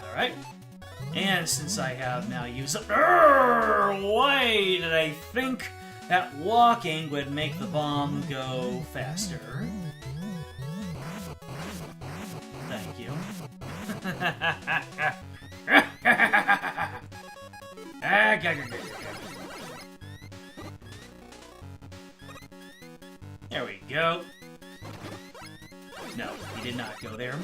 Alright. And since I have now used up... Why did I think that walking would make the bomb go faster? Thank you. There we go. No, he did not go there.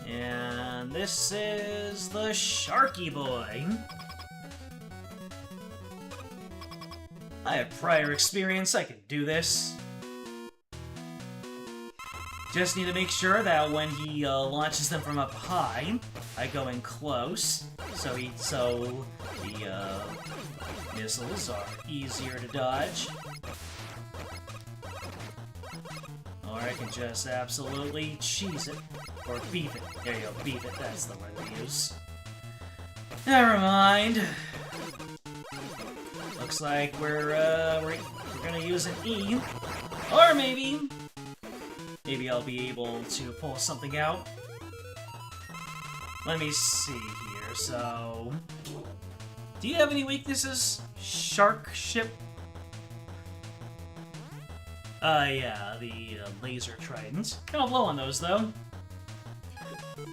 And this is the Sharky Boy. I have prior experience, I can do this. Just need to make sure that when he launches them from up high, I go in close, so the missiles are easier to dodge. Or I can just absolutely cheese it, or beef it. There you go, beef it, that's the word to use. Never mind. Looks like we're gonna use an E, or maybe I'll be able to pull something out. Let me see here. So, do you have any weaknesses, Shark Ship? Yeah, the laser trident. Kind of low on those though.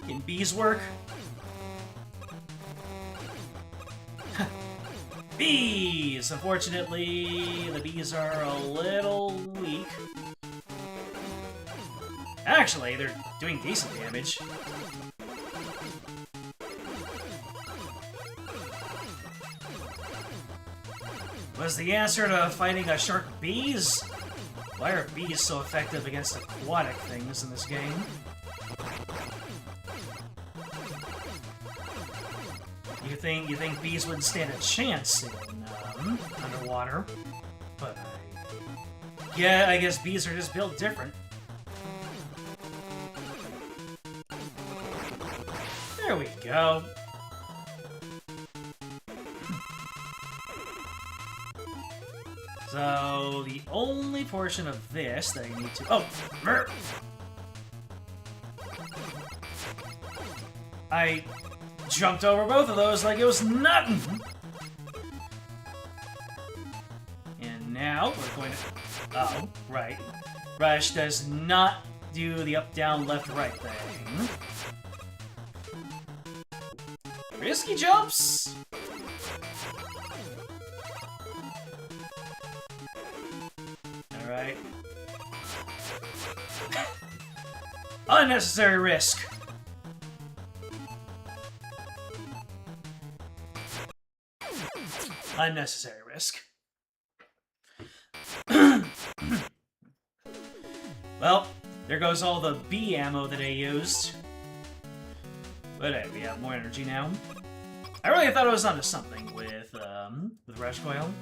Can bees work? Bees! Unfortunately, the bees are a little weak. Actually, they're doing decent damage. Was the answer to fighting a shark bees? Why are bees so effective against aquatic things in this game? You think bees wouldn't stand a chance in underwater? But yeah, I guess bees are just built different. There we go. So, the only portion of this that I need to... Oh! Mer! I jumped over both of those like it was nothing! And now, we're going to... Oh, right. Rush does not do the up, down, left, right thing. Risky jumps! Alright. Unnecessary risk. Unnecessary risk. Well, there goes all the B ammo that I used. But hey, we have more energy now. I really thought I was onto something with Rush Coil.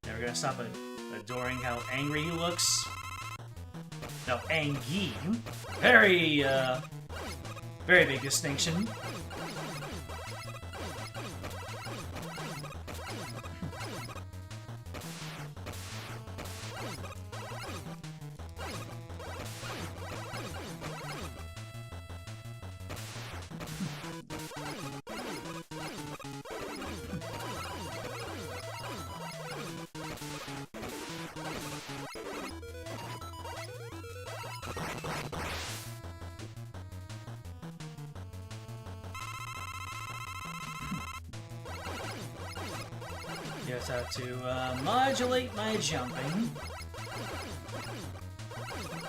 Never gonna stop adoring how angry he looks. No, angry. Very, very big distinction. Just have to modulate my jumping.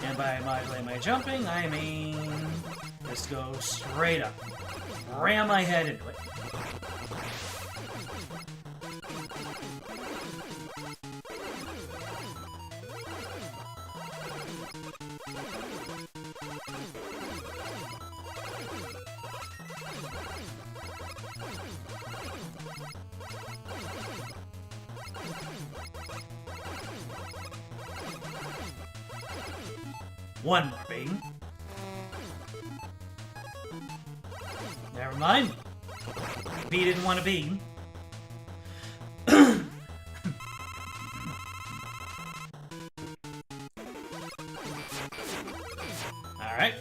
And by modulate my jumping, I mean just go straight up. Ram my head into it. One more beam. Never mind. B didn't want to beam. Alright.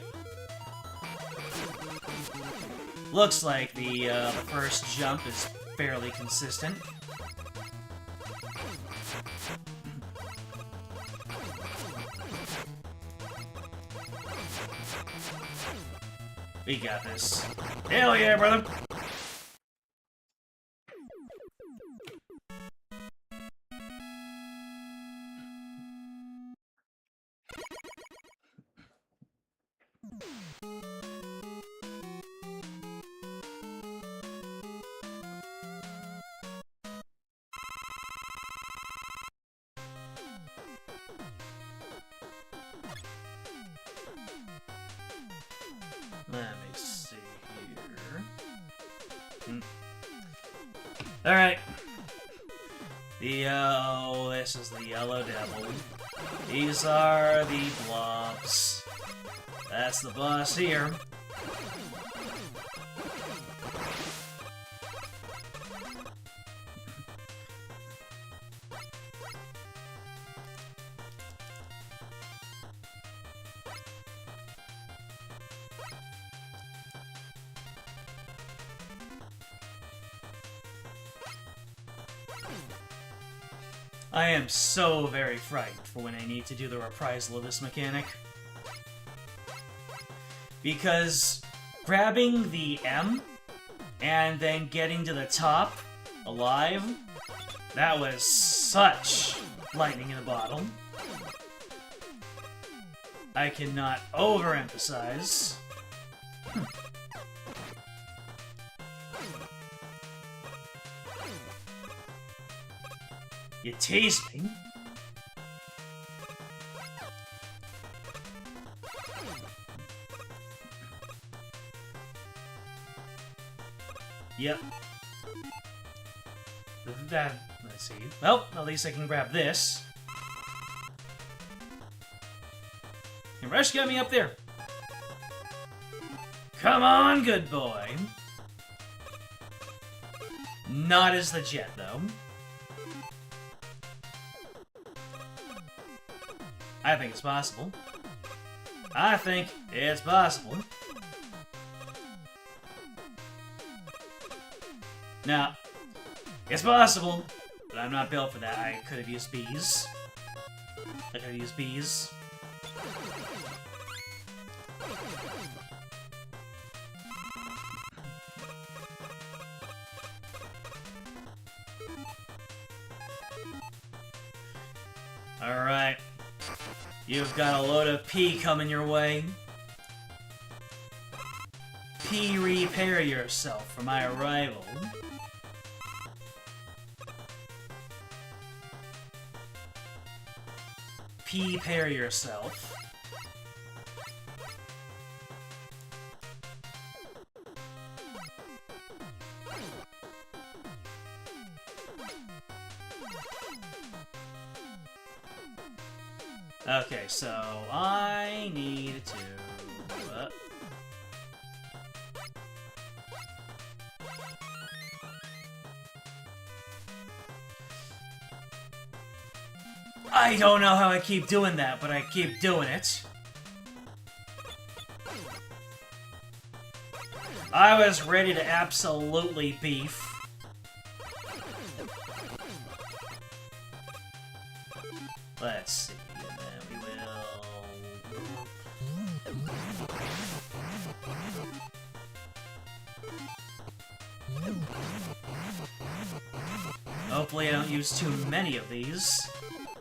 Looks like the first jump is fairly consistent. We got this. Hell yeah, brother! Let me see here. Alright. This is the Yellow Devil. These are the blobs. That's the boss here. I am so very frightened for when I need to do the reprisal of this mechanic. Because grabbing the M and then getting to the top alive, that was such lightning in a bottle. I cannot overemphasize. You tease me. Yep. That, let's see. Well, at least I can grab this. And Rush got me up there. Come on, good boy. Not as the jet, though. I think it's possible. I think it's possible. Now, it's possible, but I'm not built for that. I could have used bees. I could have used bees. Alright. You've got a load of pee coming your way. Pee, repair yourself for my arrival. Pee, pair yourself. Okay, so I need to... I don't know how I keep doing that, but I keep doing it. I was ready to absolutely beef. Let's see, and then we will... Hopefully I don't use too many of these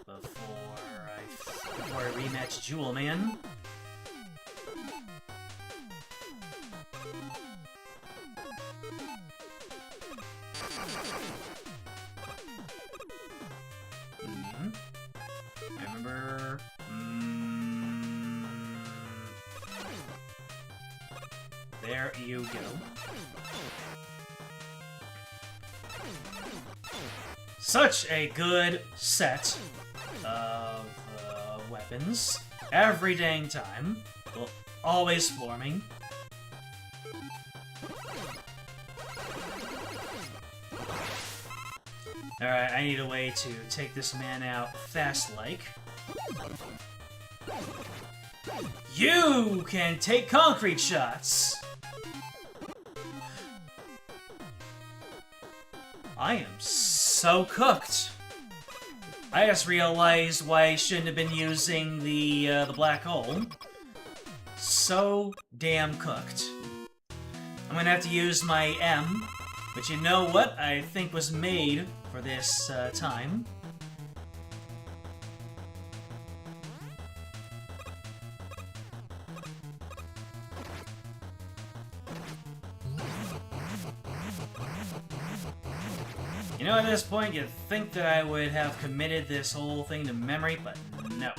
before I rematch Jewel Man. I remember... There you go. Such a good set of weapons. Every dang time. Well, always forming. Alright, I need a way to take this man out fast-like. You can take concrete shots! I am so cooked. I just realized why I shouldn't have been using the black hole. So damn cooked. I'm gonna have to use my M, but you know what? I think was made for this time. You know, at this point, you'd think that I would have committed this whole thing to memory, but no.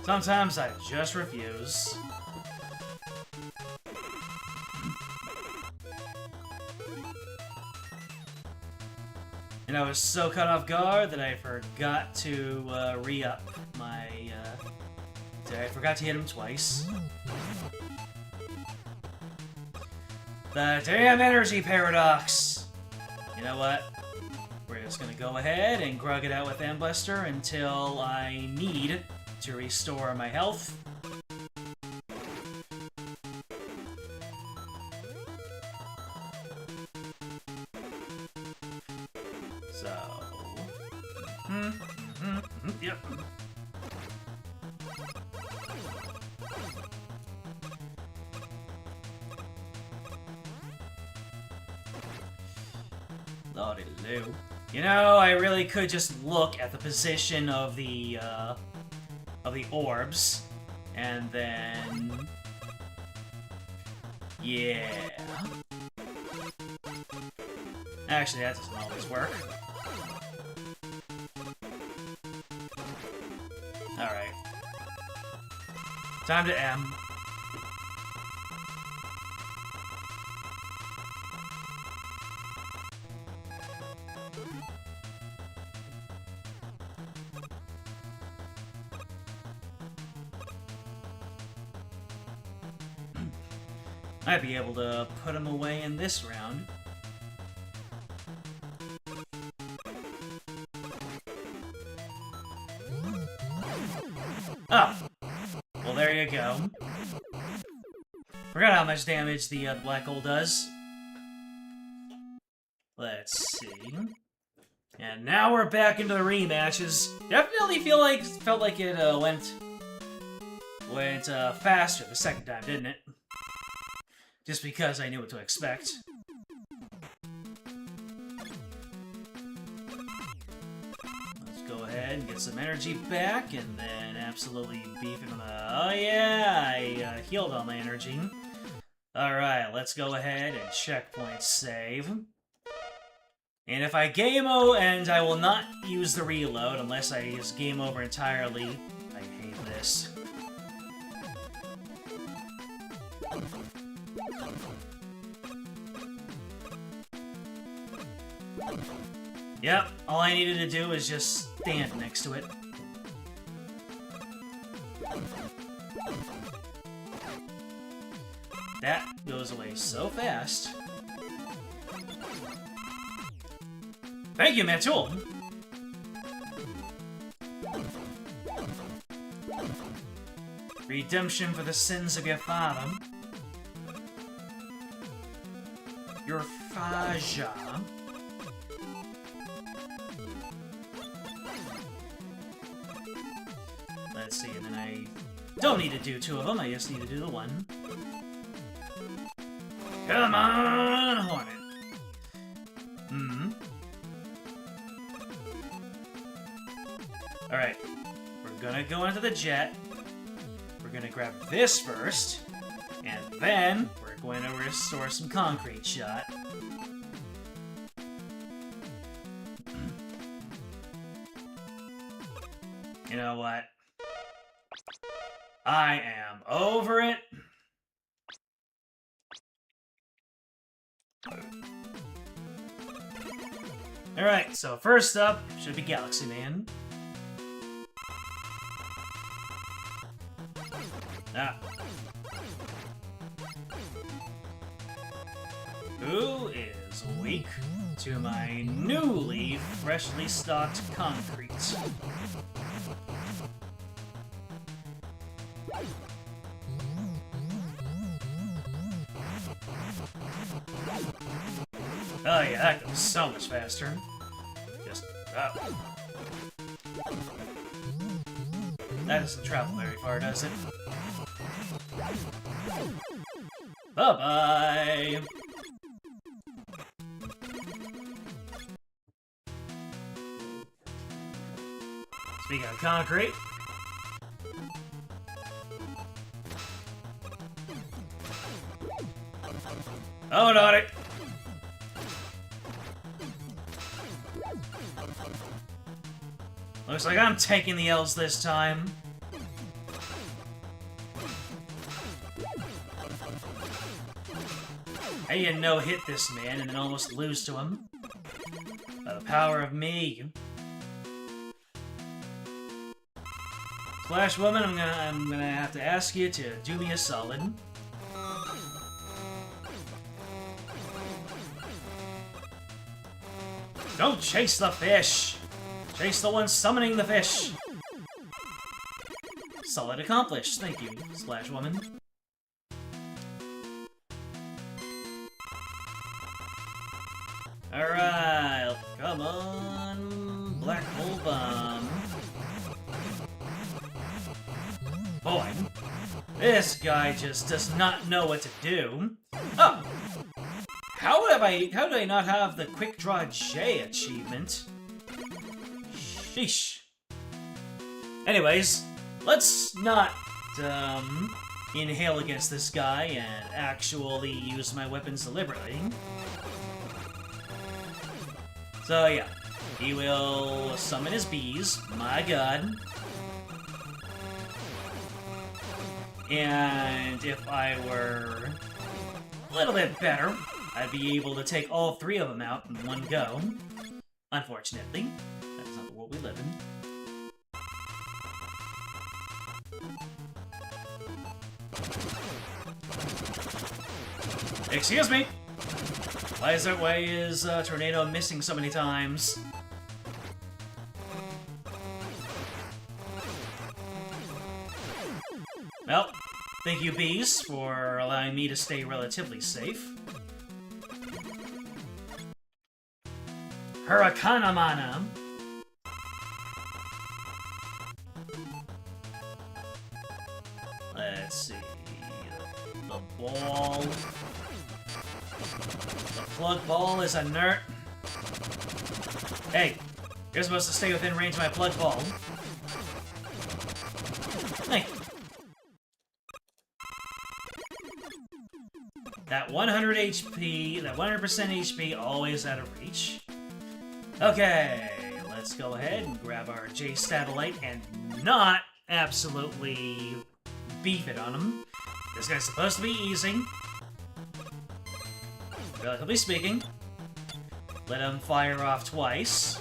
Sometimes I just refuse. And I was so caught off guard that I forgot to re-up my... I forgot to hit him twice. The damn energy paradox! You know what? We're just gonna go ahead and grug it out with Amblaster until I need to restore my health. So... Yep. Lordy-loo. You know, I really could just look at the position of the orbs, and then... Yeah... Actually, that doesn't always work. Alright. Time to M. Might be able to put him away in this round. Forgot how much damage the black hole does. Let's see. And now we're back into the rematches. Definitely felt like it went faster the second time, didn't it? Just because I knew what to expect. Let's go ahead and get some energy back, and then absolutely beef him. Oh yeah, I healed all my energy. Alright, let's go ahead and checkpoint save. And if I game over, and I will not use the reload unless I just game over entirely. I hate this. Yep, all I needed to do was just stand next to it. That goes away so fast. Thank you, Matul! Redemption for the sins of your father. Your Faja. Let's see, and then I don't need to do two of them, I just need to do the one. Come on, Hornet! Alright, we're gonna go into the jet. We're gonna grab this first, and then we're going to restore some concrete shot. You know what? I am over it. Alright, so first up should be Galaxy Man. Ah. Who is weak to my newly, freshly stocked concrete? Oh yeah, that goes so much faster. Just, oh. That doesn't travel very far, does it? Bye-bye! Speaking of concrete... Oh, not it! Looks like I'm taking the L's this time. I didn't no-hit this man and then almost lose to him. By the power of me. Flash Woman, I'm gonna have to ask you to do me a solid. Don't chase the fish! Chase the one summoning the fish! Solid accomplished, thank you, Splash Woman. Alright, come on, Black Hole Bomb. Boy, this guy just does not know what to do. Oh! How do I not have the Quick Draw J achievement? Sheesh. Anyways, let's not, inhale against this guy and actually use my weapons deliberately. So yeah, he will summon his bees, my god. And if I were a little bit better, I'd be able to take all three of them out in one go. Unfortunately, that's not the world we live in. Excuse me! Why is Tornado missing so many times? Well, Thank you, bees, for allowing me to stay relatively safe. Huracanamana. Let's see. The ball. The plug ball is inert. Hey, you're supposed to stay within range of my plug ball. Hey. That 100 HP, that 100% HP, always out of reach. Okay, let's go ahead and grab our J satellite and not absolutely beef it on him. This guy's supposed to be easy. Relatively speaking. Let him fire off twice.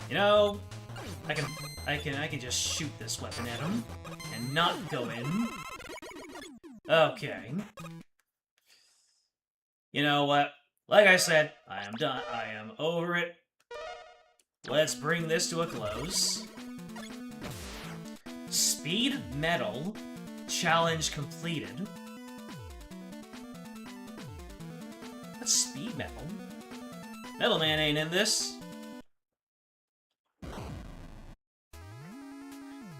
You know, I can just shoot this weapon at him and not go in. Okay. You know what? Like I said, I am done. I am over it. Let's bring this to a close. Speed Metal. Challenge completed. That's Speed Metal. Metal Man ain't in this.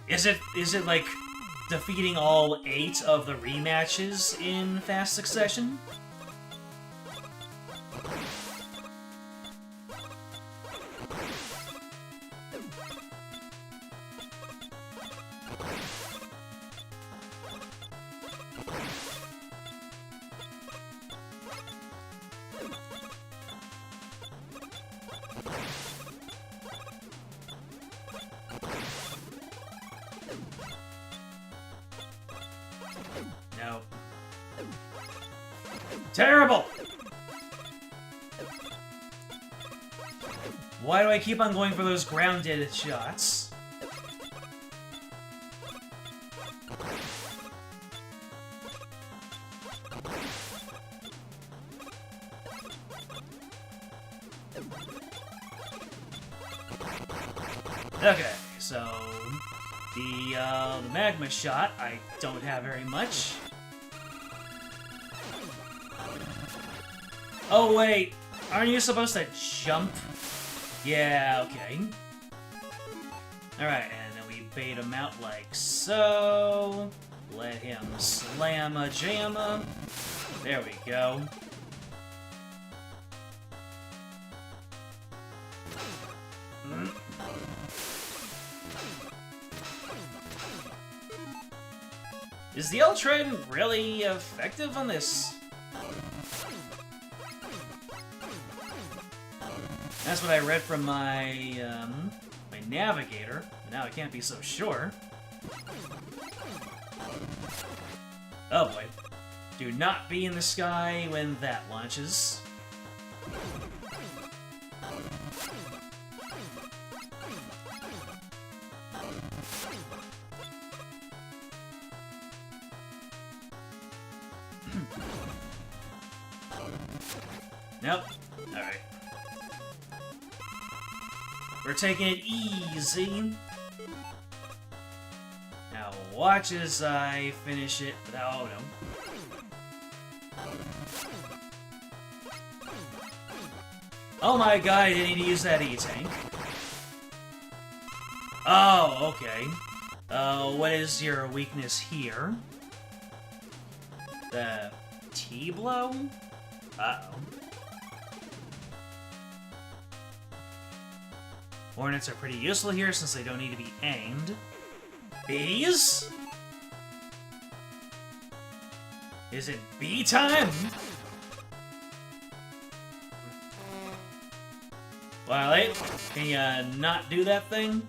Is it like defeating all 8 of the rematches in fast succession? No. Terrible! Why do I keep on going for those grounded shots? Okay, so the magma shot, I don't have very much. Oh wait, aren't you supposed to jump? Yeah, okay. Alright, and then we bait him out like so. Let him slam a jamma. There we go. Is the L-Trident really effective on this? That's what I read from my, my navigator, but now I can't be so sure. Oh boy. Do not be in the sky when that launches. Nope. Alright. We're taking it easy. Now watch as I finish it without... Oh no. Oh my god, I didn't need to use that E-Tank. Oh, okay. What is your weakness here? The T-blow? Uh-oh. Hornets are pretty useful here since they don't need to be aimed. Bees? Is it bee time? Twilight, can you not do that thing?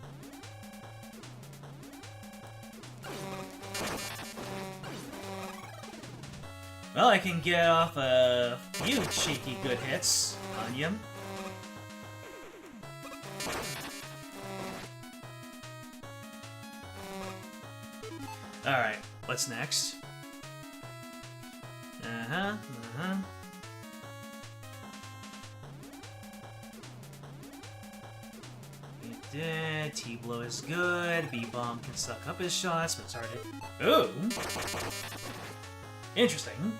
Well, I can get off a few cheeky good hits on you. Alright, what's next? T-blow is good. B-bomb can suck up his shots, but it's hard to... Ooh! Interesting.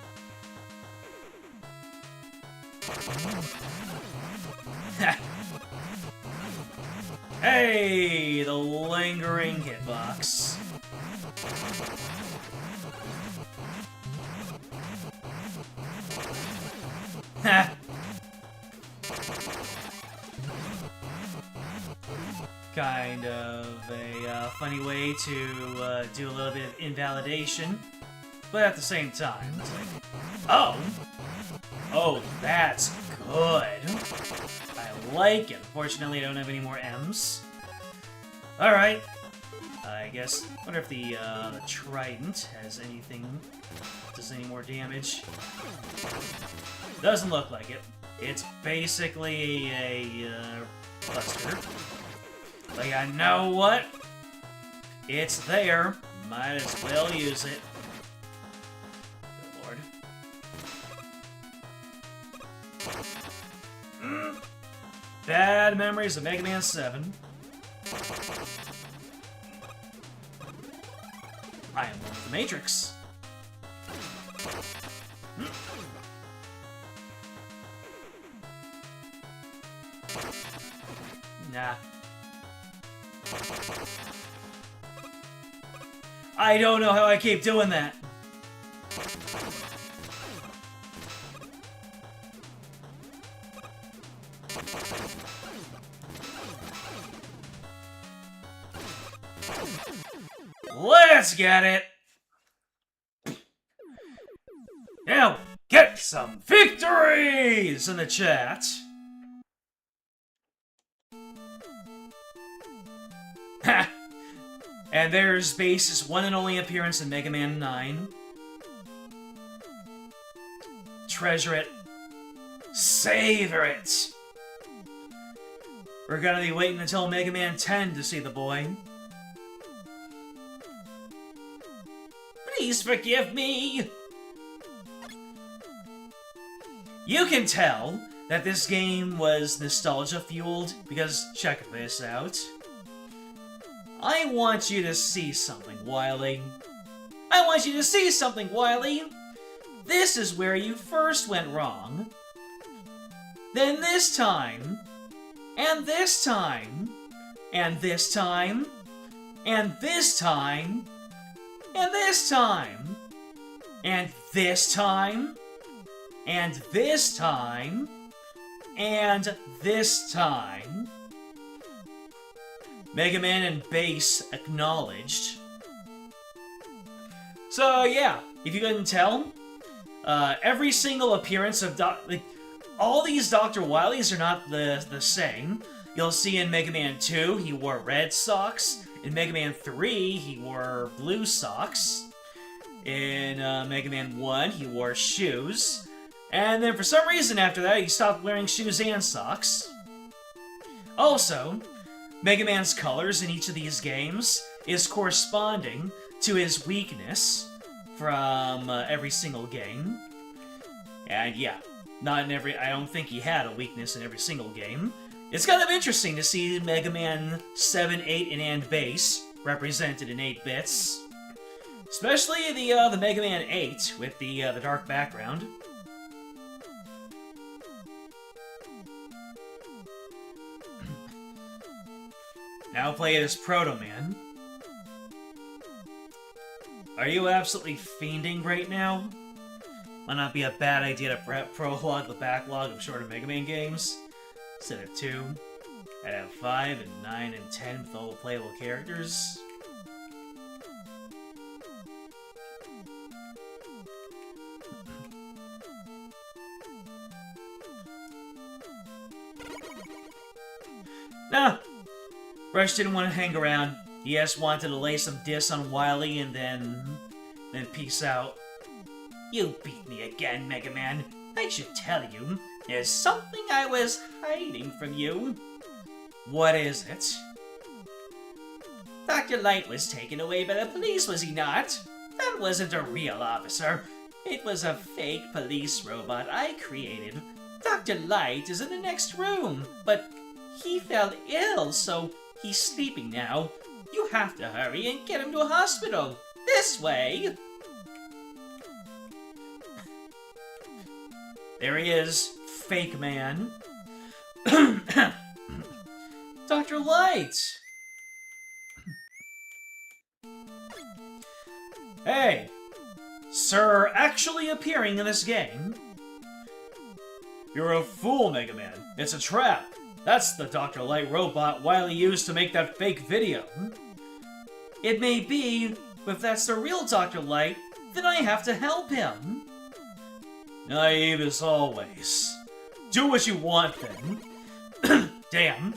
Hey! The lingering hitbox. Ha! Kind of a funny way to do a little bit of invalidation, but at the same time, it's like, oh! Oh, that's good! I like it. Unfortunately, I don't have any more M's. Alright. I guess, I wonder if the Trident has anything, does any more damage. Doesn't look like it. It's basically a Buster. But you know what? It's there. Might as well use it. Good lord. Bad memories of Mega Man 7. I am one with the Matrix. Nah. I don't know how I keep doing that. Let's get it! Now, get some victories in the chat! Ha! And there's Base's one and only appearance in Mega Man 9. Treasure it. Savor it! We're gonna be waiting until Mega Man 10 to see the boy. Please forgive me! You can tell that this game was nostalgia-fueled because check this out. I want you to see something, Wily. I want you to see something, Wily! This is where you first went wrong. Then this time, and this time, and this time, and this time, and this time, and this time, and this time, and this time. Mega Man and Base acknowledged. So yeah, if you couldn't tell, every single appearance of all these Dr. Wilys are not the same. You'll see in Mega Man 2, he wore red socks. In Mega Man 3, he wore blue socks. In Mega Man 1, he wore shoes. And then for some reason after that, he stopped wearing shoes and socks. Also, Mega Man's colors in each of these games is corresponding to his weakness from every single game. And yeah, not in every... I don't think he had a weakness in every single game. It's kind of interesting to see Mega Man 7, 8, and Base represented in 8 bits. Especially the Mega Man 8 with the dark background. Now play it as Proto Man. Are you absolutely fiending right now? Might not be a bad idea to prologue the backlog of shorter Mega Man games. Instead of 2, I'd have 5 and 9 and 10 with all the playable characters. Nah, Rush didn't want to hang around. He just wanted to lay some diss on Wily and then peace out. You beat me again, Mega Man. I should tell you, there's something I was hiding from you. What is it? Dr. Light was taken away by the police, was he not? That wasn't a real officer. It was a fake police robot I created. Dr. Light is in the next room, but he fell ill, so He's sleeping now. You have to hurry and get him to a hospital. This way! There he is, fake man. Dr. Light! Hey! Sir actually appearing in this game. You're a fool, Mega Man. It's a trap. That's the Dr. Light robot Wily used to make that fake video. It may be, but if that's the real Dr. Light, then I have to help him. Naive as always. Do what you want, then. Damn.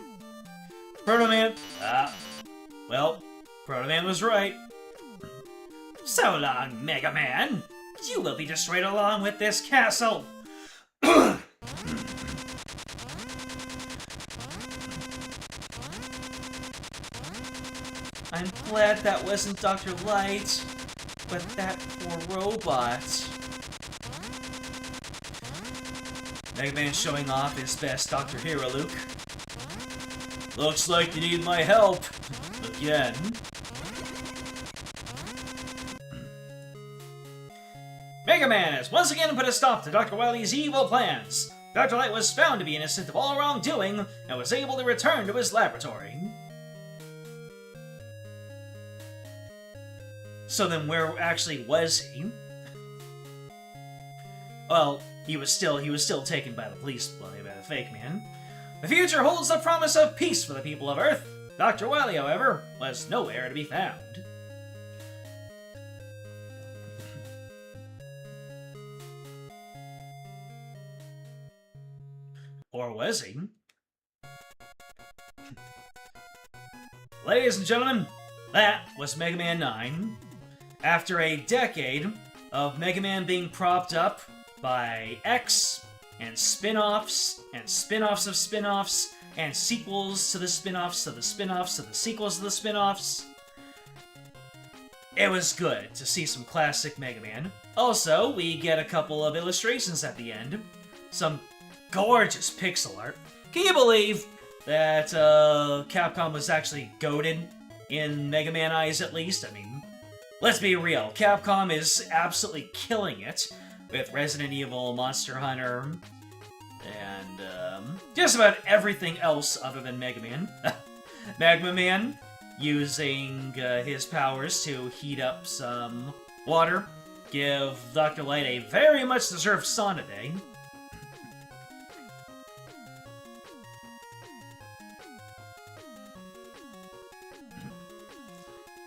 Proto Man... well, Proto Man was right. So long, Mega Man. You will be destroyed along with this castle. I'm glad that wasn't Dr. Light, but that poor robot. Mega Man showing off his best Dr. Hero Luke. Looks like you need my help. Again. Mega Man has once again put a stop to Dr. Wily's evil plans. Dr. Light was found to be innocent of all wrongdoing and was able to return to his laboratory. So then where actually was he? Well, he was still taken by the police by the fake man. The future holds the promise of peace for the people of Earth. Dr. Wily, however, was nowhere to be found. Or was he? Ladies and gentlemen, that was Mega Man 9. After a decade of Mega Man being propped up by X and spin-offs and spin-offs of spin-offs and sequels to the spin-offs to the spin-offs to the sequels to the spin-offs, it was good to see some classic Mega Man. Also, we get a couple of illustrations at the end. Some gorgeous pixel art. Can you believe that Capcom was actually goated in Mega Man eyes, at least? I mean, let's be real. Capcom is absolutely killing it with Resident Evil, Monster Hunter, and just about everything else other than Mega Man. Mega Man using his powers to heat up some water, give Dr. Light a very much deserved sauna day.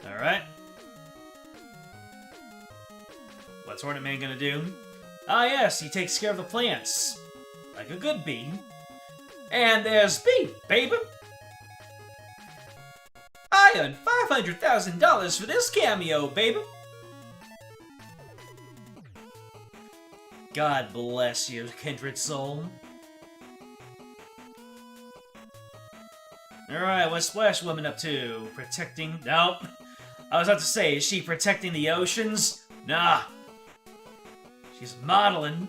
Alright. What's Hornet Man gonna do? Ah yes, he takes care of the plants. Like a good bee. And there's B, baby! I earned $500,000 for this cameo, baby! God bless you, kindred soul. Alright, what's Splash Woman up to? Protecting... Nope. I was about to say, is she protecting the oceans? Nah. She's modeling.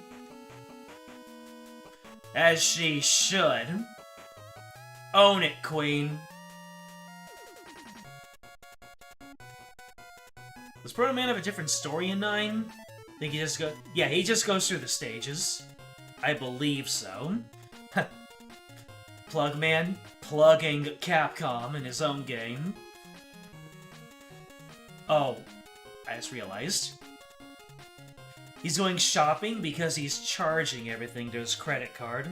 As she should. Own it, queen. Does Proto Man have a different story in 9? I think he just goes... Yeah, he just goes through the stages. I believe so. Plug Man plugging Capcom in his own game. Oh, I just realized. He's going shopping because he's charging everything to his credit card.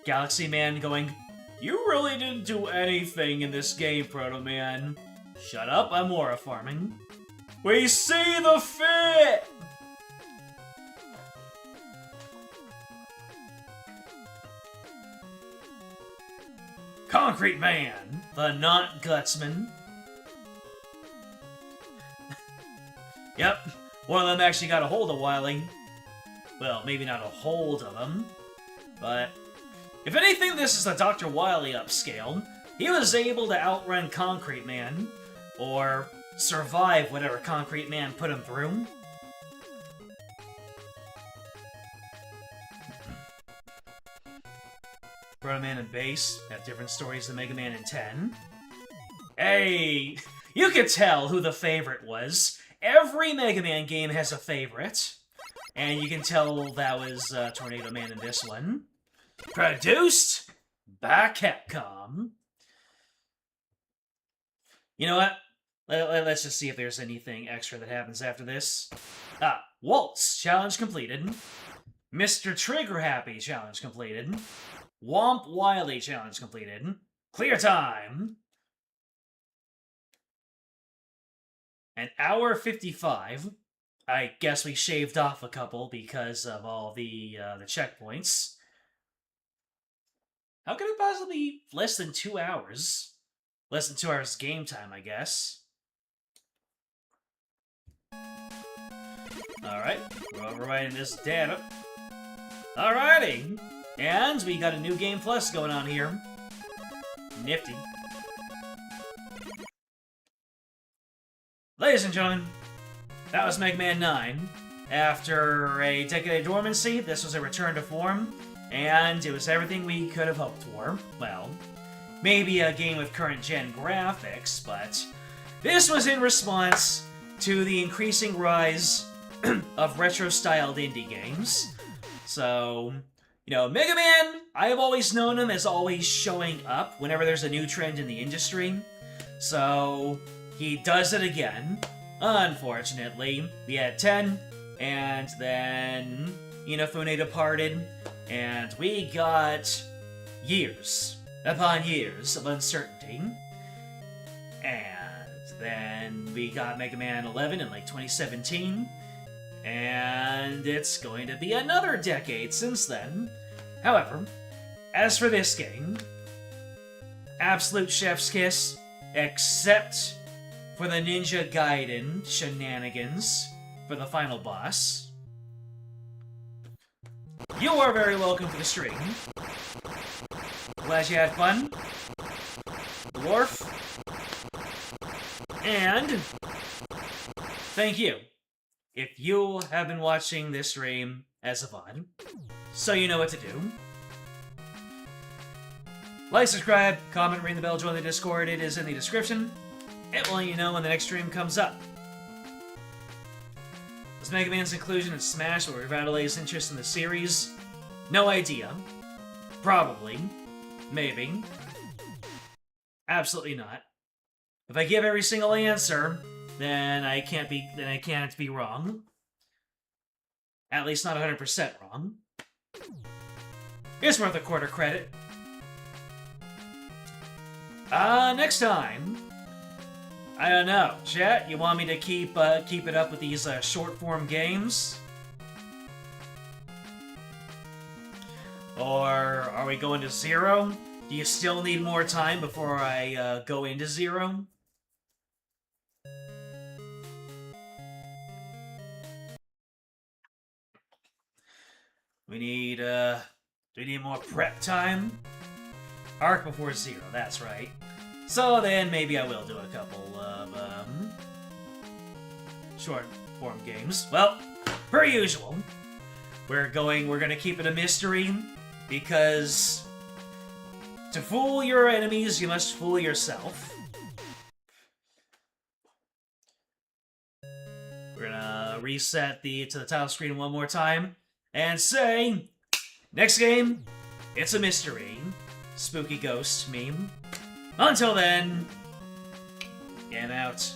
Galaxy Man going, "You really didn't do anything in this game, Proto Man." Shut up, I'm Aura farming. We see the fit! Concrete Man, the not Gutsman. Yep, one of them actually got a hold of Wily. Well, maybe not a hold of him, but if anything, this is the Dr. Wily upscale. He was able to outrun Concrete Man, or survive whatever Concrete Man put him through. Proto Man and Base have different stories than Mega Man and 10. Hey, you could tell who the favorite was. Every Mega Man game has a favorite. And you can tell that was Tornado Man in this one. Produced by Capcom. You know what? Let's just see if there's anything extra that happens after this. Waltz, challenge completed. Mr. Trigger Happy, challenge completed. Womp Wily, challenge completed. Clear time. An hour 55. I guess we shaved off a couple because of all the checkpoints. How could it possibly be less than 2 hours? Less than 2 hours game time, I guess. Alright, we're overwriting this data. Alrighty! And we got a new Game Plus going on here. Nifty. Ladies and gentlemen, that was Mega Man 9. After a decade of dormancy, this was a return to form, and it was everything we could have hoped for. Well, maybe a game with current-gen graphics, but this was in response to the increasing rise of retro-styled indie games. So, you know, Mega Man, I have always known him as always showing up whenever there's a new trend in the industry. So, he does it again. Unfortunately, we had 10, and then Inafune departed, and we got years upon years of uncertainty. And then we got Mega Man 11 in like 2017, and it's going to be another decade since then. However, as for this game, absolute chef's kiss, except for the Ninja Gaiden shenanigans for the final boss. You are very welcome to the stream. Glad you had fun. Dwarf. And thank you if you have been watching this stream as a VOD, so you know what to do. Like, subscribe, comment, ring the bell, join the Discord. It is in the description. It will let you know when the next stream comes up. Was Mega Man's inclusion in Smash will revitalize interest in the series? No idea. Probably. Maybe. Absolutely not. If I give every single answer, then I can't be wrong. At least not 100% wrong. It's worth a quarter credit. Next time. I don't know. Chat, you want me to keep it up with these short-form games? Or are we going to Zero? Do you still need more time before I go into Zero? Do we need more prep time? Arc before Zero, that's right. So then maybe I will do a couple of short-form games. Well, per usual, we're gonna keep it a mystery, because to fool your enemies, you must fool yourself. We're gonna reset to the title screen one more time and say, next game, it's a mystery. Spooky ghost meme. Until then, game out.